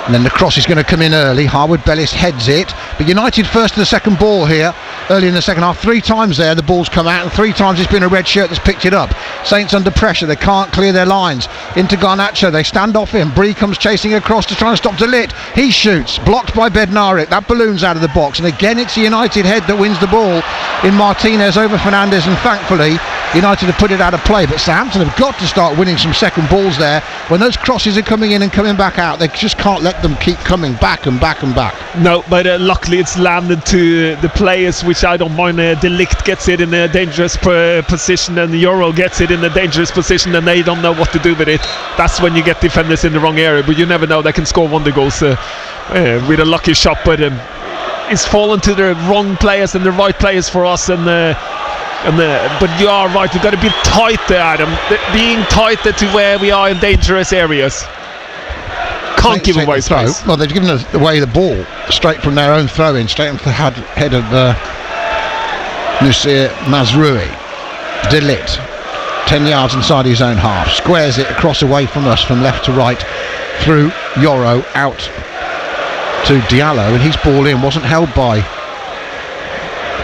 And then the cross is going to come in early. Harwood Bellis heads it, but United first to the second ball here early in the second half. 3 times there the ball's come out, and 3 times it's been a red shirt that's picked it up. Saints under pressure, they can't clear their lines. Into Garnacho, they stand off him. Bree comes chasing across to try and stop Delit. He shoots, blocked by Bednarik. That balloon's out of the box, and again it's the United head that wins the ball in Martinez over Fernandes, and thankfully United have put it out of play. But Southampton have got to start winning some second balls there. When those crosses are coming in and coming back out, they just can't let them keep coming back and back and back. No, but luckily it's landed to the players, which I don't mind. Delict gets it in a dangerous position, and Euro gets it in a dangerous position, and they don't know what to do with it. That's when you get defenders in the wrong area, but you never know, they can score wonder goals with a lucky shot, but it's fallen to the wrong players and the right players for us, but you are right, we've got to be tight there, Adam, being tighter to where we are in dangerous areas. Can't give away space. Well, they've given away the ball straight from their own throw-in, straight into the head of Nusir Mazraoui. Delit, 10 yards inside his own half, squares it across away from us, from left to right, through Yoro, out to Diallo, and his ball in wasn't held by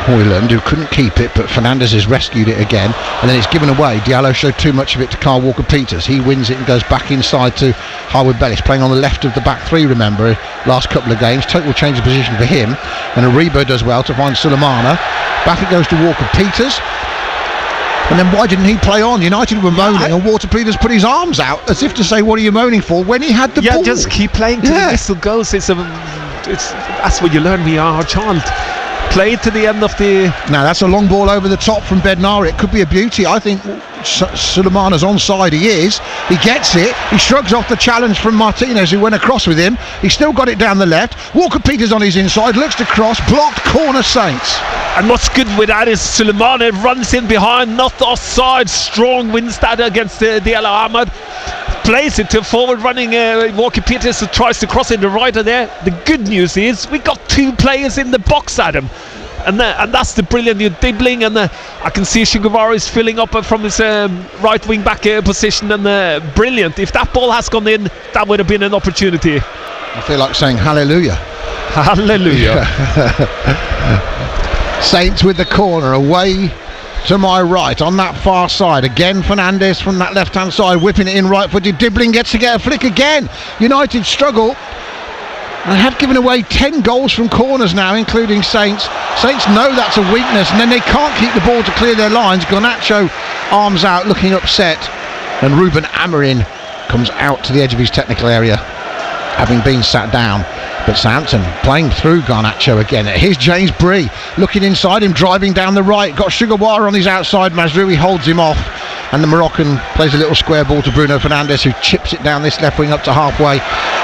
Hoyland, who couldn't keep it, but Fernandes has rescued it again, and then it's given away. Diallo showed too much of it to Kyle Walker-Peters. He wins it and goes back inside to Harwood Bellis, playing on the left of the back three, remember, last couple of games. Total change of position for him, and Aribo does well to find Sulemana. Back it goes to Walker-Peters, and then why didn't he play on? United were moaning, and Walker-Peters put his arms out as if to say, what are you moaning for, when he had the ball. Yeah, just keep playing till the whistle goes. That's what you learn when you are a child. Play to the end of the... Now that's a long ball over the top from Bednari. It could be a beauty. I think Sulemana's onside. He is. He gets it. He shrugs off the challenge from Martinez, who went across with him. He still got it down the left. Walker-Peters on his inside, looks to cross, blocked, corner Saints. And what's good with that is Sulemana runs in behind, not offside, strong wins that against the El Ahmad. plays it to forward running Walker Peters, who tries to cross in the right of there. The good news is we got 2 players in the box, Adam. And that's the brilliant. You're dribbling, and I can see Sugawara is filling up from his right wing back position, and brilliant. If that ball has gone in, that would have been an opportunity. I feel like saying hallelujah. Hallelujah. Saints with the corner away to my right on that far side. Again Fernandes from that left hand side, whipping it in right footed. Dibbling gets to get a flick again. United struggle. They have given away 10 goals from corners now, including Saints. Saints know that's a weakness, and then they can't keep the ball to clear their lines. Garnacho arms out, looking upset, and Ruben Amorim comes out to the edge of his technical area, having been sat down. But Southampton playing through Garnacho again. Here's James Bree looking inside him, driving down the right. Got Sugawara on his outside. Mazraoui holds him off, and the Moroccan plays a little square ball to Bruno Fernandes, who chips it down this left wing up to halfway.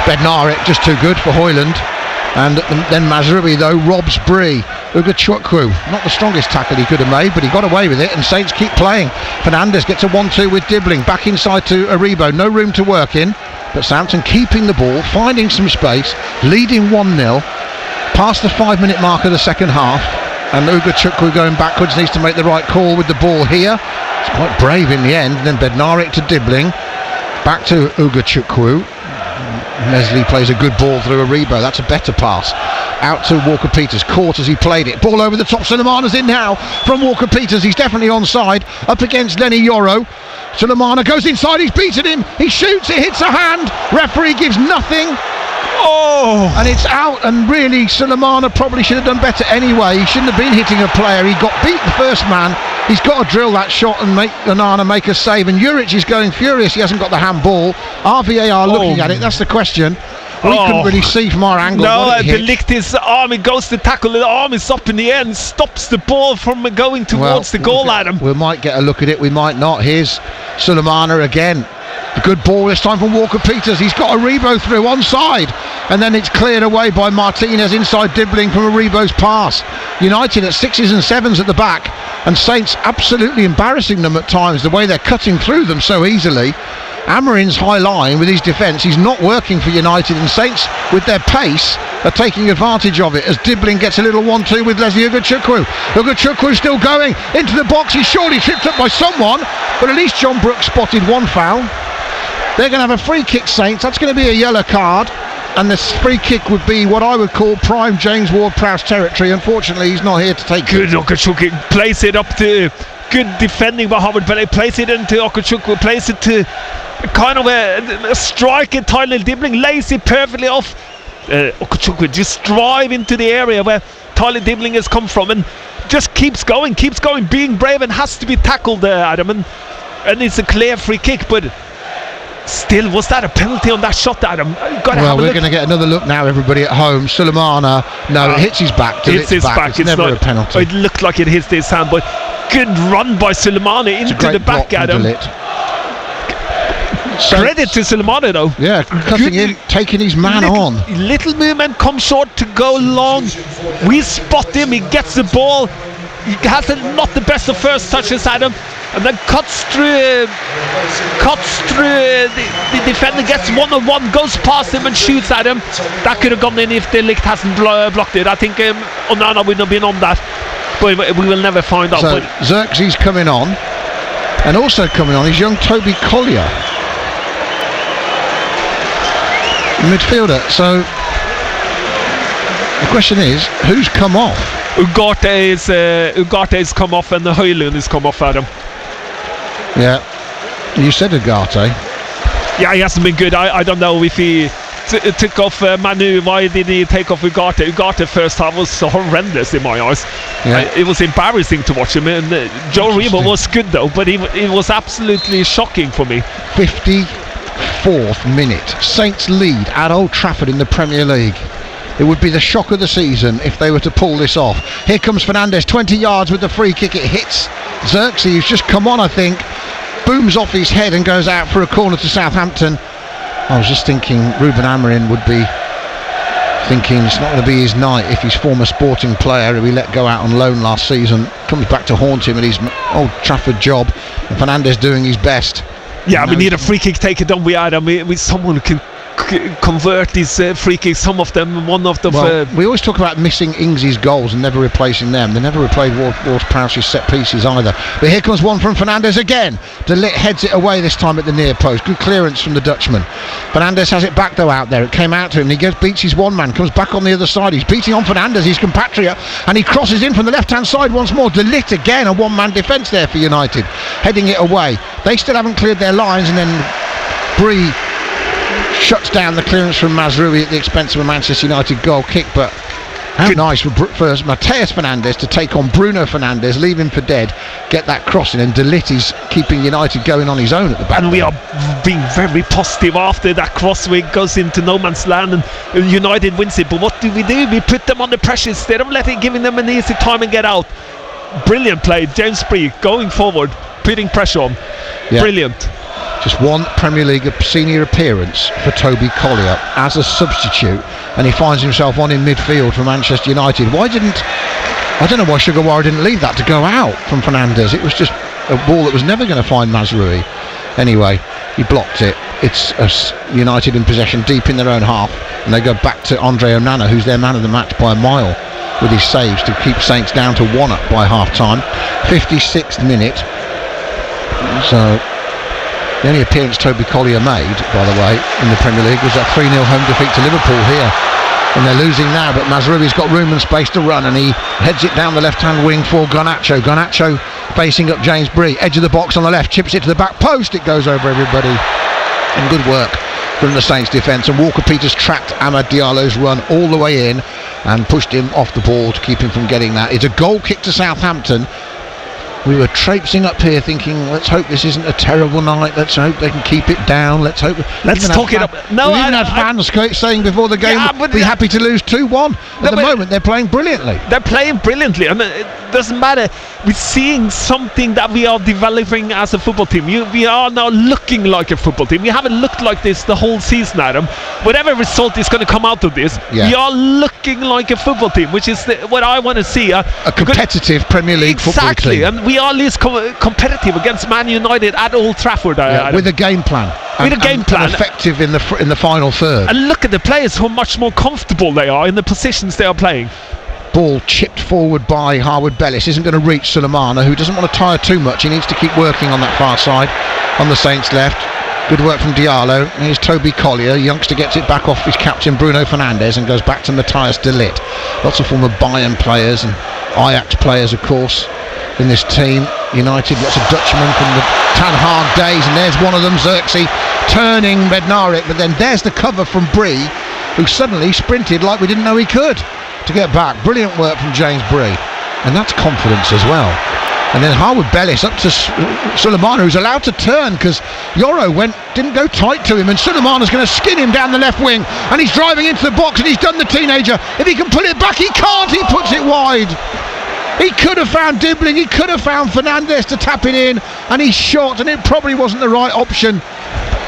Bednarek just too good for Hoyland, and then Mazraoui though robs Bree. Ugachukwu, not the strongest tackle he could have made, but he got away with it, and Saints keep playing. Fernandes gets a 1-2 with Dibbling, back inside to Aribo, no room to work in, but Southampton keeping the ball, finding some space, leading 1-0 past the 5-minute mark of the second half, and Ugachukwu going backwards needs to make the right call with the ball here. It's quite brave in the end. And then Bednarek to Dibbling, back to Ugachukwu. Leslie plays a good ball through Aribo. That's a better pass out to Walker Peters, caught as he played it. Ball over the top. Sulemana's in now from Walker Peters. He's definitely onside, up against Lenny Yoro. Sulemana goes inside, he's beaten him, he shoots, it hits a hand, referee gives nothing. Oh, and it's out, and really Sulemana probably should have done better anyway. He shouldn't have been hitting a player. He got beat the first man. He's got to drill that shot and make Onana make a save, and Juric is going furious. He hasn't got the handball. RVAR looking at it, that's the question. We couldn't really see from our angle. No, De Ligt, his arm, he goes to tackle, the arm is up in the air and stops the ball from going towards the goal, Adam. We might get a look at it, we might not. Here's Sulemana again. A good ball this time from Walker Peters. He's got Aribo through onside, and then it's cleared away by Martinez inside, Dibbling from Aribo's pass. United at 6s and 7s at the back, and Saints absolutely embarrassing them at times, the way they're cutting through them so easily. Amorim's high line with his defence, he's not working for United, and Saints with their pace are taking advantage of it as Dibbling gets a little 1-2 with Leslie Ugachukwu. Ugachukwu still going into the box. He's surely tripped up by someone, but at least John Brooks spotted one foul. They're going to have a free kick, Saints. That's going to be a yellow card, and this free kick would be what I would call prime James Ward-Prowse territory. Unfortunately, he's not here to take good it. Ugachukwu plays it up to good defending by Howard, but he plays it into Ugachukwu, plays it to kind of a strike entirely. Dibbling lays it perfectly off. Ugachukwu just drive into the area where Tyler Dibbling has come from, and just keeps going, being brave, and has to be tackled there, Adam, and it's a clear free kick, but still, was that a penalty on that shot, Adam? Well, we're going to get another look now, everybody at home. Sulemana, no, it hits his back. Hits his back. It's never a penalty. It looked like it hit his hand, but good run by Sulemana into the back, Adam. Credit to Sulemana though. Yeah, cutting in, taking his man on. Little movement, comes short to go long. We spot him, he gets the ball. He has not the best of first touches, Adam, and then cuts through the defender, gets 1-on-1, goes past him and shoots at him. That could have gone in if De Ligt hasn't blocked it. I think Onana wouldn't have been on that, but we will never find out. So Xerxes coming on, and also coming on is young Toby Collier, midfielder. So the question is, who's come off? Ugate's come off, and the Højlund has come off, Adam. Yeah, you said Ugarte. Yeah, he hasn't been good. I don't know if he took off Manu. Why did he take off Ugarte? Ugarte first half was so horrendous in my eyes. Yeah. It was embarrassing to watch him, and Joe Reba was good though, but it was absolutely shocking for me. 54th minute, Saints lead at Old Trafford in the Premier League. It would be the shock of the season if they were to pull this off. Here comes Fernandes, 20 yards with the free kick. It hits Xerxes, who's just come on, I think. Booms off his head and goes out for a corner to Southampton. I was just thinking Ruben Amorim would be thinking it's not going to be his night if his former Sporting player, who he let go out on loan last season, comes back to haunt him at his Old Trafford job. And Fernandes doing his best. Yeah, we need a free kick taken down. We had someone who can convert these free kicks. Some of them, one of the. We always talk about missing Ingsy's goals and never replacing them. They never replayed Ward-Prowse's set pieces either. But here comes one from Fernandes again. De Ligt heads it away this time at the near post. Good clearance from the Dutchman. Fernandes has it back though out there. It came out to him. He beats his one man. Comes back on the other side. He's beating on Fernandes, his compatriot, and he crosses in from the left-hand side once more. De Ligt again, a one-man defence there for United, heading it away. They still haven't cleared their lines, and then Bree shuts down the clearance from Mazraoui at the expense of a Manchester United goal kick. But how nice for Mateus Fernandes to take on Bruno Fernandes, leave him for dead, get that crossing, and De Ligt is keeping United going on his own at the back. And we are being very positive after that crossway goes into no man's land and United wins it. But what do? We put them under pressure instead of giving them an easy time and get out. Brilliant play, James Bree going forward, putting pressure on. Yeah. Brilliant. Just one Premier League senior appearance for Toby Collier as a substitute, and he finds himself on in midfield for Manchester United. I don't know why Sugawara didn't leave that to go out from Fernandes. It was just a ball that was never going to find Mazraoui. Anyway, he blocked it. It's United in possession deep in their own half, and they go back to Andre Onana, who's their man of the match by a mile with his saves to keep Saints down to 1-up by half time. 56th minute. So the only appearance Toby Collier made, by the way, in the Premier League was that 3-0 home defeat to Liverpool here. And they're losing now, but Mazraoui's got room and space to run, and he heads it down the left-hand wing for Garnacho. Garnacho facing up James Bree. Edge of the box on the left, chips it to the back post. It goes over everybody. And good work from the Saints defence. And Walker-Peters tracked Amad Diallo's run all the way in and pushed him off the ball to keep him from getting that. It's a goal kick to Southampton. We were traipsing up here thinking, let's hope this isn't a terrible night, let's hope they can keep it down, let's talk it up. No, we even had fans saying before the game, be happy to lose 2-1. At the moment they're playing brilliantly. They're playing brilliantly, and it doesn't matter. We're seeing something that we are developing as a football team. We are now looking like a football team. We haven't looked like this the whole season, Adam. Whatever result is going to come out of this, we are looking like a football team, which is what I want to see. A competitive Premier League football team. And we are at least competitive against Man United at Old Trafford. With a game plan. And effective in the final third. And look at the players, how much more comfortable they are in the positions they are playing. Ball chipped forward by Harwood Bellis, isn't going to reach Sulemana, who doesn't want to tire too much. He needs to keep working on that far side on the Saints left. Good work from Diallo. Here's Toby Collier. Youngster gets it back off his captain Bruno Fernandes and goes back to Matthias de Ligt. Lots of former Bayern players and Ajax players, of course, in this team. United, lots of Dutchmen from the Ten Hag days, and there's one of them, Xerxes, turning Bednarek, but then there's the cover from Bree, who suddenly sprinted like we didn't know he could to get back. Brilliant work from James Bree, and that's confidence as well. And then Harwood Bellis up to Sulemana, who's allowed to turn because Yoro didn't go tight to him, and Sulemana's going to skin him down the left wing, and he's driving into the box, and he's done the teenager. If he can put it back, he can't. He puts it wide. He could have found Dibbling, he could have found Fernandes to tap it in, and he shot, and it probably wasn't the right option.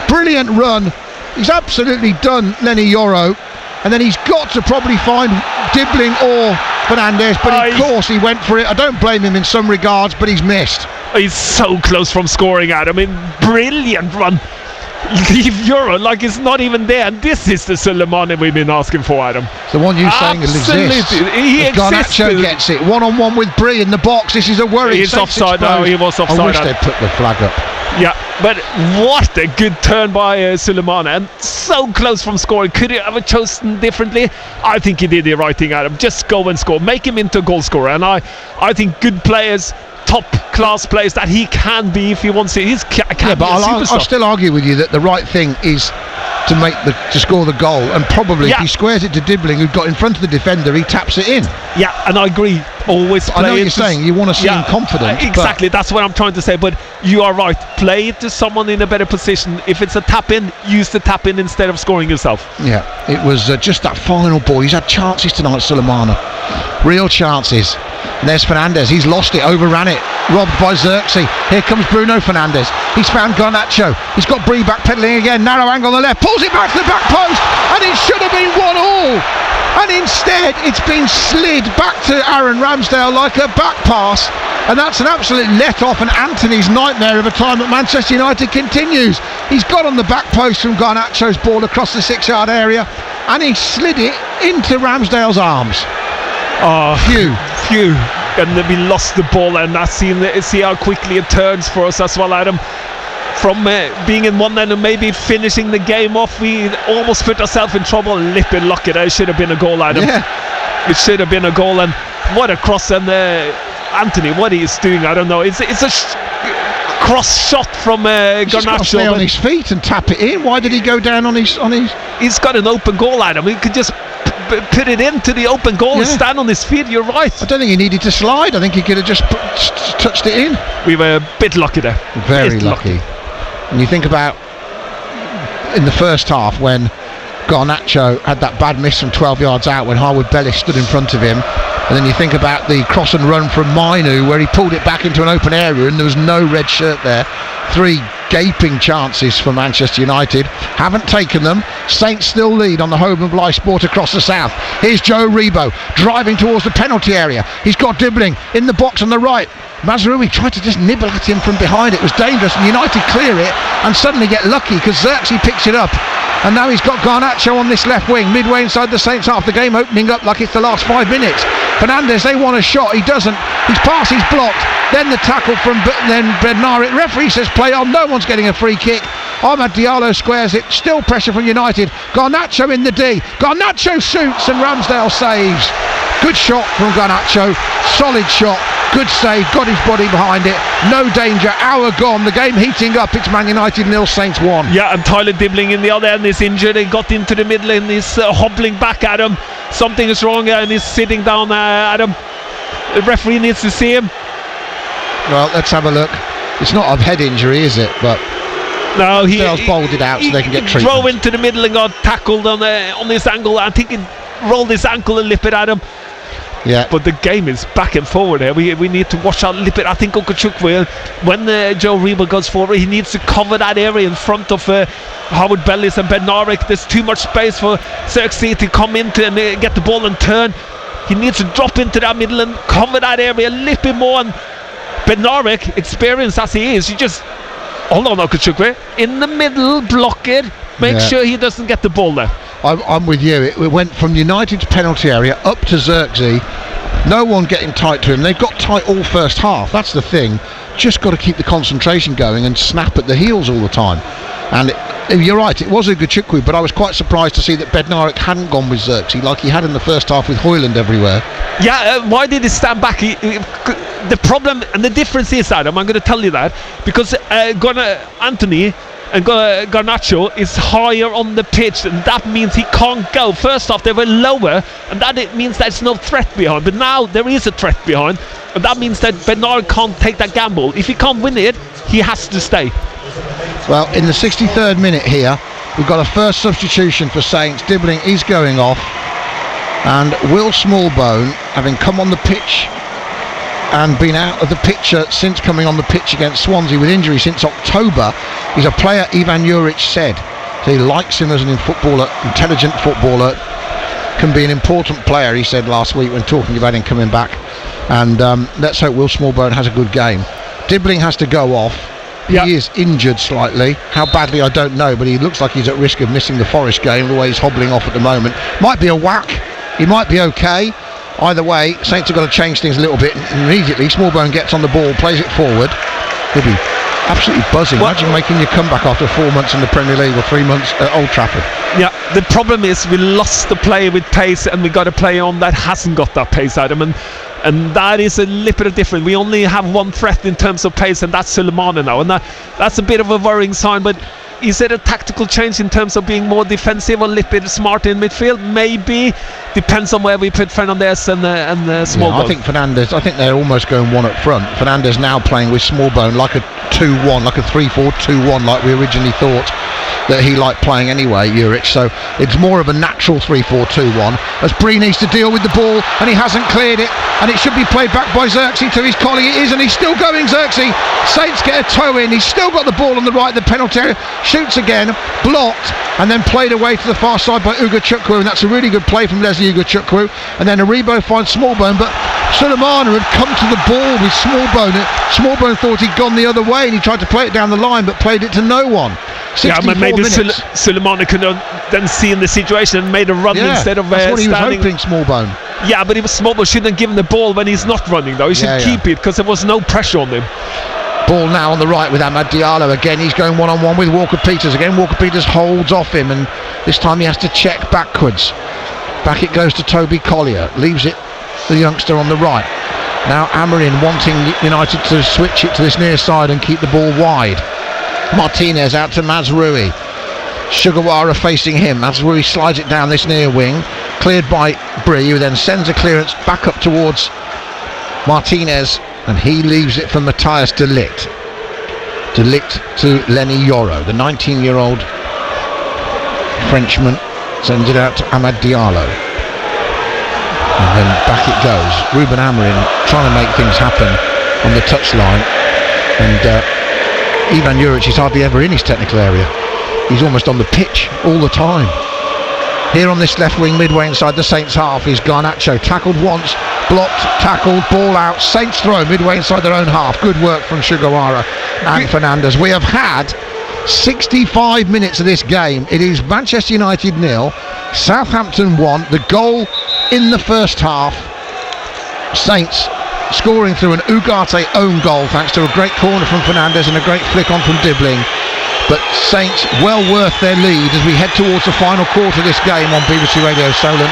Brilliant run. He's absolutely done Lenny Yoro, and then he's got to probably find Dibbling or Fernandes, but of course he went for it. I don't blame him in some regards, but he's missed. He's so close from scoring at him. Brilliant run. Leave Euro like it's not even there, and this is the Sulemana we've been asking for, Adam. The one you're saying exists. If Garnacho gets it one-on-one with Bree in the box, this is a worry. He's offside now. He was offside. I wish they'd put the flag up. Yeah, but what a good turn by Sulemana, and so close from scoring. Could he have chosen differently? I think he did the right thing, Adam. Just go and score, make him into a goal scorer, and I think good players, top class players that he can be if he wants it. I'll still argue with you that the right thing is to score the goal, and probably if he squares it to Dibbling, who got in front of the defender, he taps it in. Yeah, and I agree. Always play. I know what you're saying. You want to see him confident. Exactly. That's what I'm trying to say. But you are right. Play it to someone in a better position. If it's a tap in, use the tap in instead of scoring yourself. Yeah, it was just that final ball. He's had chances tonight, Sulemana. Real chances. And there's Fernandes. He's lost it, overran it. Robbed by Xerxes. Here comes Bruno Fernandes. He's found Garnacho. He's got Bree backpedaling again. Narrow angle on the left. Pulls it back to the back post. And it should have been 1-1. And instead, it's been slid back to Aaron Ramsdale like a back pass. And that's an absolute let-off, and Anthony's nightmare of a time at Manchester United continues. He's got on the back post from Garnacho's ball across the 6-yard area, and he slid it into Ramsdale's arms. Oh, phew. And then we lost the ball, and see how quickly it turns for us as well, Adam. From being in one end and maybe finishing the game off, we almost put ourselves in trouble. Lippin lock it out. It should have been a goal, Adam. Yeah. It should have been a goal, and what a cross. And Anthony, what he is doing, I don't know. It's a cross shot from Garnacho. He's got to stay on his feet and tap it in. Why did he go down on his? He's got an open goal, Adam. He could just put it into the open goal and stand on his feet. You're right. I don't think he needed to slide. I think he could have just touched it in. We were a bit lucky there. Very lucky. And you think about in the first half when Garnacho had that bad miss from 12 yards out when Harwood Bellis stood in front of him, and then you think about the cross and run from Mainu where he pulled it back into an open area and there was no red shirt there. 3 gaping chances for Manchester United, haven't taken them. Saints still lead on the home of live sport across the south. Here's Joe Rebo driving towards the penalty area. He's got Dibbling in the box on the right. Mazraoui tried to just nibble at him from behind. It was dangerous, and United clear it and suddenly get lucky because Xerxes picks it up, and now he's got Garnacho on this left wing midway inside the Saints half. The game opening up like it's the last 5 minutes. Fernandes, they want a shot, he doesn't. His pass is blocked, then the tackle from Bednarek. Referee says play on. No one's getting a free kick. Ahmad Diallo squares it. Still pressure from United. Garnacho in the D. Garnacho shoots and Ramsdale saves. Good shot from Garnacho. Solid shot. Good save. Got his body behind it. No danger. Hour gone. The game heating up. It's Man United 0, Saints 1. Yeah, and Tyler Dibbling in the other end is injured. He got into the middle and is hobbling back at him. Something is wrong and he's sitting down at him. The referee needs to see him. Well, let's have a look. It's not a head injury, is it? But no, he bowled it out so they can get treatment. Drove into the middle and got tackled on this angle. I think he rolled his ankle and lipped at him. Yeah, but the game is back and forward here. We need to watch out a little bit. I think Okachukwu, when Joe Reba goes forward, he needs to cover that area in front of Howard Bellis and Bednarek. There's too much space for Xerxes to come into and get the ball and turn. He needs to drop into that middle and cover that area a little bit more. And Bednarek, experienced as he is, you just hold on, Okachukwu, in the middle, block it, make sure he doesn't get the ball there. I'm with you. It went from United's penalty area up to Xerxes. No one getting tight to him. They've got tight all first half. That's the thing. Just got to keep the concentration going and snap at the heels all the time. And you're right, it was Okachukwu, but I was quite surprised to see that Bednarek hadn't gone with Xerxes like he had in the first half with Højlund everywhere. Yeah, why did he stand back? The problem and the difference is, Adam, I'm going to tell you that, because Anthony and Garnacho is higher on the pitch, and that means he can't go. First off, they were lower, and that it means there's no threat behind. But now there is a threat behind, and that means that Bernard can't take that gamble. If he can't win it, he has to stay. Well, in the 63rd minute here, we've got a first substitution for Saints. Dibbling is going off, and Will Smallbone, having come on the pitch and been out of the picture since coming on the pitch against Swansea with injury since October. He's a player Ivan Juric said he likes him as an intelligent footballer, can be an important player, he said last week when talking about him coming back. And let's hope Will Smallbone has a good game. Dibbling has to go off. He is injured slightly. How badly I don't know, but he looks like he's at risk of missing the Forest game the way he's hobbling off at the moment. Might be a whack. He might be okay. Either way, Saints have got to change things a little bit. Immediately, Smallbone gets on the ball, plays it forward. He'll be absolutely buzzing. Imagine making your comeback after 4 months in the Premier League or 3 months at Old Trafford. Yeah, the problem is we lost the player with pace, and we got a player on that hasn't got that pace, Adam, and that is a little bit different. We only have one threat in terms of pace, and that's Sulemana now, and that's a bit of a worrying sign. But is it a tactical change in terms of being more defensive or a little bit smart in midfield? Maybe. Depends on where we put Fernandes and Smallbone. I think Fernandes, I think they're almost going one up front. Fernandes now playing with Smallbone like a 2-1, like a 3-4-2-1, like we originally thought that he liked playing anyway, Juric. So it's more of a natural 3-4-2-1 as Bree needs to deal with the ball, and he hasn't cleared it, and it should be played back by Xerxes to his colleague. It is, and he's still going. Xerxes, Saints get a toe in. He's still got the ball on the right of the penalty area. shoots again, blocked, and then played away to the far side by Ugachukwu, and that's a really good play from Leslie Ugachukwu. And then Aribo finds Smallbone, but Sulemana had come to the ball with Smallbone. Smallbone thought he'd gone the other way, and he tried to play it down the line, but played it to no one. Yeah, maybe Sulemana could have then seen the situation and made a run instead of that's what he standing. was hoping, Smallbone. Yeah, but Smallbone shouldn't have given the ball when he's not running, though. He should keep it, because there was no pressure on him. Ball now on the right with Amad Diallo. Again, he's going one-on-one with Walker Peters. Again, Walker Peters holds off him, and this time he has to check backwards. Back it goes to Toby Collier. Leaves it the youngster on the right. Now Amarin wanting United to switch it to this near side and keep the ball wide. Martinez out to Mazrui. Sugawara facing him. Mazrui slides it down this near wing. Cleared by Bree, who then sends a clearance back up towards Martinez, and he leaves it for Matthias de Ligt. De Ligt to Lenny Yoro. The 19-year-old Frenchman sends it out to Amad Diallo. And then back it goes. Ruben Amarin trying to make things happen on the touchline. And Ivan Juric is hardly ever in his technical area. He's almost on the pitch all the time. Here on this left wing, midway inside the Saints half, is Garnacho. Tackled once, blocked, tackled, ball out. Saints throw midway inside their own half. Good work from Sugawara and Fernandez. We have had 65 minutes of this game. It is Manchester United 0, Southampton 1. The goal in the first half, Saints scoring through an Ugarte own goal thanks to a great corner from Fernandez and a great flick on from Dibbling. But Saints well worth their lead as we head towards the final quarter of this game on BBC Radio Solent.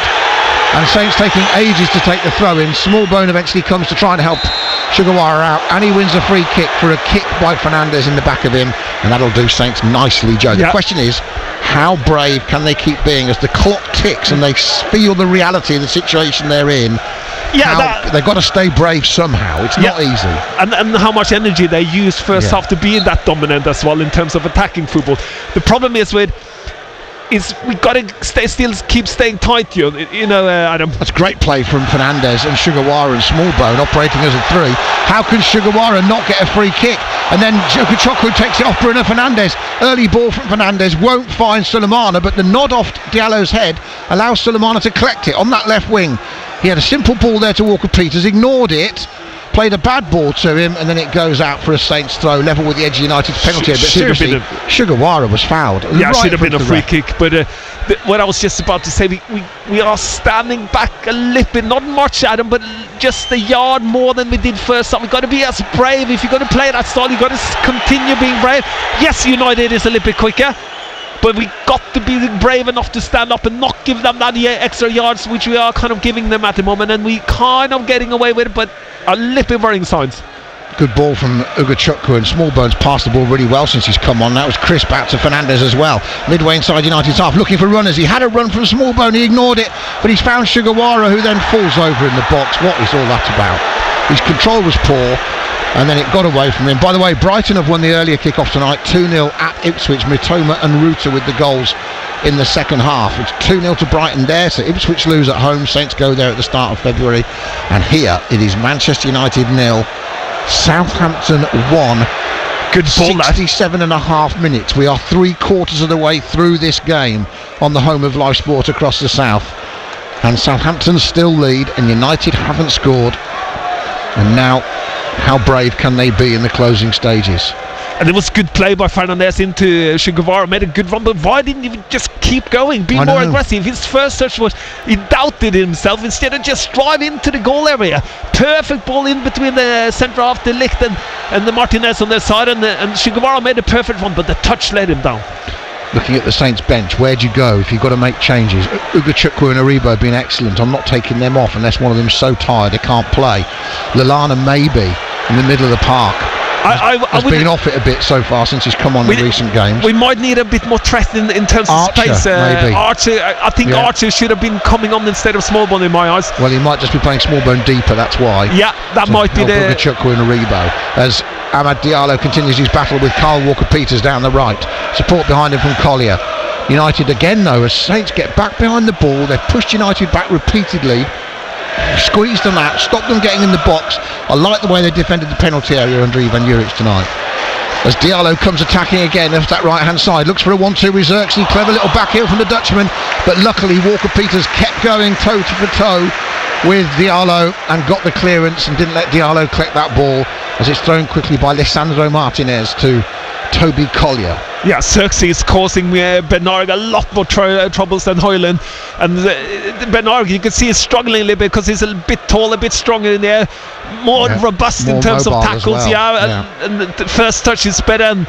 And Saints taking ages to take the throw in. Smallbone eventually comes to try and help Sugawara out, and he wins a free kick for a kick by Fernandez in the back of him, and that'll do Saints nicely, Joe. The question is, how brave can they keep being as the clock ticks and they feel the reality of the situation they're in? They've got to stay brave somehow. It's not easy. And how much energy they use first half to be that dominant as well in terms of attacking football. The problem is we got to keep staying tight, Adam. That's great play from Fernandez and Sugawara and Smallbone operating as a three. How can Sugawara not get a free kick? And then Ugachukwu takes it off Bruno Fernandes. Early ball from Fernandes won't find Sulemana, but the nod off Diallo's head allows Sulemana to collect it on that left wing. He had a simple ball there to Walker Peters, ignored it, played a bad ball to him, and then it goes out for a Saints throw, level with the edge of United's penalty. But seriously, Sugawara was fouled. Yeah, should have been a free kick. But what I was just about to say, we are standing back a little bit, not much, Adam, but just a yard more than we did first time. We've got to be as brave. If you're going to play that style, you've got to continue being brave. Yes, United is a little bit quicker, but we got to be brave enough to stand up and not give them that extra yards, which we are kind of giving them at the moment, and we kind of getting away with it, but a little bit worrying signs. Good ball from Ugachukwu, and Smallbone's passed the ball really well since he's come on. That was crisp out to Fernandez as well. Midway inside United's half, looking for runners. He had a run from Smallbone, he ignored it, but he's found Sugawara, who then falls over in the box. What is all that about? His control was poor, and then it got away from him. By the way, Brighton have won the earlier kick-off tonight, 2-0 at Ipswich. Mitoma and Ruta with the goals in the second half. It's 2-0 to Brighton there, so Ipswich lose at home. Saints go there at the start of February. And here it is Manchester United 0, Southampton 1. Good ball, 67 and a half minutes. We are 3/4 of the way through this game on the home of live sport across the south. And Southampton still lead, and United haven't scored. And now, how brave can they be in the closing stages? And it was good play by Fernandez into Sugawara, made a good run, but why didn't he just keep going, be more aggressive? His first touch was, he doubted himself instead of just drive into the goal area. Perfect ball in between the centre half, the Ligt and the Martinez on their side, and Sugawara made a perfect one, but the touch let him down. Looking at the Saints bench, where'd you go if you've got to make changes? Ugachukwu and Aribo have been excellent. I'm not taking them off unless one of them's so tired they can't play. Lallana maybe in the middle of the park. Has been off it a bit so far since he's come on in recent games. We might need a bit more threat in terms of space. Maybe. Archer, I think Archer should have been coming on instead of Smallbone in my eyes. Well, he might just be playing Smallbone deeper, that's why. Yeah, that might be the... Ugachukwu and Aribo. As Amad Diallo continues his battle with Carl Walker-Peters down the right. Support behind him from Collier. United again, though, as Saints get back behind the ball. They've pushed United back repeatedly. Squeezed them out, stopped them getting in the box. I like the way they defended the penalty area under Ivan Juric tonight. as Diallo comes attacking again off that right hand side, looks for a 1-2 with Xerxes, clever little back heel from the Dutchman, but luckily Walker-Peters kept going toe to toe with Diallo and got the clearance and didn't let Diallo collect that ball, as it's thrown quickly by Lisandro Martinez to Toby Collier. Yeah, Xerxes causing Bednarek a lot more troubles than Hoyland, and Bednarek, you can see, is struggling a little bit because he's a bit tall, a bit stronger in the air, more robust more in terms of tackles. Well. And the first touch is better, and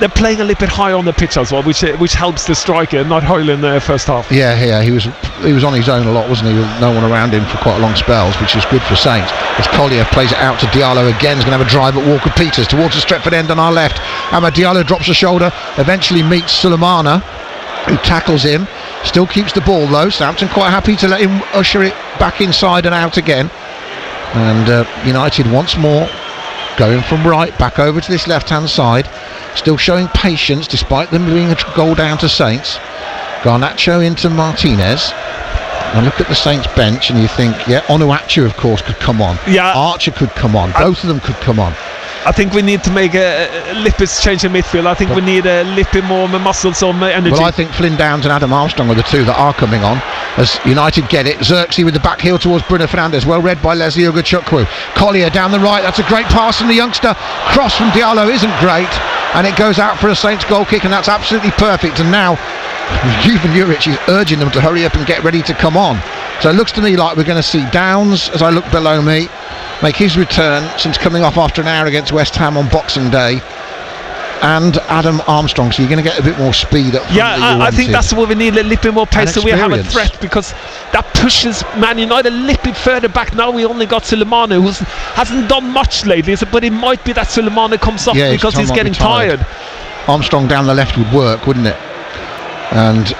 they're playing a little bit high on the pitch as well, which helps the striker, not Hoyland in the first half. Yeah, he was on his own a lot, wasn't he? With no one around him for quite long spells, which is good for Saints. As Collier plays it out to Diallo again, he's going to have a drive at Walker-Peters towards the Stretford end on our left. Amad Diallo drops a shoulder, eventually meets Sulemana, who tackles him, still keeps the ball though. Southampton quite happy to let him usher it back inside and out again, and United once more going from right back over to this left hand side, still showing patience despite them being a goal down to Saints. Garnacho into Martinez. And look at the Saints bench and you think, Onuachu of course could come on, Archer could come on, both of them could come on. I think we need to make a Lippis change in midfield. I think we need a little bit more muscles or energy. Well, I think Flynn Downs and Adam Armstrong are the two that are coming on as United get it. Xerxes with the back heel towards Bruno Fernandes, well read by Leslie Ugachukwu. Collier down the right, that's a great pass from the youngster. Cross from Diallo isn't great, and it goes out for a Saints goal kick, and that's absolutely perfect. And now Ivan Juric is urging them to hurry up and get ready to come on. So it looks to me like we're going to see Downs, as I look below me, make his return since coming off after an hour against West Ham on Boxing Day, and Adam Armstrong, so you're going to get a bit more speed up front. I think that's what we need, a little bit more pace, so we have a threat, because that pushes Man United a little bit further back. Now we only got Sulemana, who hasn't done much lately, but it might be that Sulemana comes off because he's getting tired. Armstrong down the left would work, wouldn't it? And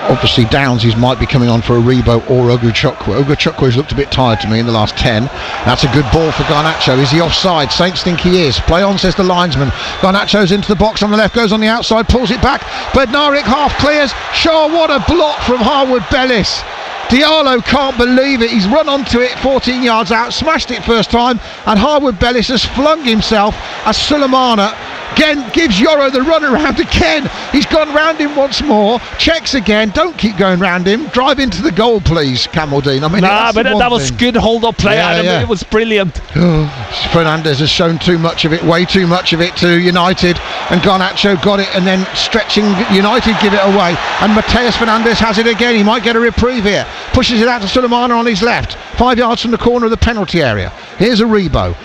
obviously Downs might be coming on for a Rebo or Ugachukwu. Ugachukwu has looked a bit tired to me in the last 10. That's a good ball for Garnacho. Is he offside? Saints think he is. Play on, says the linesman. Garnacho's into the box on the left, goes on the outside, pulls it back. Bednarek half clears. Shaw, what a block from Harwood Bellis. Diallo can't believe it. He's run onto it 14 yards out, smashed it first time, and Harwood Bellis has flung himself as Sulemana again gives Yoro the run around again. He's gone round him once more, checks again, don't keep going round him, drive into the goal please, Camaldine. That was good hold up play, Adam. It was brilliant. Fernandes has shown too much of it, way too much of it to United, and Garnacho got it and then stretching United give it away, and Mateus Fernandes has it again. He might get a reprieve here, pushes it out to Sulemana on his left, 5 yards from the corner of the penalty area. Here's a Rebo,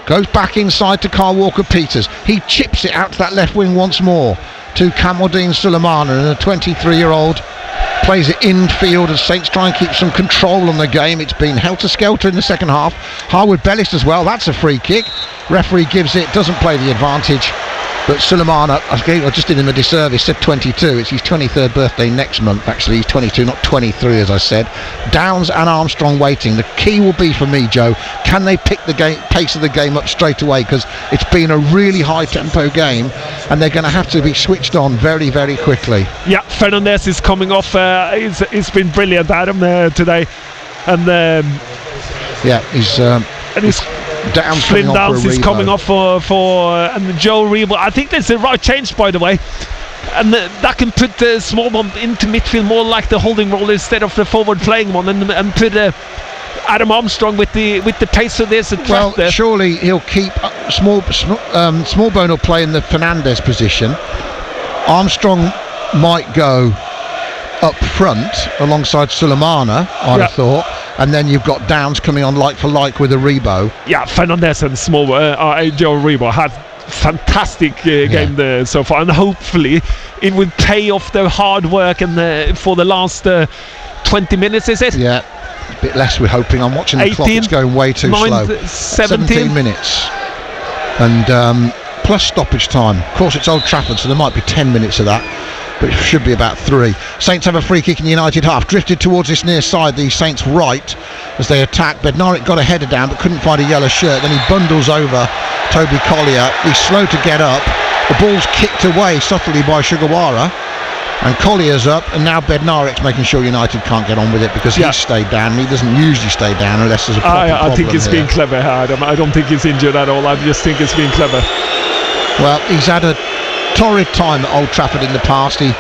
goes back inside to Carl Walker-Peters. He chips it out to that left wing once more to Kamaldeen Sulemana, and the 23-year-old plays it infield as Saints try and keep some control on the game. It's been helter-skelter in the second half. Harwood Bellis as well, that's a free kick. Referee gives it, doesn't play the advantage. But Sulemana, I just did him a disservice, said 22. It's his 23rd birthday next month, actually. He's 22, not 23, as I said. Downs and Armstrong waiting. The key will be for me, Joe, can they pick the pace of the game up straight away? Because it's been a really high-tempo game, and they're going to have to be switched on very, very quickly. Yeah, Fernandes is coming off. He's been brilliant, Adam, today. And he's Downs Flynn Downs is coming off for and Joe Rebo. I think that's the right change, by the way, and that can put the small one into midfield more like the holding role instead of the forward playing one, and put Adam Armstrong with the pace. So there's a threat there. Surely he'll keep Smallbone will play in the Fernandes position. Armstrong might go up front alongside Sulemana, I'd have thought, and then you've got Downs coming on like for like with a Rebo. Yeah, Fernandes and Joe Rebo had fantastic game there so far, and hopefully it will pay off their hard work and for the last 20 minutes, is it? Yeah, a bit less we're hoping. I'm watching the 18, clock, it's going way too slow. 17 minutes. And plus stoppage time. Of course, it's Old Trafford, so there might be 10 minutes of that, but it should be about 3. Saints have a free kick in the United half, drifted towards this near side, the Saints right, as they attack. Bednarek got a header down but couldn't find a yellow shirt, then he bundles over Toby Collier. He's slow to get up, the ball's kicked away subtly by Sugawara, and Collier's up, and now Bednarek's making sure United can't get on with it, because he's stayed down, and he doesn't usually stay down unless there's a problem. I think it's been clever, Adam. I don't think he's injured at all. I just think it's been clever. Well, he's had a torrid time at Old Trafford in the past. He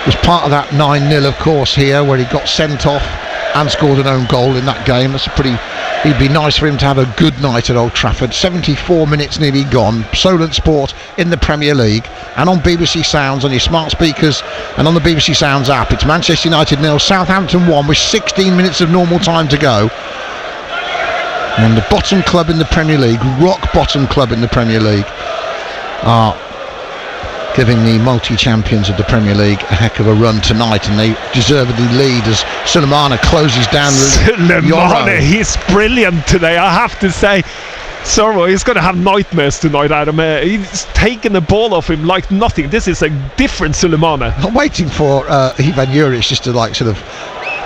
was part of that 9-0, of course, here, where he got sent off and scored an own goal in that game. It'd be nice for him to have a good night at Old Trafford. 74 minutes nearly gone. Solent Sport in the Premier League and on BBC Sounds, on your smart speakers and on the BBC Sounds app. It's Manchester United 0, Southampton 1 with 16 minutes of normal time to go. And the bottom club in the Premier League, rock bottom club in the Premier League, are giving the multi-champions of the Premier League a heck of a run tonight, and they deservedly lead as Sulemana closes down Sulemana, he's brilliant today, I have to say. Sorry, he's going to have nightmares tonight, Adam. He's taken the ball off him like nothing. This is a different Sulemana. I'm waiting for Ivan Juric just to sort of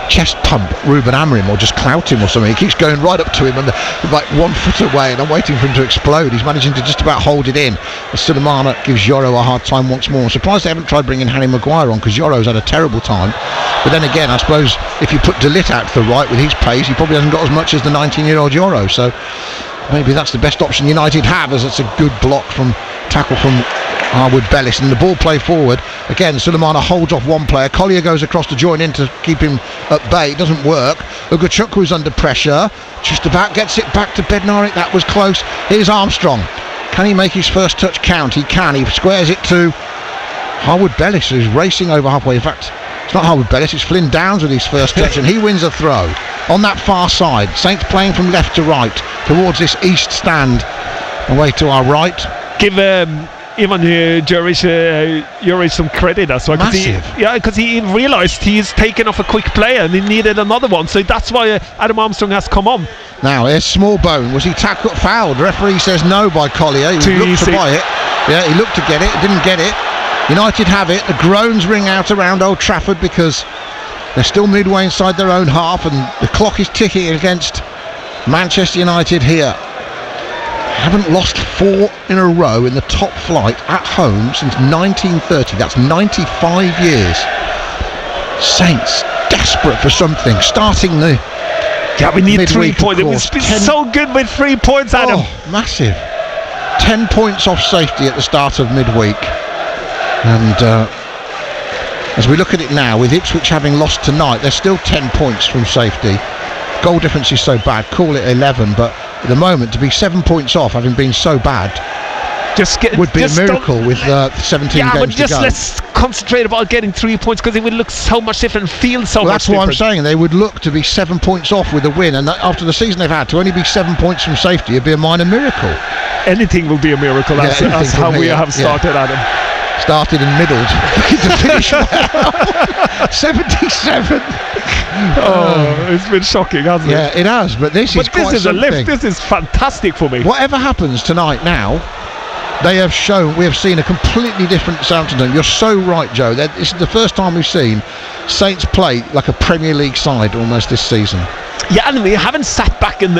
chest pump Ruben Amorim or just clout him or something. He keeps going right up to him and like 1 foot away, and I'm waiting for him to explode. He's managing to just about hold it in. Sulemana gives Yoro a hard time once more. I'm surprised they haven't tried bringing Harry Maguire on, because Yoro's had a terrible time. But then again, I suppose if you put De Ligt out to the right with his pace, he probably hasn't got as much as the 19-year-old Yoro. So maybe that's the best option United have, as it's a good block from tackle from Harwood Bellis, and the ball play forward. Again, Sulemana holds off one player. Collier goes across to join in to keep him at bay. It doesn't work. Ugachukwu under pressure. Just about gets it back to Bednarek. That was close. Here's Armstrong. Can he make his first touch count? He can. He squares it to Harwood Bellis, who's racing over halfway. In fact, it's not Harwood Bellis, it's Flynn Downs with his first touch, and he wins a throw on that far side. Saints playing from left to right towards this east stand. Away to our right. Give Ivan Juric some credit as well. Massive. Because he realised he's taken off a quick player and he needed another one. So that's why Adam Armstrong has come on. Now, here's Smallbone. Was he fouled? The referee says no by Collier. He looked to buy it. Yeah, he looked to get it. Didn't get it. United have it. The groans ring out around Old Trafford because they're still midway inside their own half, and the clock is ticking against Manchester United here. Haven't lost 4 in a row in the top flight at home since 1930. That's 95 years. Saints desperate for something. Starting the we need 3 points. It was so good with 3 points, Adam. Oh, massive. 10 points off safety at the start of midweek. And as we look at it now, with Ipswich having lost tonight, they're still 10 points from safety. Goal difference is so bad, call it 11, but at the moment to be 7 points off having been so bad would be a miracle with 17 games to go. Yeah, but just let's concentrate about getting 3 points, because it would look so much different, feel so much different. That's what I'm saying. They would look to be 7 points off with a win, and after the season they've had, to only be 7 points from safety would be a minor miracle. Anything will be a miracle. That's how we have started, Adam. Started and middled to finish well. 77. Oh, it's been shocking, hasn't it? Yeah, it has, but this is quite a lift. This is fantastic for me. Whatever happens tonight now, we have seen a completely different Southampton. You're so right, Joe. This is the first time we've seen Saints play like a Premier League side almost this season. Yeah, and we haven't sat back and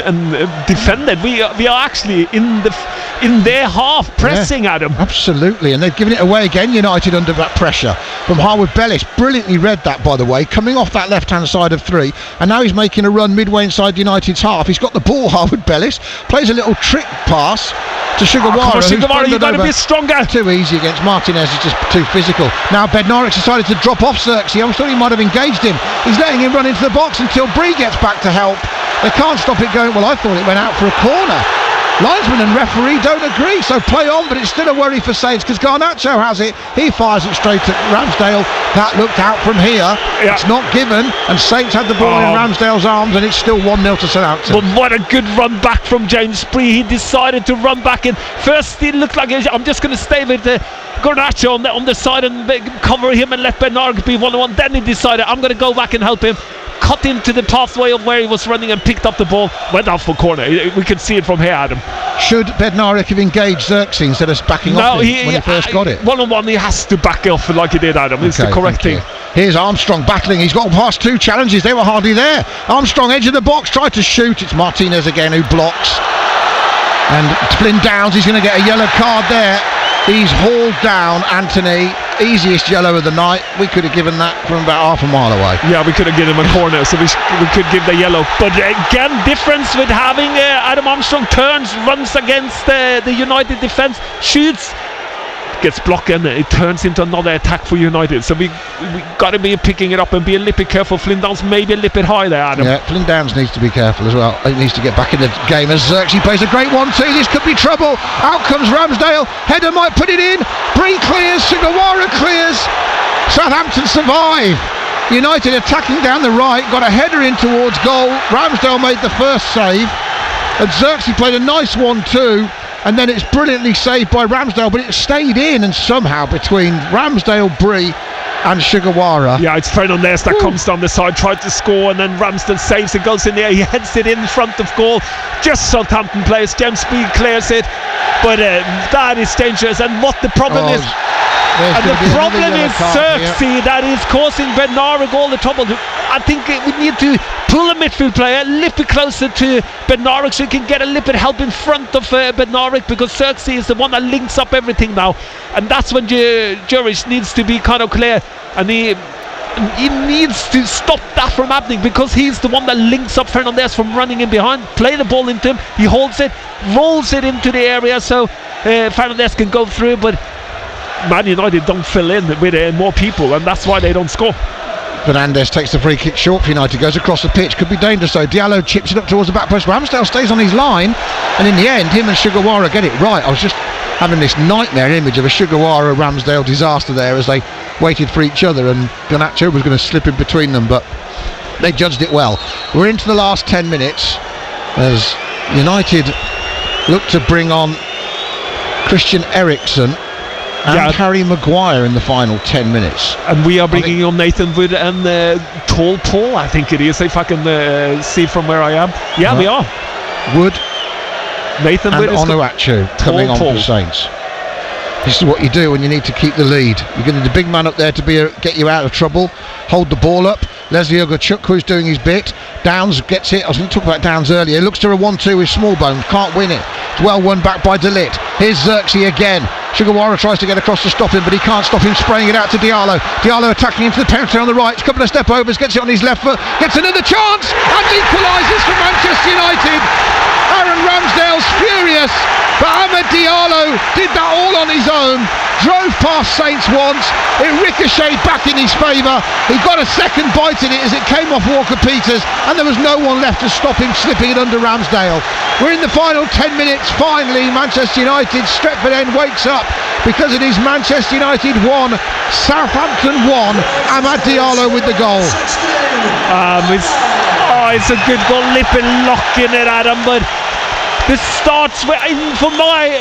defended. We are actually in their half pressing, Adam. Absolutely, and they've given it away again. United under that pressure from Harwood Bellis. Brilliantly read that, by the way, coming off that left-hand side of 3, and now he's making a run midway inside United's half. He's got the ball. Harwood Bellis plays a little trick pass to Sugawara. Sugawara, you've got to be stronger. Too easy against Martinez. He's just too physical. Now Bednarek's decided to drop off Xerxes. I thought he might have engaged him. He's letting him run into the box until Bree gets back to help. They can't stop it going. Well, I thought it went out for a corner. Linesman and referee don't agree, so play on, but it's still a worry for Saints because Garnacho has it. He fires it straight at Ramsdale. That looked out from here. Yeah. It's not given, and Saints had the ball in Ramsdale's arms, and it's still 1-0 to Southampton. But what a good run back from James Bree. He decided to run back in. First, it looked like I'm just going to stay with Garnacho on the side and cover him and let Bednarek be 1-on-1. Then he decided, I'm going to go back and help him. Cut into the pathway of where he was running and picked up the ball. Went off for corner. We could see it from here, Adam. Should Bednarek have engaged Xerxes instead of backing off when he first got it? 1-on-1, he has to back off like he did, Adam. It's the correct thing. Here's Armstrong battling. He's got past 2 challenges. They were hardly there. Armstrong, edge of the box, tried to shoot. It's Martinez again who blocks. And Flynn Downs, he's going to get a yellow card there. He's hauled down Anthony. Easiest yellow of the night. We could have given that from about half a mile away. Yeah, we could have given him a corner, so we could give the yellow. But again, difference with having Adam Armstrong turns, runs against the United defence, shoots. gets blocked and it turns into another attack for United. So we got to be picking it up and be a little bit careful. Flynn Downs maybe a little bit high there, Adam. Yeah, Flynn Downs needs to be careful as well. He needs to get back in the game as Xerxes plays a great 1-2. This could be trouble. Out comes Ramsdale. Header might put it in. Bree clears. Sugawara clears. Southampton survive. United attacking down the right. Got a header in towards goal. Ramsdale made the first save. And Xerxes played a nice 1-2. And then it's brilliantly saved by Ramsdale, but it stayed in, and somehow between Ramsdale, Bree and Sugawara. Yeah, it's Fernandes that comes down the side, tried to score, and then Ramsdale saves it, goes in there, he heads it in front of goal. Just Southampton players, James Speed clears it, but that is dangerous. And what the problem is, and the problem is Xerxes that is causing Bednarik all the trouble. I think we need to pull a midfield player a little bit closer to Bednarik so he can get a little bit help in front of Bednarik, because Xerxes is the one that links up everything now, and that's when Juric needs to be kind of clear, and he needs to stop that from happening, because he's the one that links up Fernandes from running in behind. Play the ball into him, he holds it, rolls it into the area so Fernandes can go through, but Man United don't fill in with more people, and that's why they don't score. Fernandes takes the free kick short for United, goes across the pitch, could be dangerous though. Diallo chips it up towards the back post. Ramsdale stays on his line, and in the end him and Sugawara get it right. I was just having this nightmare image of a Sugawara Ramsdale disaster there as they waited for each other, and Garnacho was going to slip in between them, but they judged it well. We're into the last 10 minutes as United look to bring on Christian Eriksen and Harry Maguire in the final 10 minutes. And we are bringing on Nathan Wood and Tall Paul, I think it is, if I can see from where I am. Yeah, we are. Wood, Nathan and Wood, Onuachu coming on for Saints. This is what you do when you need to keep the lead. You're going to need the big man up there to get you out of trouble, hold the ball up. Leslie Ogachukwu doing his bit. Downs gets it. I was going to talk about Downs earlier. Looks to a 1-2 with Smallbones. Can't win it. It's well won back by De Ligt. Here's Xerxes again. Sugawara tries to get across to stop him, but he can't stop him, spraying it out to Diallo. Diallo attacking into the penalty on the right. A couple of step overs, gets it on his left foot, gets another chance, and equalises for Manchester United. Aaron Ramsdale's furious, but Amad Diallo did that all on his own. Drove past Saints once, it ricocheted back in his favour. He got a second bite in it as it came off Walker-Peters, and there was no one left to stop him slipping it under Ramsdale. We're in the final 10 minutes. Finally, Manchester United, Stretford End wakes up, because it is Manchester United 1, Southampton 1. Amad Diallo with the goal. It's a good goal, Lippin locking it at him, but this starts, for my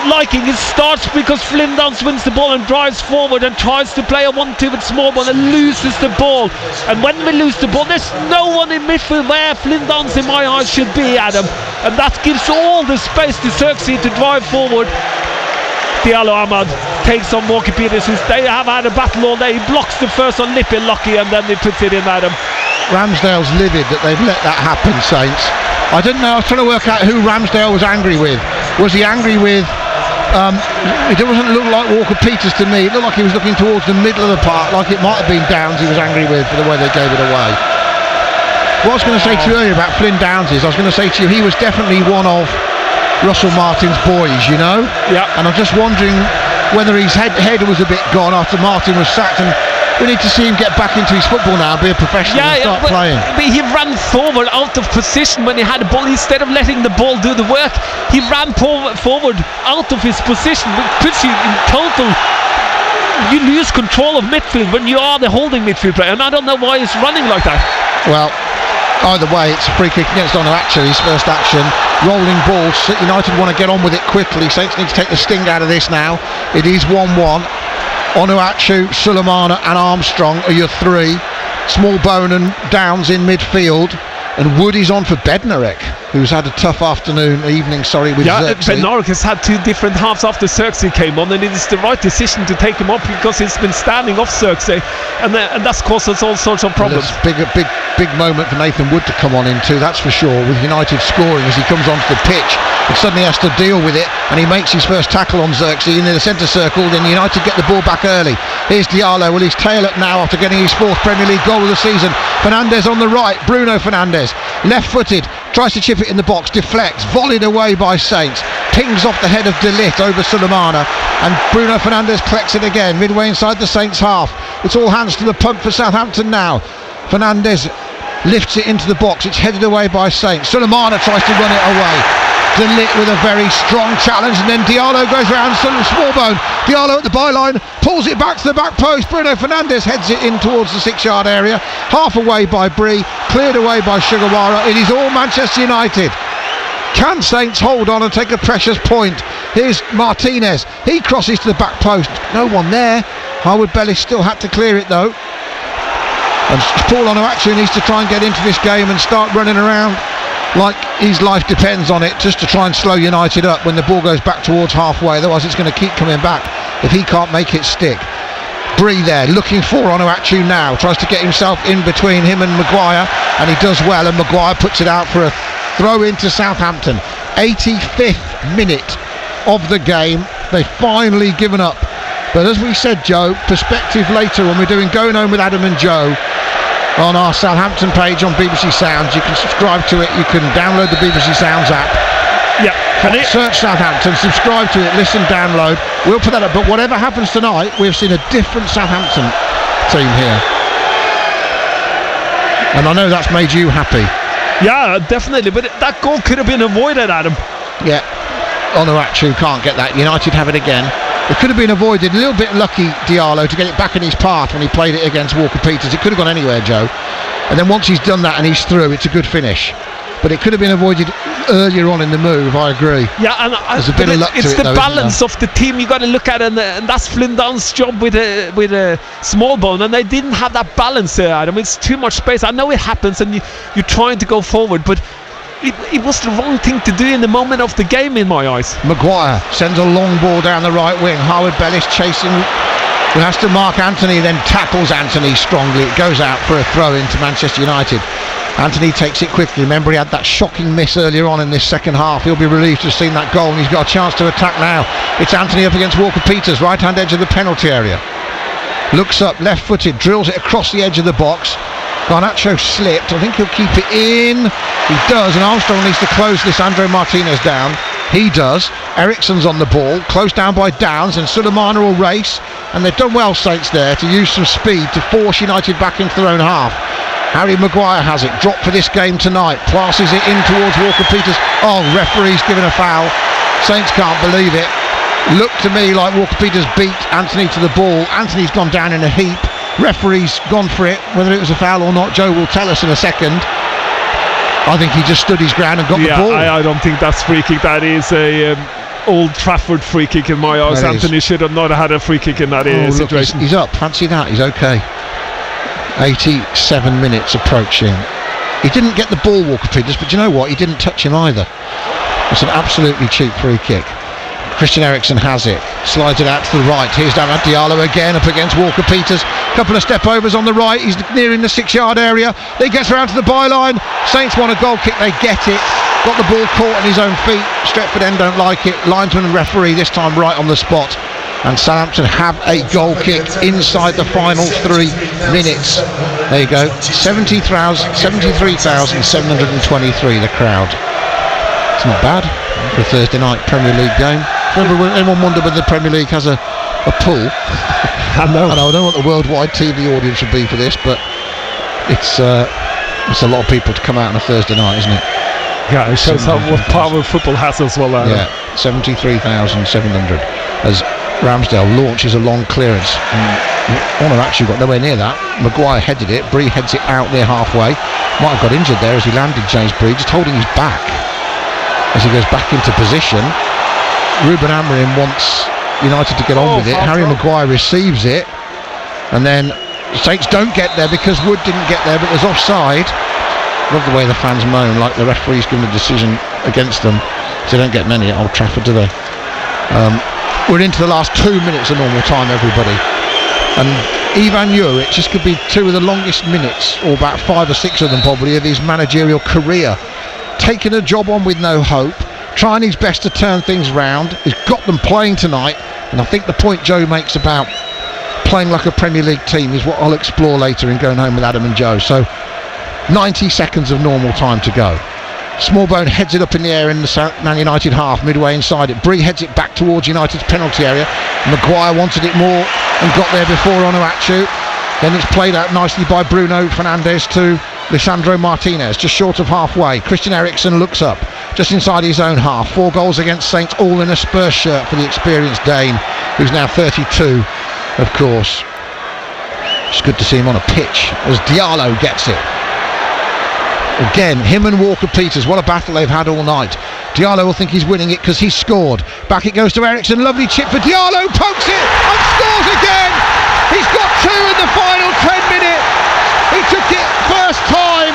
liking, it starts because Flynn Downs wins the ball and drives forward and tries to play a 1-2 with Smallbone and loses the ball. And when we lose the ball, there's no one in midfield where Flynn Downs, in my eyes, should be, Adam. And that gives all the space to Xerxes to drive forward. Diallo Ahmad takes on Walker-Peters. They have had a battle all day. He blocks the first on Lippin, lucky, and then he puts it in, Adam. Ramsdale's livid that they've let that happen, Saints. I didn't know, I was trying to work out who Ramsdale was angry with. Was he angry with, it doesn't look like Walker-Peters to me. It looked like he was looking towards the middle of the park, like it might have been Downs he was angry with for the way they gave it away. What I was going to say to you earlier about Flynn Downs is, I was going to say to you, he was definitely one of Russell Martin's boys, you know? Yeah. And I'm just wondering whether his head was a bit gone after Martin was sacked, and we need to see him get back into his football now, be a professional and start playing. But he ran forward out of position when he had the ball. Instead of letting the ball do the work, he ran forward out of his position, which puts you in total. You lose control of midfield when you are the holding midfield player, and I don't know why he's running like that. Well, either way, it's a free kick against Onuachu, his first action. Rolling ball. United want to get on with it quickly. Saints need to take the sting out of this now. It is 1-1. Onuachu, Sulemana and Armstrong are your three. Smallbone and Downs in midfield. And Wood is on for Bednarik, who's had a tough evening with Xerxes. Bednarik has had two different halves after Xerxes came on, and it is the right decision to take him up because he's been standing off Xerxes, and that's caused us all sorts of problems. Big moment for Nathan Wood to come on into, that's for sure, with United scoring as he comes onto the pitch and suddenly has to deal with it, and he makes his first tackle on Xerxes in the centre circle. Then United get the ball back early. Here's Diallo, well, he's tail up now after getting his fourth Premier League goal of the season. Fernandes on the right, Bruno Fernandes, left-footed, tries to chip it in the box, deflects, volleyed away by Saints, pings off the head of De Ligt over Sulemana. and Bruno Fernandes collects it again midway inside the Saints half. It's all hands to the pump for Southampton now. Fernandes lifts it into the box. It's headed away by Saints. Sulemana tries to run it away. De Ligt with a very strong challenge, and then Diallo goes round Smallbone. Diallo at the byline, pulls it back to the back post. Bruno Fernandes heads it in towards the 6-yard area, half away by Bree, cleared away by Sugawara. It is all Manchester United. Can Saints hold on and take a precious point? Here's Martinez, he crosses to the back post, no one there. Harwood Bellis still had to clear it though, and Paul Onuachu needs to try and get into this game and start running around like his life depends on it, just to try and slow United up when the ball goes back towards halfway. Otherwise it's going to keep coming back if he can't make it stick. Bree there looking for Onuachu now, tries to get himself in between him and Maguire, and he does well, and Maguire puts it out for a throw into Southampton. 85th minute of the game. They've finally given up, but as we said, Joe, perspective later when we're doing Going Home with Adam and Joe on our Southampton page on BBC Sounds. You can subscribe to it, you can download the BBC Sounds app. Yeah, search Southampton, subscribe to it, listen, download. We'll put that up, but whatever happens tonight, we've seen a different Southampton team here, and I know that's made you happy. Yeah, definitely, but that goal could have been avoided, Adam. Yeah. Onuachu can't get that. United have it again. It could have been avoided. A little bit lucky, Diallo, to get it back in his path when he played it against Walker-Peters. It could have gone anywhere, Joe. And then once he's done that and he's through, it's a good finish. But it could have been avoided earlier on in the move, I agree. Yeah, and there's a bit of luck to it, it's the though, balance of the team you got to look at, and that's Flynn Dunn's job with a small bone, and they didn't have that balance there, Adam. It's too much space. I know it happens, and you're trying to go forward, but it was the wrong thing to do in the moment of the game, in my eyes. Maguire sends a long ball down the right wing. Harwood Bellis chasing, who has to mark Anthony, then tackles Anthony strongly. It goes out for a throw into Manchester United. Anthony takes it quickly. Remember, he had that shocking miss earlier on in this second half. He'll be relieved to have seen that goal, and he's got a chance to attack now. It's Anthony up against Walker-Peters, right-hand edge of the penalty area. Looks up, left-footed, drills it across the edge of the box. Garnacho slipped. I think he'll keep it in. He does, and Armstrong needs to close Lisandro Martinez down. He does. Eriksen's on the ball, close down by Downs, and Sulemana will race. And they've done well, Saints, there to use some speed to force United back into their own half. Harry Maguire has it, dropped for this game tonight, passes it in towards Walker-Peters. Oh, referee's given a foul. Saints can't believe it. Looked to me like Walker-Peters beat Anthony to the ball. Anthony's gone down in a heap. Referee's gone for it. Whether it was a foul or not, Joe will tell us in a second. I think he just stood his ground and got the ball. I don't think that's free kick. That is a Old Trafford free kick in my eyes. Anthony should have not had a free kick in that situation. Look, he's up. Fancy that. He's okay. 87 minutes approaching. He didn't get the ball, Walker-Peters, but you know what? He didn't touch him either. It's an absolutely cheap free kick. Christian Eriksen has it, slides it out to the right. Here's Amad Diallo again up against Walker-Peters. Couple of step overs on the right. He's nearing the 6-yard area. He gets around to the byline. Saints want a goal kick. They get it. Got the ball caught on his own feet. Stretford End don't like it. Linesman and referee this time right on the spot. And Southampton have a goal kick inside the final 3 minutes. There you go. 73,723, the crowd. It's not bad for a Thursday night Premier League game. Remember, anyone wonder whether the Premier League has a pool? I know. I don't know what the worldwide TV audience would be for this, but it's a lot of people to come out on a Thursday night, isn't it? Yeah, it shows what power football has as well. Yeah, 73,700 as Ramsdale launches a long clearance. Honor actually got nowhere near that. Maguire headed it. Bree heads it out near halfway. Might have got injured there as he landed, James Bree, just holding his back as he goes back into position. Ruben Amorim wants United to get on with it. Harry Maguire receives it, and then Saints don't get there because Wood didn't get there, but there's offside. Love the way the fans moan, like the referee's given a decision against them. So they don't get many at Old Trafford, do they? We're into the last 2 minutes of normal time, everybody. And Ivan Juric just could be 2 of the longest minutes, or about 5 or 6 of them probably, of his managerial career. Taking a job on with no hope, trying his best to turn things round. He's got them playing tonight, and I think the point Joe makes about playing like a Premier League team is what I'll explore later in Going Home with Adam and Joe. So 90 seconds of normal time to go. Smallbone heads it up in the air in the Man United half, midway inside it. Bree heads it back towards United's penalty area. Maguire wanted it more and got there before Onuachu. Then it's played out nicely by Bruno Fernandes to Lisandro Martinez, just short of halfway. Christian Eriksen looks up, just inside his own half. 4 goals against Saints, all in a Spurs shirt for the experienced Dane, who's now 32, of course. It's good to see him on a pitch as Diallo gets it. Again, him and Walker-Peters, what a battle they've had all night. Diallo will think he's winning it because he's scored. Back it goes to Eriksen, lovely chip for Diallo, pokes it and scores again. He's got 2 in the final 10 minutes. He took it first time.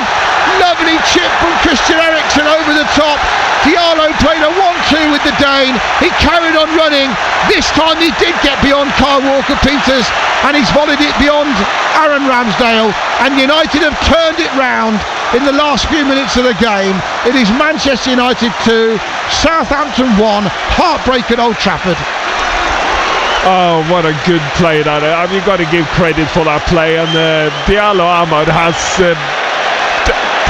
Lovely chip from Christian Eriksen over the top. Diallo played a 1-2 with the Dane. He carried on running. This time he did get beyond Kyle Walker-Peters and he's volleyed it beyond Aaron Ramsdale, and United have turned it round in the last few minutes of the game. It is Manchester United 2, Southampton 1, heartbreak at Old Trafford. Oh, what a good play that. I mean, you've got to give credit for that play, and Diallo Ahmad has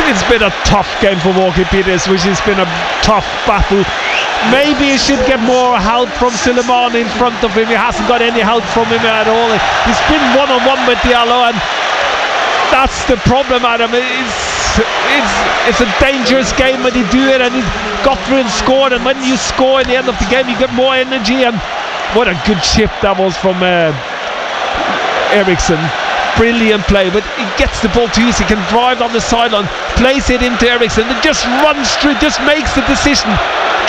it's been a tough game for Walker-Peters, which has been a tough battle. Maybe he should get more help from Suleiman in front of him. He hasn't got any help from him at all. He's been one-on-one with Diallo, and that's the problem, Adam. It's a dangerous game when you do it, and he got through and scored, and when you score in the end of the game you get more energy. And what a good chip that was from Eriksen. Brilliant play, but he gets the ball too easy. He can drive on the sideline, plays it into Eriksen, and just runs through, just makes the decision,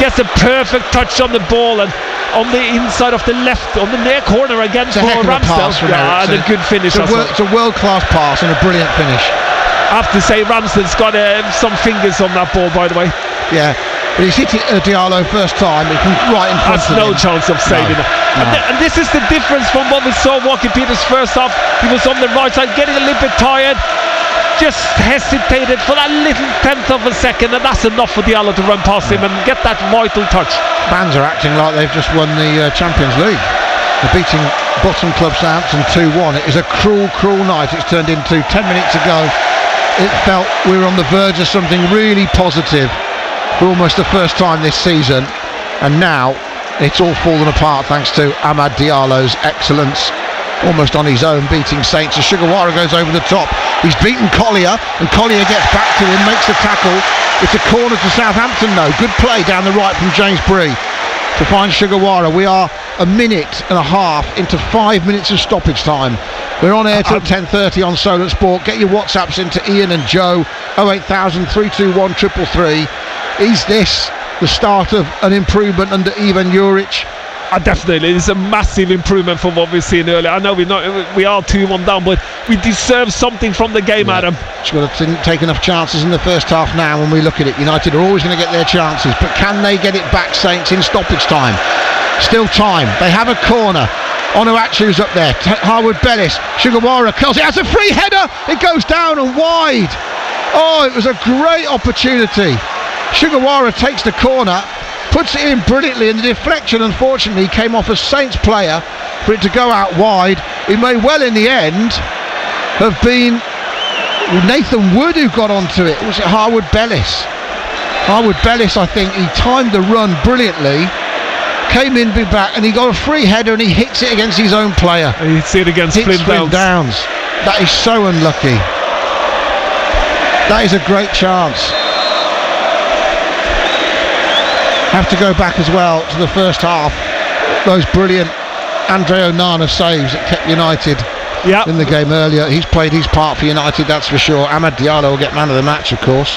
gets a perfect touch on the ball, and on the inside of the left, on the near corner again for Ramsdale. And a good finish. It's a world-class pass and a brilliant finish. I have to say Ramsdale's got some fingers on that ball, by the way. Yeah, but he's hit it Diallo first time. He can right in front of him. Has no chance of saving it. And this is the difference from what we saw Walker-Peters first half. He was on the right side, getting a little bit tired, just hesitated for that little tenth of a second, and that's enough for Diallo to run past him and get that vital touch. Fans are acting like they've just won the Champions League. They're beating bottom club Southampton 2-1. It is a cruel, cruel night. It's turned into 10 minutes ago. It felt we were on the verge of something really positive for almost the first time this season, and now it's all fallen apart thanks to Amad Diallo's excellence, almost on his own, beating Saints as Sugawara goes over the top. He's beaten Collier, and Collier gets back to him, makes the tackle. It's a corner to Southampton though. Good play down the right from James Bree to find Sugawara. We are a minute and a half into 5 minutes of stoppage time. We're on air till 10:30 on Solent Sport. Get your WhatsApps into Ian and Joe, 08000 321 333. Is this the start of an improvement under Ivan Juric? Definitely, it's a massive improvement from what we've seen earlier. I know we are 2-1 down, but we deserve something from the game, Adam. She's got to take enough chances in the first half now. When we look at it, United are always going to get their chances, but can they get it back, Saints, in stoppage time? Still time. They have a corner. Onuachu's up there. Harwood Bellis. Sugawara curls it. Has a free header. It goes down and wide. Oh, it was a great opportunity. Sugawara takes the corner, puts it in brilliantly, and the deflection unfortunately came off a Saints player for it to go out wide. It may well in the end have been Nathan Wood who got onto it. Was it Harwood Bellis? Harwood Bellis, I think. He timed the run brilliantly, came in big back, and he got a free header and he hits it against his own player. He hits it against Flynn Downs. That is so unlucky. That is a great chance. Have to go back as well to the first half. Those brilliant Andre Onana saves that kept United in the game earlier. He's played his part for United, that's for sure. Amad Diallo will get man of the match, of course,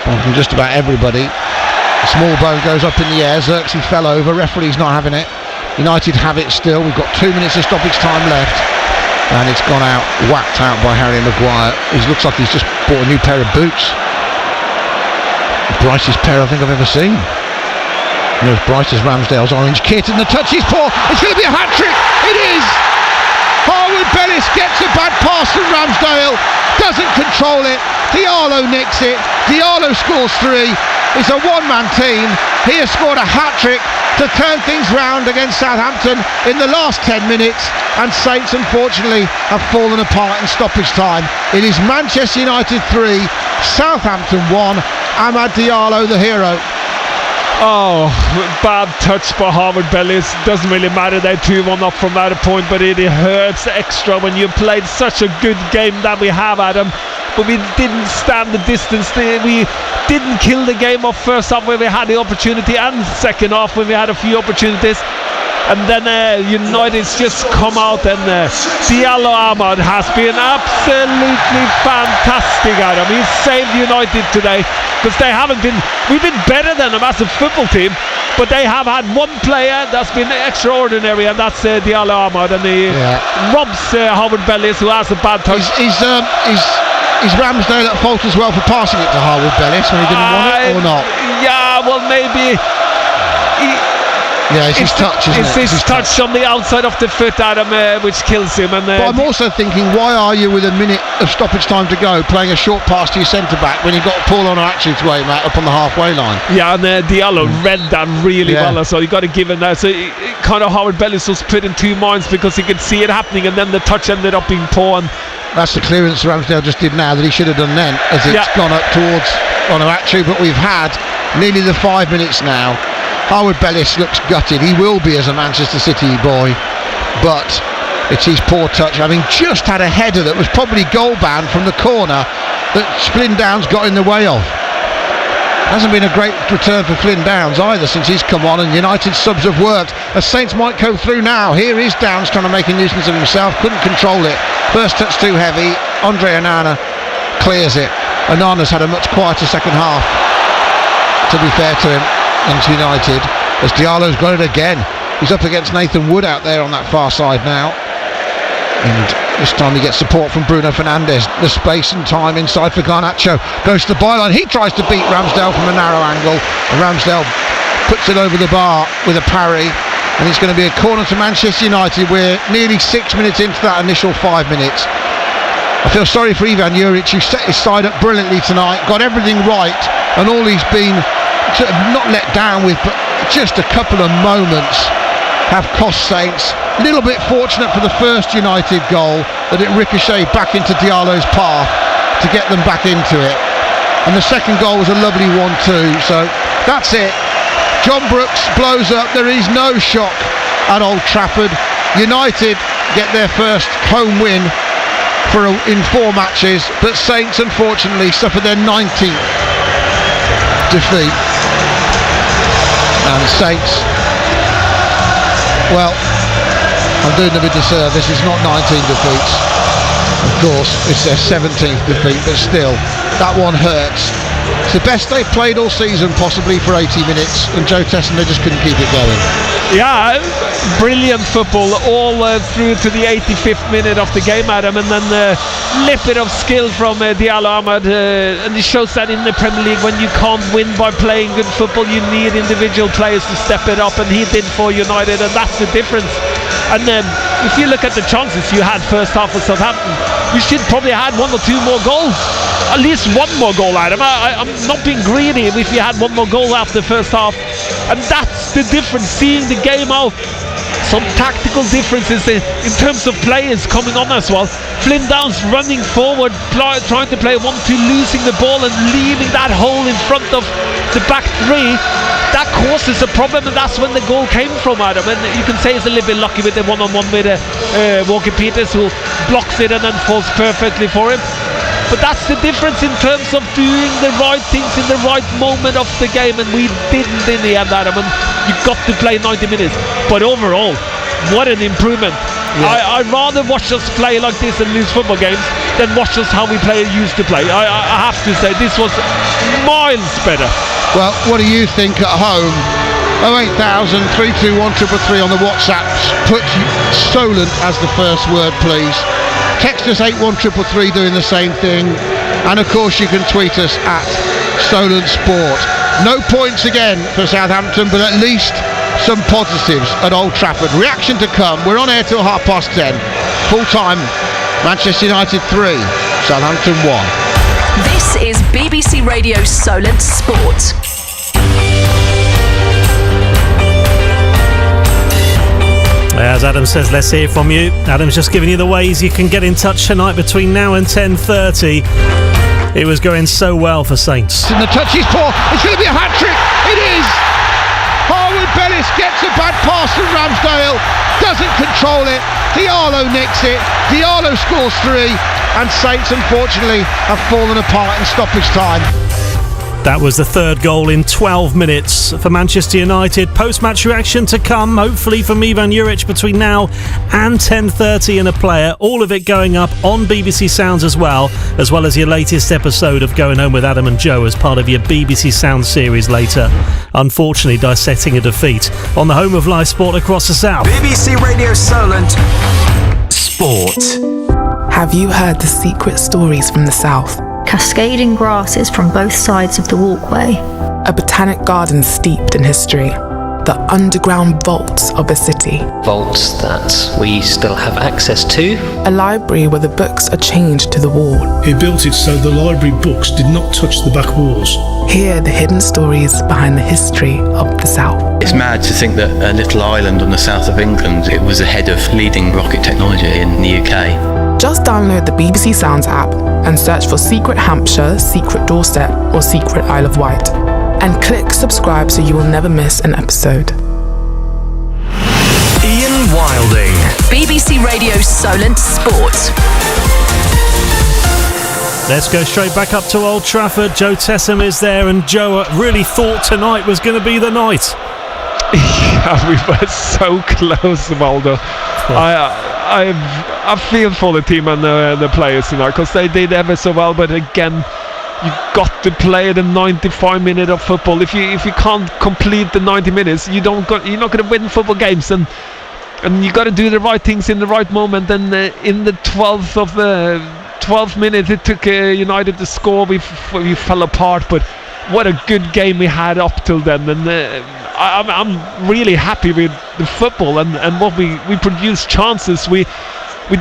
from just about everybody. The small bone goes up in the air. Xerxes fell over. Referee's not having it. United have it still. We've got 2 minutes of stoppage time left, and it's gone out, whacked out by Harry Maguire. He looks like he's just bought a new pair of boots. The brightest pair I think I've ever seen. And as bright as Ramsdale's orange kit, and the touch is poor. It's going to be a hat-trick. It is. Harwood Bellis gets a bad pass from Ramsdale, doesn't control it. Diallo nicks it. Diallo scores 3. It's a one-man team. He has scored a hat-trick to turn things round against Southampton in the last 10 minutes, and Saints unfortunately have fallen apart in stoppage time. It is Manchester United 3, Southampton 1. Amad Diallo, the hero. Oh, bad touch by Harvard Bellis. Doesn't really matter. They 2-1 up from that point, but it hurts extra when you played such a good game that we have, Adam. But we didn't stand the distance. We didn't kill the game off first half when we had the opportunity, and second half when we had a few opportunities. And then United's just come out, and Diallo Ahmad has been absolutely fantastic, Adam. He's saved United today, because they haven't been. We've been better than them as a football team, but they have had one player that's been extraordinary, and that's Diallo Ahmad, and he robs Harvard Bellis, who has a bad touch. Is Ramsdale at fault as well for passing it to Harvard Bellis when he didn't want it, or not? Yeah, well, maybe. Yeah, it's his touch, isn't it? It's his touch on the outside of the foot, Adam, which kills him. And but I'm also thinking, why are you, with a minute of stoppage time to go, playing a short pass to your centre-back when you've got Paul Onuachu to aim at up on the halfway line? Yeah, and Diallo read that really well, so you got to give him that. So kind of Howard Bellis was split in two minds, because he could see it happening, and then the touch ended up being poor. And that's the clearance Ramsdale just did now that he should have done then, as it's gone up towards Onuachu. But we've had nearly the 5 minutes now. Howard Bellis looks gutted. He will be as a Manchester City boy, but it's his poor touch, having just had a header that was probably goal bound from the corner that Flynn Downs got in the way of. Hasn't been a great return for Flynn Downs either since he's come on, and United subs have worked. As Saints might go through now. Here is Downs trying to make a nuisance of himself, couldn't control it. First touch too heavy. Andre Onana clears it. Onana's had a much quieter second half, to be fair to him, and to United, as Diallo's got it again. He's up against Nathan Wood out there on that far side now, and this time he gets support from Bruno Fernandes. The space and time inside for Garnacho, goes to the byline. He tries to beat Ramsdale from a narrow angle, and Ramsdale puts it over the bar with a parry, and it's going to be a corner to Manchester United. We're nearly 6 minutes into that initial 5 minutes. I feel sorry for Ivan Juric, who set his side up brilliantly tonight, got everything right, and all he's been sort of not let down with, but just a couple of moments have cost Saints. A little bit fortunate for the first United goal, that it ricocheted back into Diallo's path to get them back into it, and the second goal was a lovely one too. So that's it. John Brooks blows up. There is no shock at Old Trafford. United get their first home win in 4 matches, but Saints unfortunately suffer their 19th defeat. And Saints, well, I'm doing them a disservice. It's not 19 defeats, of course, it's their 17th defeat, but still, that one hurts. It's the best they've played all season, possibly, for 80 minutes, and Joe Tesson, they just couldn't keep it going. Yeah, brilliant football all through to the 85th minute of the game, Adam, and then a little bit of skill from Diallo Ahmad, and it shows that in the Premier League, when you can't win by playing good football, you need individual players to step it up, and he did for United, and that's the difference. And if you look at the chances you had first half for Southampton, you should probably have had 1 or 2 more goals. At least 1 more goal, Adam. I'm not being greedy if you had 1 more goal after the first half. And that's the difference, seeing the game out. Some tactical differences in terms of players coming on as well. Flynn Downs running forward, trying to play 1-2, losing the ball and leaving that hole in front of the back three. That causes a problem, and that's when the goal came from, Adam. And you can say it's a little bit lucky with the one-on-one with Walker Peters, who blocks it and then falls perfectly for him. But that's the difference in terms of doing the right things in the right moment of the game, and we didn't in the end, Adam. And you got to play 90 minutes. But overall, what an improvement. Yeah. I'd rather watch us play like this and lose football games than watch us how we used to play. I have to say, this was miles better. Well, what do you think at home? 08000 321 333 on the WhatsApps. Put Solent as the first word, please. Text us 81333 doing the same thing, and of course you can tweet us at Solent Sport. No points again for Southampton, but at least some positives at Old Trafford. Reaction to come. We're on air till 10:30. Full time. Manchester United 3, Southampton 1. This is BBC Radio Solent Sport. As Adam says, let's hear from you. Adam's just giving you the ways you can get in touch tonight between now and 10:30. It was going so well for Saints. And the touch is poor. It's going to be a hat-trick. It is. Harwood Bellis gets a bad pass from Ramsdale. Doesn't control it. Diallo nicks it. Diallo scores 3. And Saints, unfortunately, have fallen apart in stoppage time. That was the third goal in 12 minutes for Manchester United. Post-match reaction to come, hopefully from Ivan Juric between now and 10:30 in a player. All of it going up on BBC Sounds as well as your latest episode of Going Home with Adam and Joe as part of your BBC Sounds series later. Unfortunately, dissecting a defeat on the home of live sport across the south. BBC Radio Solent Sport. Have you heard the secret stories from the south? Cascading grasses from both sides of the walkway. A botanic garden steeped in history. The underground vaults of a city. Vaults that we still have access to. A library where the books are chained to the wall. He built it so the library books did not touch the back walls. Hear the hidden stories behind the history of the South. It's mad to think that a little island on the south of England, it was ahead of leading rocket technology in the UK. Just download the BBC Sounds app and search for Secret Hampshire, Secret Dorset or Secret Isle of Wight. And click subscribe so you will never miss an episode. Ian Wilding. BBC Radio Solent Sport. Let's go straight back up to Old Trafford. Joe Tessam is there, and Joe really thought tonight was going to be the night. Yeah, we were so close, Waldo. I feel for the team and the players tonight because they did ever so well, but again, you got to play the 95 minutes of football. If you can't complete the 90 minutes, you're not going to win football games, and you got to do the right things in the right moment. And in the 12th minute, it took United to score. We fell apart, but what a good game we had up till then. And I'm really happy with the football and what we produced chances. We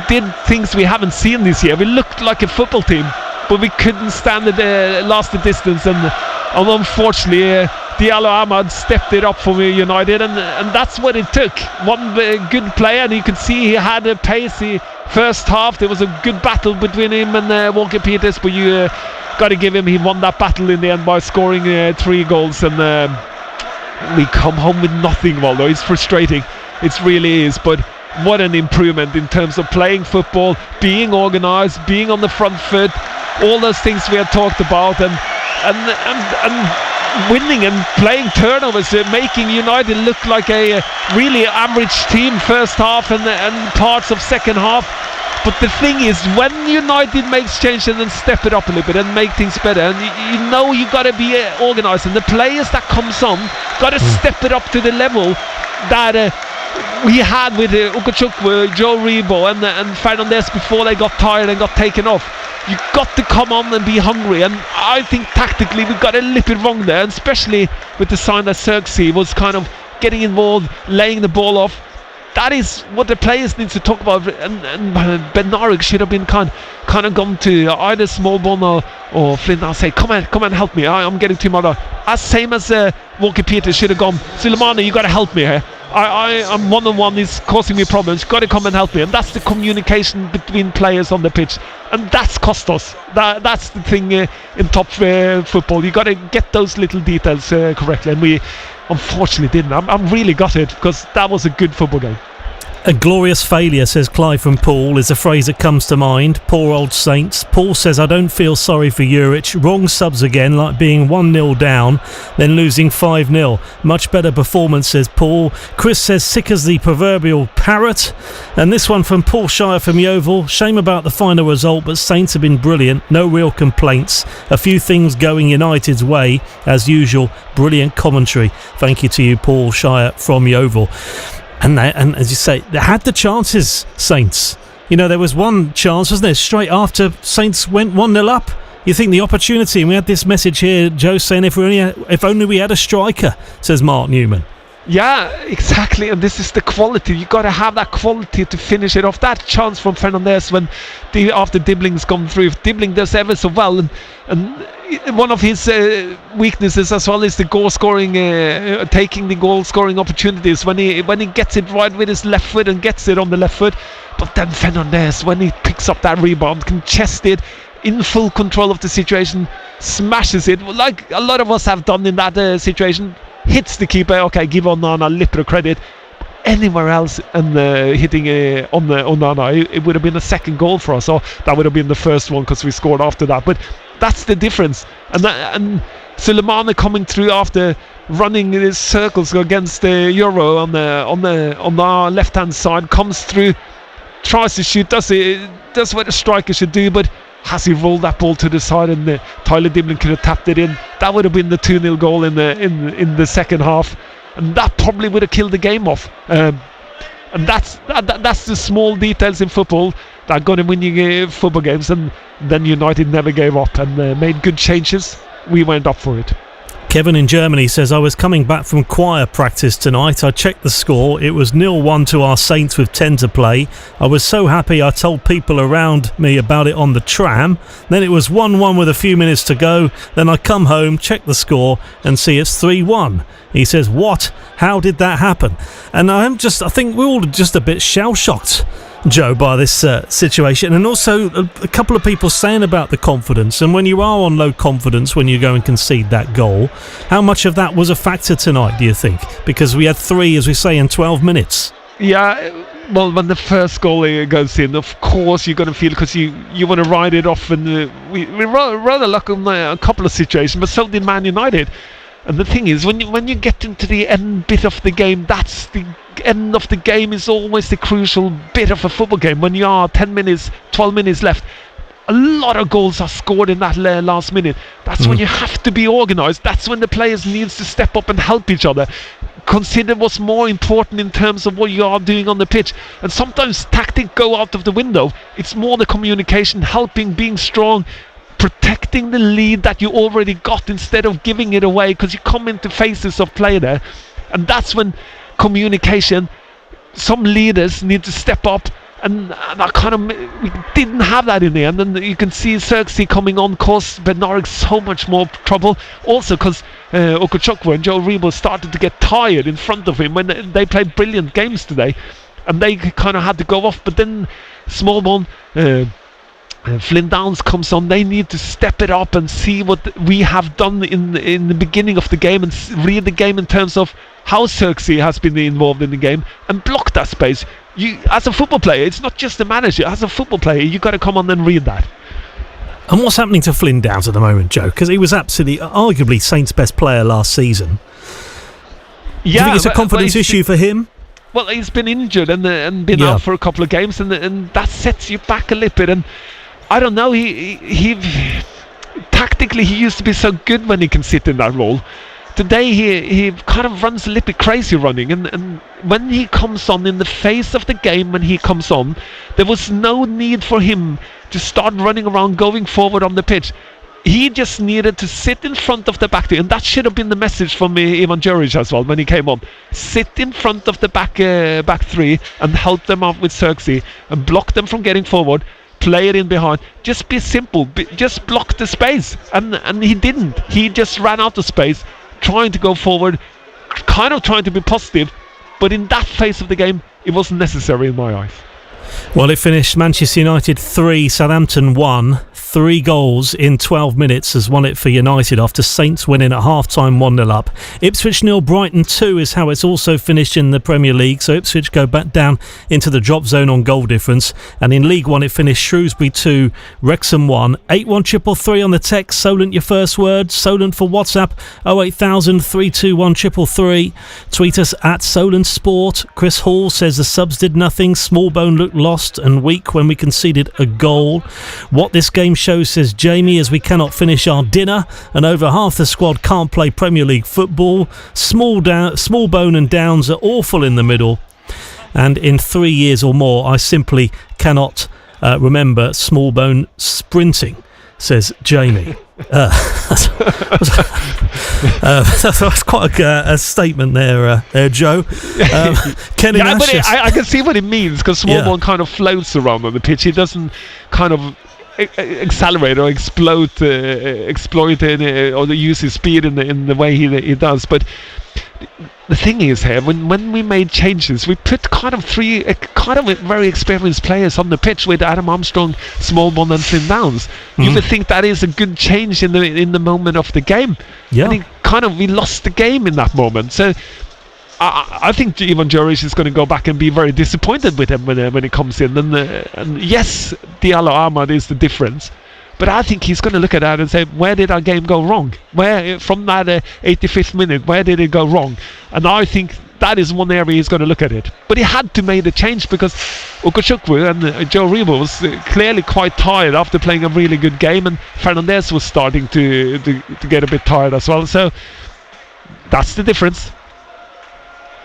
did things we haven't seen this year. We looked like a football team, but we couldn't stand the last distance, and unfortunately Diallo Ahmad stepped it up for United, and that's what it took. One good player, and you could see he had a pacey first half. There was a good battle between him and Walker Peters, but you got to give him, he won that battle in the end by scoring 3 goals, and we come home with nothing, Waldo. It's frustrating, it really is, but what an improvement in terms of playing football, being organised, being on the front foot, all those things we had talked about, and winning and playing turnovers, making United look like a really average team first half and parts of second half. But the thing is, when United makes change and then step it up a little bit and make things better, and you got to be organised, and the players that comes on got to step it up to the level that we had with Ukachuk, Joe Rebo and Fernandez before they got tired and got taken off. You got to come on and be hungry, and I think tactically we got a little bit wrong there, and especially with the sign that Xerxes was kind of getting involved, laying the ball off. That is what the players need to talk about, and Bednarik should have been kind of gone to either Smallbone or Flynn and say, come on, help me, I'm getting too much. As same as Walker Peters should have gone, Suleimani, you got to help me here. I'm one-on-one, is causing me problems, got to come and help me. And that's the communication between players on the pitch, and that's cost us. That's the thing in top football. You got to get those little details correctly, and we unfortunately didn't. I'm really gutted, because that was a good football game. A glorious failure, says Clive from Paul, is a phrase that comes to mind. Poor old Saints. Paul says, I don't feel sorry for Juric. Wrong subs again, like being 1-0 down, then losing 5-0. Much better performance, says Paul. Chris says, sick as the proverbial parrot. And this one from Paul Shire from Yeovil. Shame about the final result, but Saints have been brilliant. No real complaints. A few things going United's way, as usual. Brilliant commentary. Thank you to you, Paul Shire from Yeovil. And as you say, they had the chances, Saints. There was one chance, wasn't there, straight after Saints went 1-0 up. You think the opportunity, and we had this message here, Joe saying, if only we had a striker, says Mark Newman. Yeah, exactly, and this is the quality. You got to have that quality to finish it off. That chance from Fernandez after Dibling's gone through. If Dibling does ever so well, and one of his weaknesses as well is the goal scoring, taking the goal scoring opportunities when he gets it right with his left foot and gets it on the left foot. But then Fernandez, when he picks up that rebound, can chest it in full control of the situation, smashes it like a lot of us have done in that situation, hits the keeper. Okay, give Onana a little bit of credit. Anywhere else and hitting on Onana, it would have been a second goal for us, or that would have been the first one because we scored after that. But that's the difference. And Sulemana coming through after running in his circles against Euro on our left hand side, comes through, tries to shoot, does what a striker should do, but has he rolled that ball to the side, and Tyler Dimlin could have tapped it in. That would have been the 2-0 goal in the second half, and that probably would have killed the game off. And that's the small details in football that got him winning football games. And then United never gave up and made good changes. We went up for it. Kevin in Germany says, I was coming back from choir practice tonight. I checked the score. It was 0-1 to our Saints with 10 to play. I was so happy I told people around me about it on the tram. Then it was 1-1 with a few minutes to go. Then I come home, check the score and see it's 3-1. He says, what? How did that happen? And I think we're all just a bit shell-shocked, Joe, by this situation. And also a couple of people saying about the confidence, and when you are on low confidence when you go and concede that goal, how much of that was a factor tonight, do you think? Because we had 3, as we say, in 12 minutes. Yeah, well, when the first goal goes in, of course you're going to feel, because you want to ride it off, and we rather luck on a couple of situations, but so did Man United. And the thing is, when you get into the end bit of the game, that's the end of the game is always the crucial bit of a football game. When you are 10 minutes, 12 minutes left, a lot of goals are scored in that last minute. That's when you have to be organised. That's when the players needs to step up and help each other. Consider what's more important in terms of what you are doing on the pitch. And sometimes tactics go out of the window. It's more the communication, helping, being strong, protecting the lead that you already got instead of giving it away, because you come into phases of play there. And that's when communication, some leaders need to step up, and we didn't have that in the end. And you can see Xerxes coming on, caused Bednarik so much more trouble, also because Okochukwu and Joe Rebo started to get tired in front of him when they played brilliant games today, and they kind of had to go off. But then Smallbone, Flynn Downs comes on. They need to step it up and see what we have done in the beginning of the game, and read the game in terms of how Xerxes has been involved in the game and block that space. You, as a football player, it's not just the manager. As a football player, you got to come on and read that. And what's happening to Flynn Downs at the moment, Joe? Because he was arguably Saints' best player last season. Do you think it's a confidence issue for him? Well, he's been injured and been out for a couple of games, and that sets you back a little bit. And I don't know, he tactically he used to be so good when he can sit in that role. Today he kind of runs a little bit crazy running, and when he comes on in the face of the game, when he comes on, there was no need for him to start running around going forward on the pitch. He just needed to sit in front of the back three, and that should have been the message from Ivan Juric as well when he came on. Sit in front of the back three and help them out with Xerxes and block them from getting forward. Play it in behind. Just be simple. Just block the space, and he didn't. He just ran out of space, trying to go forward, kind of trying to be positive, but in that phase of the game, it wasn't necessary in my eyes. Well, it finished Manchester United 3, Southampton 1. 3 goals in 12 minutes has won it for United after Saints winning at half-time 1-0 up. Ipswich 0, Brighton 2 is how it's also finished in the Premier League, so Ipswich go back down into the drop zone on goal difference. And in League 1 it finished Shrewsbury 2, Wrexham 1. 81333 on the text. Solent, your first word. Solent for WhatsApp 08000 321 333. Tweet us at Solent Sport. Chris Hall says the subs did nothing. Smallbone looked lost and weak when we conceded a goal. What this game shows, says Jamie, is we cannot finish our dinner, and over half the squad can't play Premier League football. Smallbone and Downs are awful in the middle, and in 3 years or more I simply cannot remember Smallbone sprinting, says Jamie. That's quite a statement there, Joe. Kenny Nash, but I can see what it means, because Smallbone kind of floats around on the pitch. He doesn't kind of accelerate or exploit or use his speed in the way he does. But the thing is here, when we made changes, we put kind of very experienced players on the pitch with Adam Armstrong, Smallbone and Flynn Downs. You would think that is a good change in the moment of the game. Yeah. And we lost the game in that moment. So I think Ivan Juric is going to go back and be very disappointed with him when he comes in. And yes, Diallo Ahmad is the difference. But I think he's going to look at that and say, where did our game go wrong? Where, from that 85th minute, where did it go wrong? And I think that is one area he's going to look at it. But he had to make a change because Okechukwu and Joe Rebo was clearly quite tired after playing a really good game, and Fernandez was starting to get a bit tired as well. So that's the difference.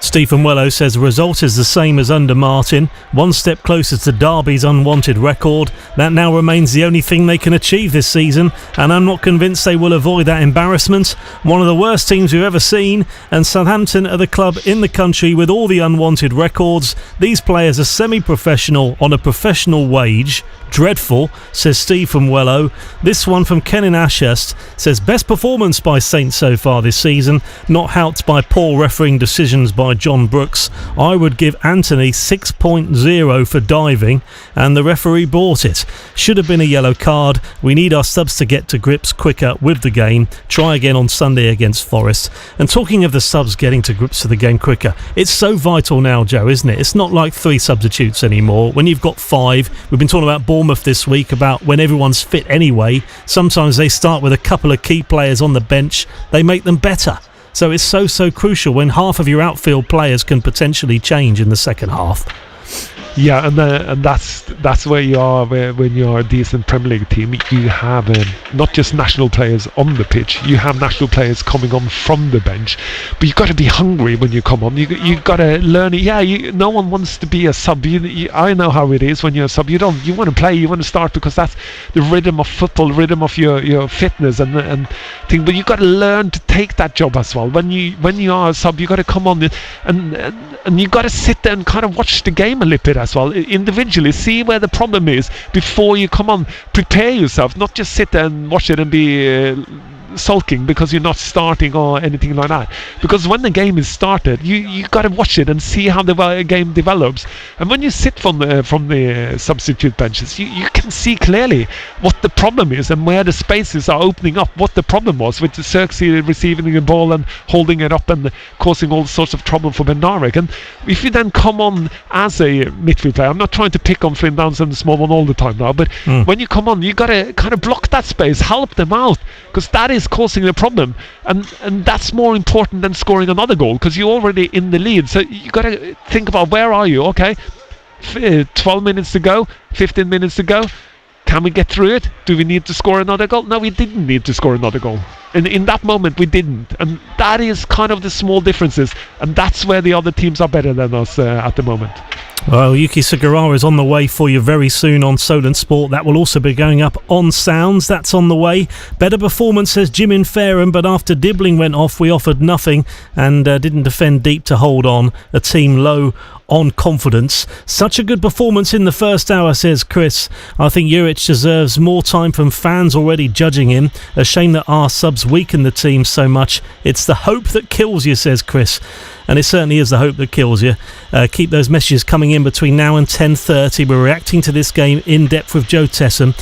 Stephen Wellow says the result is the same as under Martin, one step closer to Derby's unwanted record. That now remains the only thing they can achieve this season, and I'm not convinced they will avoid that embarrassment. One of the worst teams we've ever seen, and Southampton are the club in the country with all the unwanted records. These players are semi-professional on a professional wage. Dreadful, says Steve from Wellow. This one from Ken in Ashurst says best performance by Saints so far this season, not helped by poor refereeing decisions by John Brooks. I would give Anthony 6.0 for diving, and the referee bought it. Should have been a yellow card. We need our subs to get to grips quicker with the game. Try again on Sunday against Forest. And talking of the subs getting to grips with the game quicker, it's so vital now, Joe, isn't it? It's not like 3 substitutes anymore. When you've got 5, we've been talking about Bournemouth this week about when everyone's fit anyway. Sometimes they start with a couple of key players on the bench. They make them better. So it's so crucial when half of your outfield players can potentially change in the second half. Yeah, and that's where you are when you're a decent Premier League team. You have not just national players on the pitch, you have national players coming on from the bench, but you've got to be hungry when you come on. You've got to learn it. Yeah, no one wants to be a sub. I know how it is when you're a sub. You want to play, you want to start because that's the rhythm of football, rhythm of your fitness and thing. But you've got to learn to take that job as well. When you are a sub, you've got to come on and you've got to sit there and kind of watch the game a little bit as well, individually, see where the problem is before you come on. Prepare yourself, not just sit there and watch it and be sulking because you're not starting or anything like that. Because when the game is started, you got to watch it and see how the game develops. And when you sit from the substitute benches, you can see clearly what the problem is and where the spaces are opening up. What the problem was with the Xerxes receiving the ball and holding it up and causing all sorts of trouble for Bednarek. And if you then come on as a midfield player, I'm not trying to pick on Flynn Downs and the small one all the time now, but when you come on, you got to kind of block that space, help them out, because that is causing the problem, and that's more important than scoring another goal because you're already in the lead. So you got to think about where are you. Okay, 12 minutes to go, 15 minutes to go. Can we get through it? Do we need to score another goal? No, we didn't need to score another goal. And in that moment, we didn't. And that is kind of the small differences. And that's where the other teams are better than us at the moment. Well, Yuki Sugawara is on the way for you very soon on Solent Sport. That will also be going up on Sounds. That's on the way. Better performance, says Jim in Fareham, but after Dibbling went off, we offered nothing and didn't defend deep to hold on. A team low on confidence. Such a good performance in the first hour, says Chris. I think Juric deserves more time from fans already judging him. A shame that our subs weaken the team so much. It's the hope that kills you, says Chris. And it certainly is the hope that kills you. Keep those messages coming in between now and 10:30. We're reacting to this game in depth with Joe Tessam.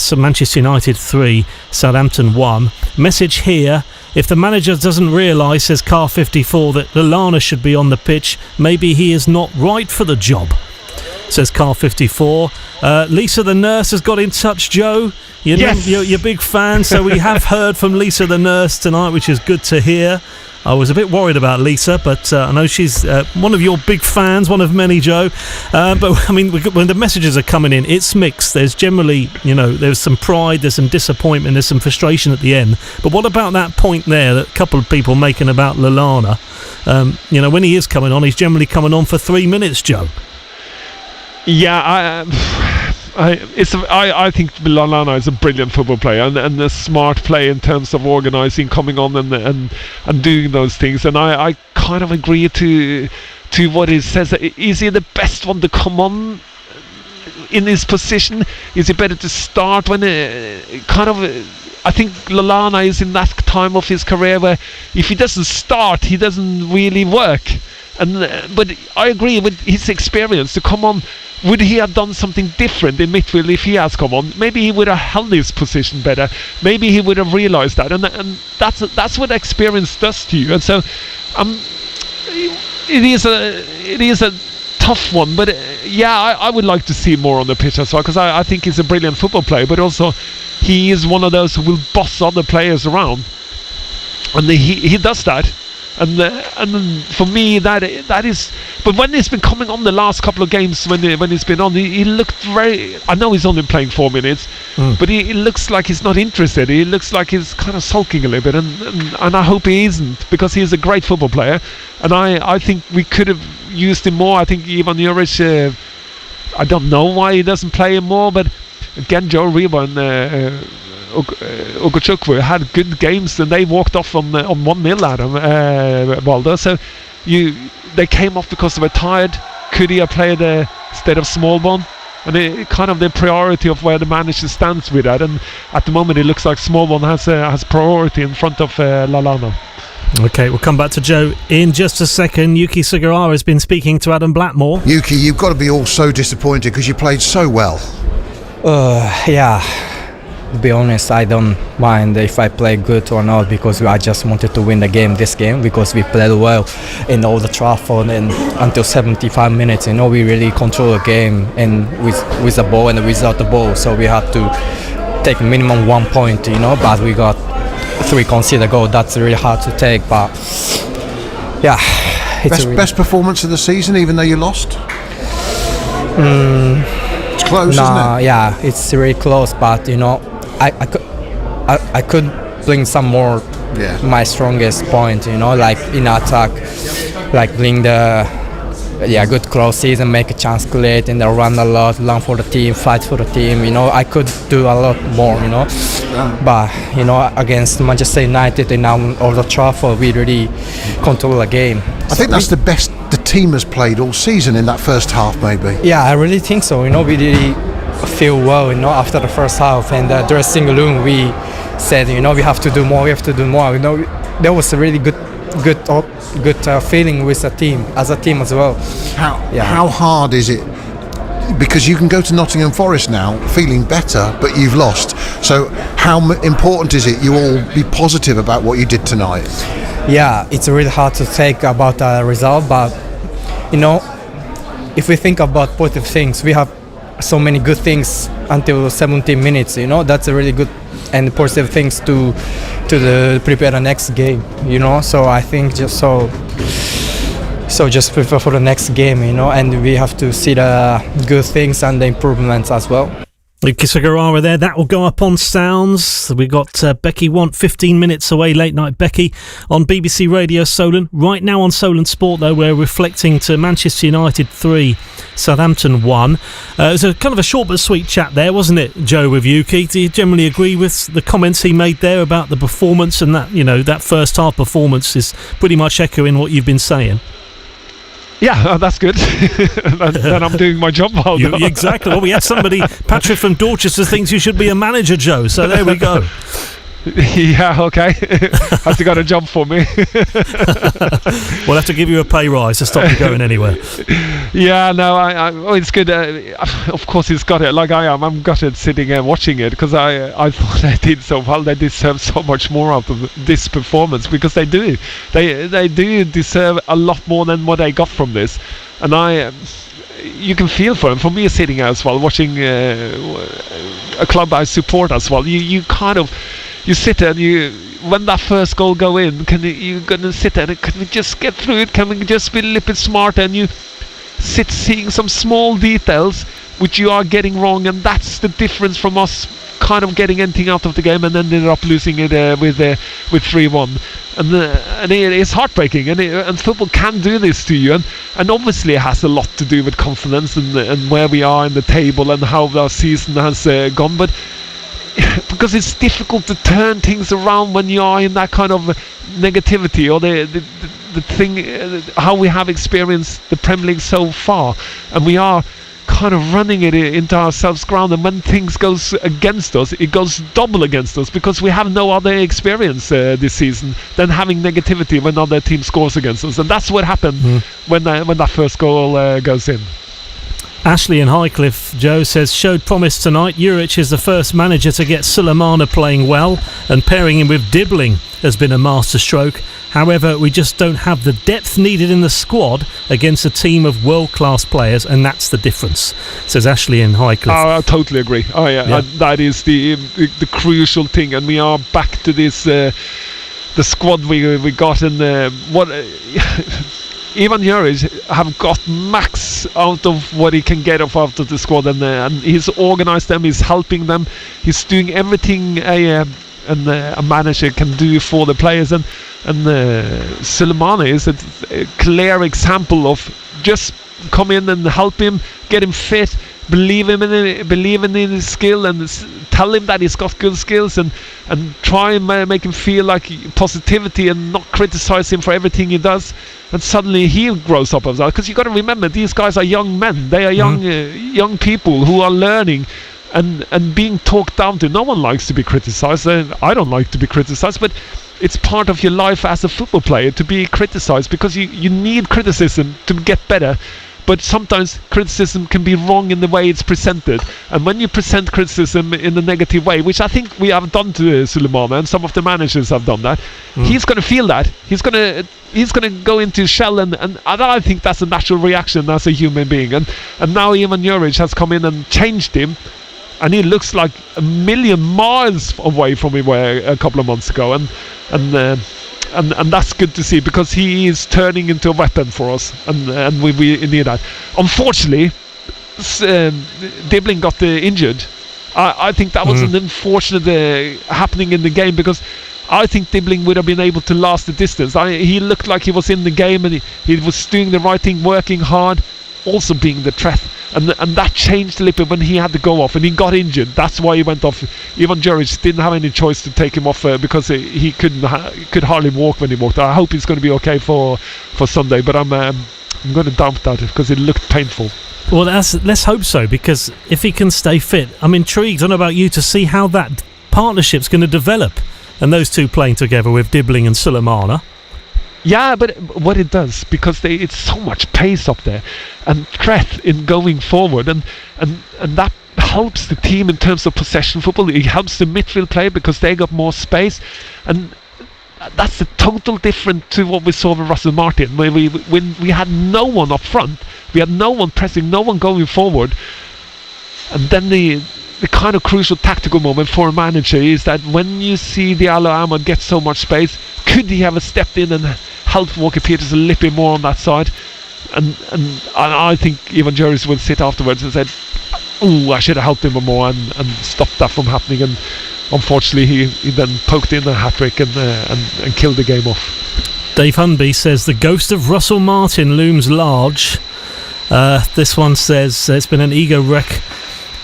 So Manchester United 3, Southampton 1. Message here. If the manager doesn't realise, says Car 54, that Lallana should be on the pitch, maybe he is not right for the job, says Car 54. Lisa the nurse has got in touch, Joe. Yes. You're a big fan, so we have heard from Lisa the nurse tonight, which is good to hear. I was a bit worried about Lisa, but I know she's one of your big fans, one of many, Joe. But I mean, when the messages are coming in, it's mixed. There's generally, there's some pride, there's some disappointment, there's some frustration at the end. But what about that point there that a couple of people making about Lallana? When he is coming on, he's generally coming on for 3 minutes, Joe. Yeah, I think Lallana is a brilliant football player and a smart player in terms of organising, coming on and doing those things. And I kind of agree to what he says. Is he the best one to come on in his position? Is it better to start when I think Lallana is in that time of his career where if he doesn't start, he doesn't really work. But I agree with his experience to come on. Would he have done something different in midfield if he has come on? Maybe he would have held his position better. Maybe he would have realised that, and that's what experience does to you. And so, it is a tough one. But I would like to see more on the pitch as well, because I think he's a brilliant football player. But also, he is one of those who will boss other players around, and he does that. And for me, that is. But when he's been coming on the last couple of games, when he's been on, he looked very. I know he's only playing 4 minutes, but he looks like he's not interested. He looks like he's kind of sulking a little bit, and I hope he isn't, because he is a great football player, and I think we could have used him more. I think Ivan Juric. I don't know why he doesn't play him more, but again, Joe Reba and Ogochukwu had good games, and they walked off on 1-0 at him, Waldo. So they came off because they were tired. Could he have played instead of Smallbone? And it kind of the priority of where the manager stands with that. And at the moment, it looks like Smallbone has priority in front of Lallana. Okay, we'll come back to Joe in just a second. Yuki Sugawara has been speaking to Adam Blackmore. Yuki, you've got to be all so disappointed because you played so well. Yeah. To be honest, I don't mind if I play good or not, because I just wanted to win this game, because we played well in Old Trafford, and until 75 minutes, we really control the game, and with the ball and without the ball. So we had to take minimum 1 point, but we got 3 conceded goals. That's really hard to take, but yeah. It's best performance of the season, even though you lost? It's close, isn't it? Yeah, it's really close, but I could bring some more my strongest point, like in attack, like bring the good crosses and make a chance create, and run a lot, run for the team, fight for the team. I could do a lot more, but against Manchester United in Old Trafford, we really control the game. I think that's the best the team has played all season in that first half, maybe. Yeah, I really think so. We really feel well, after the first half, and the dressing room, we said, we have to do more. There was a really good feeling with the team, as well. How hard is it? Because you can go to Nottingham Forest now feeling better, but you've lost. So how important is it you all be positive about what you did tonight? Yeah, it's really hard to take about the result, but if we think about positive things, we have so many good things until 17 minutes. That's a really good and positive things to prepare the next game. So I think just prepare for the next game. And we have to see the good things and the improvements as well. Yuki Sugawara there. That will go up on Sounds. We got Becky Want 15 minutes away, late night Becky on BBC Radio Solent. Right now on Solent Sport, though, we're reflecting to Manchester United 3, Southampton 1. It was a kind of a short but sweet chat there, wasn't it, Joe, with Yuki? Do you generally agree with the comments he made there about the performance, and that, that first half performance is pretty much echoing what you've been saying? Yeah, that's good. Then I'm doing my job well. Exactly. Well, we had somebody, Patrick from Dorchester, thinks you should be a manager, Joe. So there we go. Yeah, okay. Has he got a job for me? We'll have to give you a pay rise to stop you going anywhere. Yeah, no, it's good. Of course, he's got it. Like I am. I'm gutted sitting and watching it, because I thought they did so well. They deserve so much more out of this performance, because they do. They do deserve a lot more than what they got from this. And you can feel for him. For me, sitting as well, watching a club I support as well, you kind of. You sit there and when that first goal go in, you're gonna sit there and can we just get through it? Can we just be a little bit smarter? And you sit seeing some small details which you are getting wrong, and that's the difference from us kind of getting anything out of the game and then ended up losing it with 3-1. And it is heartbreaking, and football can do this to you, and obviously it has a lot to do with confidence and where we are in the table and how our season has gone, but because it's difficult to turn things around when you are in that kind of negativity, or the thing how we have experienced the Premier League so far, and we are kind of running it into ourselves ground, and when things goes against us, it goes double against us, because we have no other experience this season than having negativity when other team scores against us, and that's what happened when that first goal goes in. Ashley in Highcliffe, Joe says, showed promise tonight. Juric is the first manager to get Sulemana playing well, and pairing him with Dibbling has been a masterstroke. However, we just don't have the depth needed in the squad against a team of world-class players, and that's the difference, says Ashley in Highcliffe. I totally agree. That is the crucial thing, and we are back to this the squad we got in what. Ivan Juric have got max out of what he can get out of the squad, and he's organised them, he's helping them, he's doing everything a manager can do for the players, and Sulemana is a clear example of just come in and help him, get him fit, believe in his skill, and tell him that he's got good skills, and try and make him feel like positivity and not criticise him for everything he does, and suddenly he grows up as well. Because you've got to remember, these guys are young men, they are young people who are learning and being talked down to. No one likes to be criticised. I don't like to be criticised, but it's part of your life as a football player to be criticised, because you need criticism to get better. But sometimes criticism can be wrong in the way it's presented, and when you present criticism in a negative way, which I think we have done to Sulemana, and some of the managers have done that, he's going to feel that. He's going to go into shell, and I think that's a natural reaction as a human being. And now Ivan Juric has come in and changed him, and he looks like a million miles away from him a couple of months ago, and that's good to see, because he is turning into a weapon for us, and we need that. Unfortunately, Dibbling got injured. I think that was an unfortunate happening in the game, because I think Dibbling would have been able to last the distance. He looked like he was in the game, and he was doing the right thing, working hard, also being the threat. And that changed a little bit when he had to go off, and he got injured. That's why he went off. Ivan Juric didn't have any choice to take him off, because he could hardly walk when he walked. I hope he's going to be okay for Sunday, but I'm going to dump that because it looked painful. Well, let's hope so, because if he can stay fit, I'm intrigued. I don't know about you, to see how that partnership's going to develop, and those two playing together with Dibbling and Sulemana. Yeah, but what it does, because it's so much pace up there and threat in going forward, and that helps the team in terms of possession football. It helps the midfield play because they got more space, and that's a total different to what we saw with Russell Martin, where when we had no one up front, we had no one pressing, no one going forward, and then the kind of crucial tactical moment for a manager is that when you see Diallo Ahmad get so much space, could he have stepped in and helped Walker Peters a little bit more on that side? And I think Ivan Juric will sit afterwards and said, "Oh, I should have helped him more and stopped that from happening." And unfortunately, he then poked in a hat-trick and killed the game off. Dave Hunby says the ghost of Russell Martin looms large. This one says it's been an ego wreck.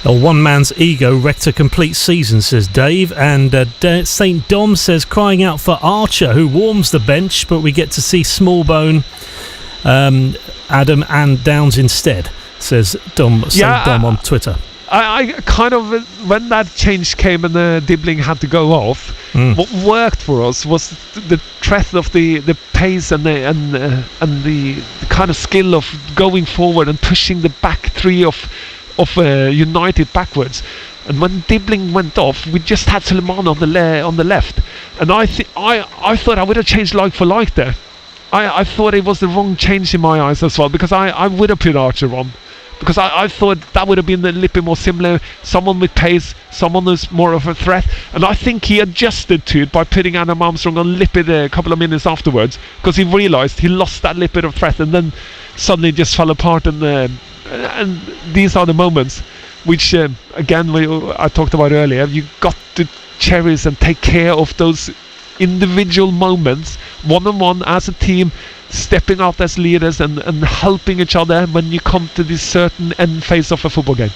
One man's ego wrecked a complete season, says Dave. And St. Dom says, crying out for Archer, who warms the bench, but we get to see Smallbone, Adam and Downs instead, says Dom. St. Dom on Twitter. I kind of, when that change came and Dibbling had to go off, what worked for us was the threat of the pace and the kind of skill of going forward and pushing the back three of United backwards. And when Dibbling went off, we just had Sulemana on the left, and I thought I would have changed like for like there. I thought it was the wrong change in my eyes as well, because I would have put Archer on, because I thought that would have been a little bit more similar, someone with pace, someone who's more of a threat, and I think he adjusted to it by putting Adam Armstrong on Lippid a couple of minutes afterwards, because he realised he lost that little bit of threat, and then suddenly just fell apart. And these are the moments which, again, I talked about earlier. You got to cherish and take care of those individual moments, one-on-one as a team, stepping out as leaders and helping each other when you come to this certain end phase of a football game.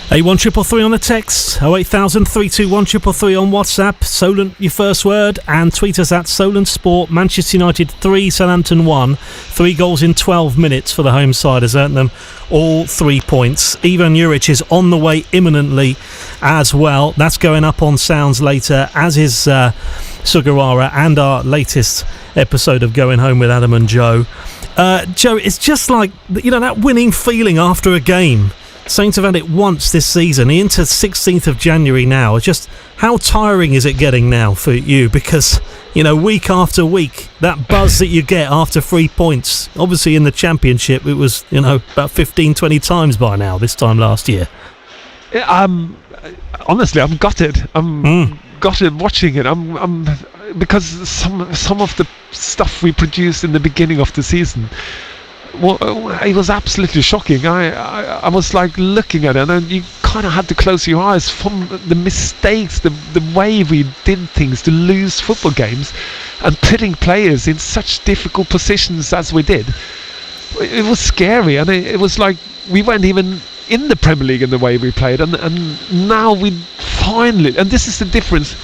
A1333 on the text, 08000 321 333 on WhatsApp. Solent, your first word, and tweet us at Solent Sport. Manchester United 3, Southampton 1. 3 goals in 12 minutes for the home side has earned them all 3 points. Ivan Juric is on the way imminently as well. That's going up on Sounds later, as is Sugawara, and our latest episode of Going Home with Adam and Joe. Joe, it's just like, that winning feeling after a game. Saints have had it once this season. Into 16th of January now. It's just, how tiring is it getting now for you? Because, week after week, that buzz that you get after 3 points. Obviously in the Championship, it was, about 15, 20 times by now, this time last year. Honestly, I'm gutted. I'm gutted watching it. I'm because some of the stuff we produced in the beginning of the season, well, it was absolutely shocking. I was like looking at it, and you kind of had to close your eyes from the mistakes, the way we did things to lose football games, and putting players in such difficult positions as we did. It was scary, and it was like we weren't even in the Premier League in the way we played, and now we finally, and this is the difference.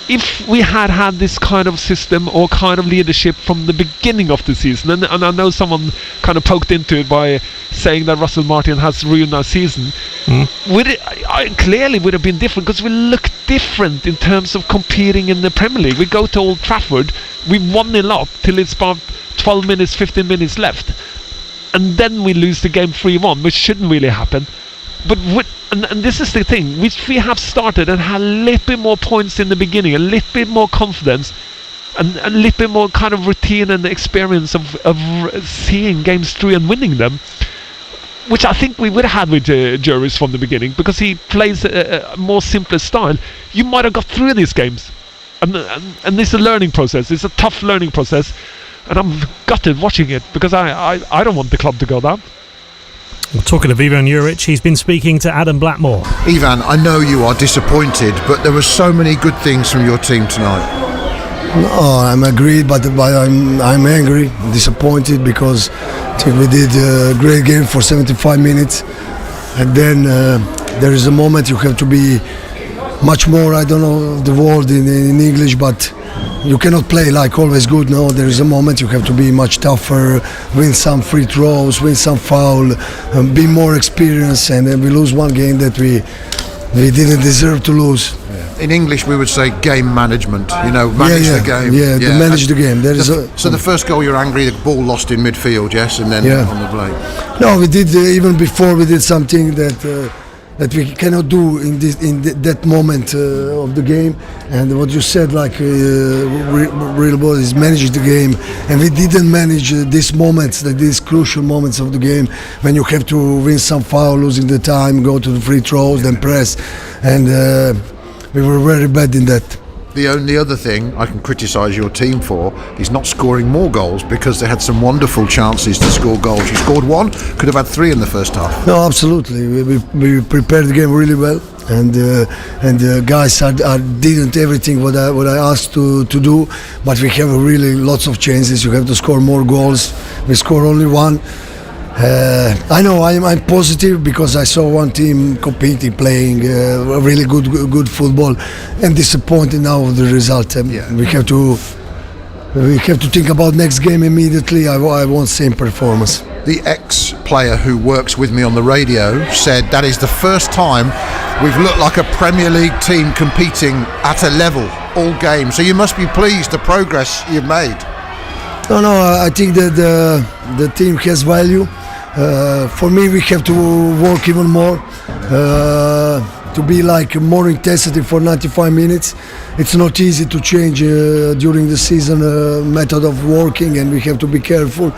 If we had this kind of system or kind of leadership from the beginning of the season, and I know someone kind of poked into it by saying that Russell Martin has ruined our season, clearly would have been different, because we look different in terms of competing in the Premier League. We go to Old Trafford, we 1-0 up till it's about 12 minutes, 15 minutes left, and then we lose the game 3-1, which shouldn't really happen. But and this is the thing, which we have started and had a little bit more points in the beginning, a little bit more confidence, and a little bit more kind of routine and experience of seeing games through and winning them, which I think we would have had with Juris from the beginning, because he plays a more simpler style. You might have got through these games, and it's a learning process. It's a tough learning process, and I'm gutted watching it, because I don't want the club to go down. Well, talking of Ivan Juric, he's been speaking to Adam Blackmore. Ivan, I know you are disappointed, but there were so many good things from your team tonight. No, I'm agreed, but I'm angry, disappointed, because I think we did a great game for 75 minutes, and then there is a moment you have to be much more, I don't know the word in English, but you cannot play like always good. No, there is a moment you have to be much tougher, win some free throws, win some foul, be more experienced, and then we lose one game that we didn't deserve to lose. In English we would say game management, manage the game. To manage the game. So the first goal, you're angry, the ball lost in midfield, yes, and then on the play. No, we did, even before we did something that we cannot do in that moment of the game, and what you said, like real ball is managing the game, and we didn't manage these moments, these crucial moments of the game, when you have to win some foul, losing the time, go to the free throws, then press, and we were very bad in that. The only other thing I can criticise your team for is not scoring more goals, because they had some wonderful chances to score goals. You scored one, could have had 3 in the first half. No, absolutely. We prepared the game really well, and the guys didn't everything what I asked to do, but we have really lots of chances. You have to score more goals. We score only 1. I know I'm positive, because I saw one team competing, playing really good football, and disappointed now with the result. We have to think about next game immediately. I want same performance. The ex-player who works with me on the radio said that is the first time we've looked like a Premier League team competing at a level all game. So you must be pleased the progress you've made. No, I think that the team has value. For me, we have to work even more, to be like more intensity for 95 minutes. It's not easy to change during the season method of working, and we have to be careful.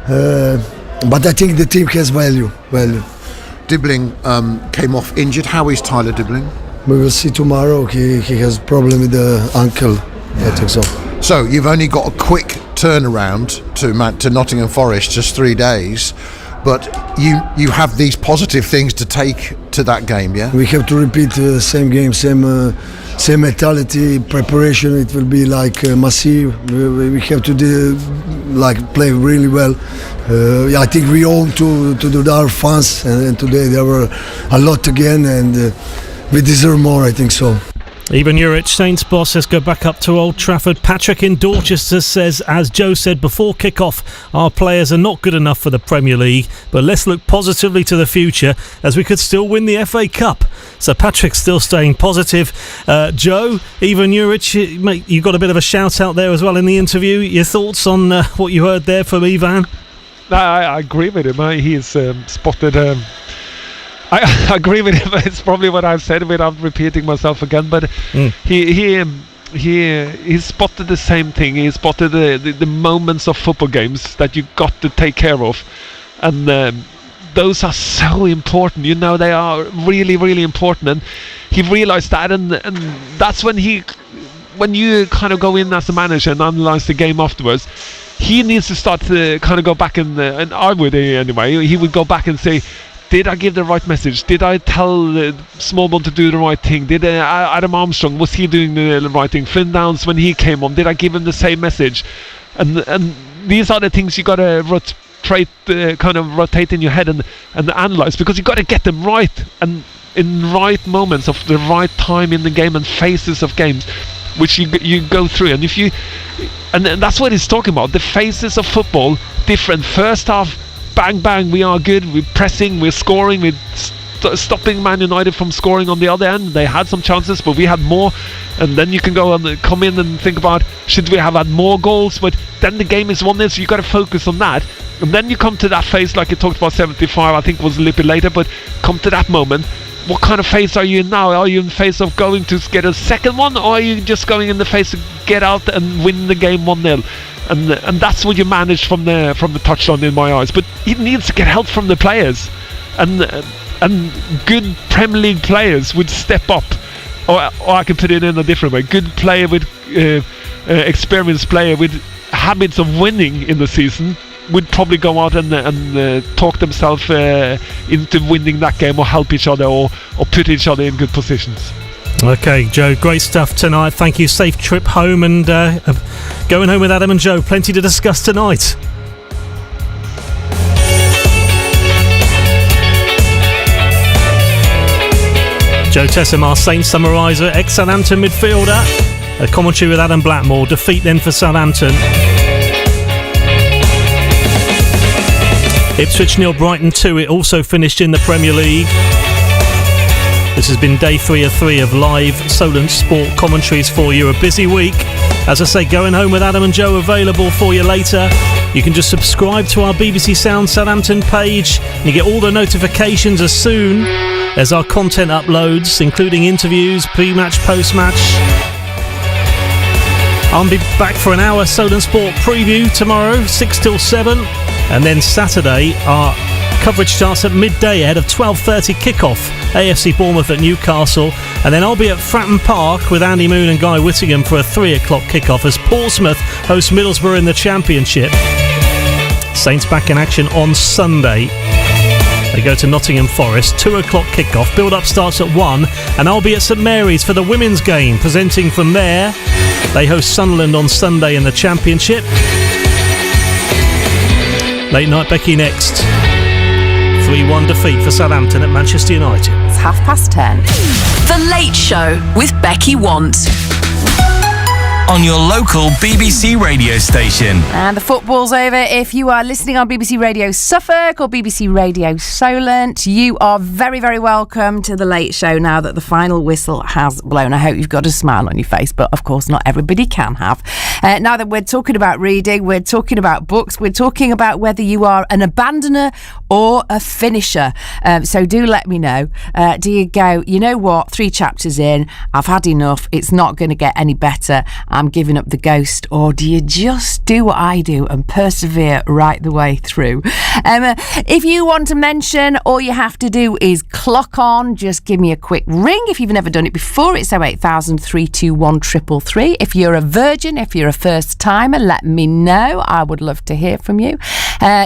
But I think the team has value. Dibbling came off injured. How is Tyler Dibbling? We will see tomorrow. He has problem with the ankle. I think so. So you've only got a quick turnaround to Nottingham Forest, just 3 days. but you have these positive things to take to that game, yeah? We have to repeat the same game, same mentality, preparation. It will be like massive. We have to play really well. I think we owe to our fans, and today there were a lot again, and we deserve more, I think so. Ivan Juric, Saints boss, let's go back up to Old Trafford. Patrick in Dorchester says, as Joe said before kick-off, our players are not good enough for the Premier League, but let's look positively to the future as we could still win the FA Cup. So Patrick's still staying positive. Joe, Ivan Juric, mate, you got a bit of a shout out there as well in the interview. Your thoughts on what you heard there from Ivan? I agree with him. He's spotted... I agree with him. It's probably what I've said without repeating myself again. But he spotted the same thing. He spotted the moments of football games that you got to take care of, and those are so important. They are really, really important. And he realised that, and that's when you kind of go in as a manager and analyse the game afterwards. He needs to start to kind of go back and I would anyway. He would go back and say, did I give the right message? Did I tell Smallbone to do the right thing? Did Adam Armstrong, was he doing the right thing? Flynn Downs, when he came on, did I give him the same message? And these are the things you got to rotate in your head and analyse, because you got to get them right, and in right moments of the right time in the game and phases of games, which you go through. And that's what he's talking about. The phases of football, different. First half, bang bang, we are good, we're pressing, we're scoring, we're stopping Man United from scoring on the other end. They had some chances, but we had more. And then you can go and come in and think about, should we have had more goals? But then the game is 1-0, so you got to focus on that. And then you come to that phase, like you talked about 75, I think it was a little bit later, but come to that moment. What kind of phase are you in now? Are you in the phase of going to get a second one, or are you just going in the phase to get out and win the game 1-0? And that's what you manage from the touchline in my eyes. But he needs to get help from the players, and good Premier League players would step up. Or I can put it in a different way. Good player with experienced player with habits of winning in the season would probably go out and talk themselves into winning that game, or help each other, or put each other in good positions. Okay, Joe, great stuff tonight. Thank you. Safe trip home, and going home with Adam and Joe. Plenty to discuss tonight. Joe Tessamar, Saints summariser, ex-Southampton midfielder. A commentary with Adam Blackmore. Defeat then for Southampton. Ipswich 0, Brighton 2. It also finished in the Premier League. This has been day 3 of 3 of live Solent sport commentaries for you. A busy week. As I say, Going Home with Adam and Joe available for you later. You can just subscribe to our BBC Sound Southampton page, and you get all the notifications as soon as our content uploads, including interviews, pre-match, post-match. I'll be back for an hour Solent Sport preview tomorrow, 6 till 7. And then Saturday, our coverage starts at midday ahead of 12:30 kickoff. AFC Bournemouth at Newcastle. And then I'll be at Fratton Park with Andy Moon and Guy Whittingham for a 3 o'clock kickoff as Portsmouth host Middlesbrough in the Championship. Saints back in action on Sunday. They go to Nottingham Forest, 2 o'clock kickoff. Build-up starts at 1, and I'll be at St Mary's for the women's game. Presenting from there, they host Sunderland on Sunday in the Championship. Late night Becky next. 3-1 defeat for Southampton at Manchester United. It's 10:30. The Late Show with Becky Want. On your local BBC radio station. And the football's over. If you are listening on BBC Radio Suffolk or BBC Radio Solent, you are very, very welcome to The Late Show now that the final whistle has blown. I hope you've got a smile on your face, but of course not everybody can have. Now that we're talking about reading, we're talking about books, we're talking about whether you are an abandoner or a finisher. So do let me know. Do you go, you know what, 3 chapters in, I've had enough, it's not going to get any better, I'm giving up the ghost, or do you just do what I do and persevere right the way through? If you want to mention, all you have to do is clock on, just give me a quick ring. If you've never done it before, it's 08000 321 333. If you're a virgin, if you're a first timer, let me know. I would love to hear from you.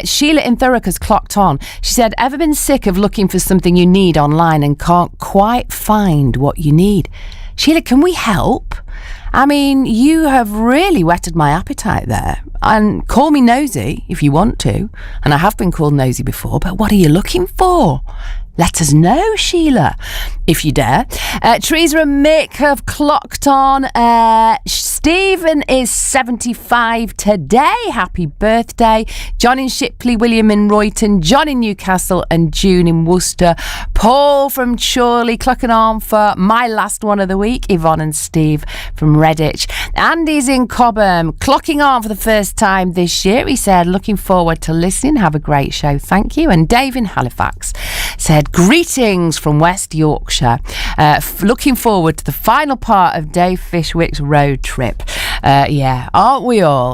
Sheila in Thurrock has clocked on. She said, ever been sick of looking for something you need online and can't quite find what you need? Sheila, can we help? I mean, you have really whetted my appetite there. And call me nosy if you want to. And I have been called nosy before, but what are you looking for? Let us know, Sheila, if you dare. Teresa and Mick have clocked on. Stephen is 75 today. Happy birthday. John in Shipley, William in Royton, John in Newcastle and June in Worcester. Paul from Chorley clocking on for my last one of the week. Yvonne and Steve from Redditch. Andy's in Cobham clocking on for the first time this year. He said, looking forward to listening. Have a great show. Thank you. And Dave in Halifax said, greetings from West Yorkshire. Looking forward to the final part of Dave Fishwick's road trip. Yeah, aren't we all?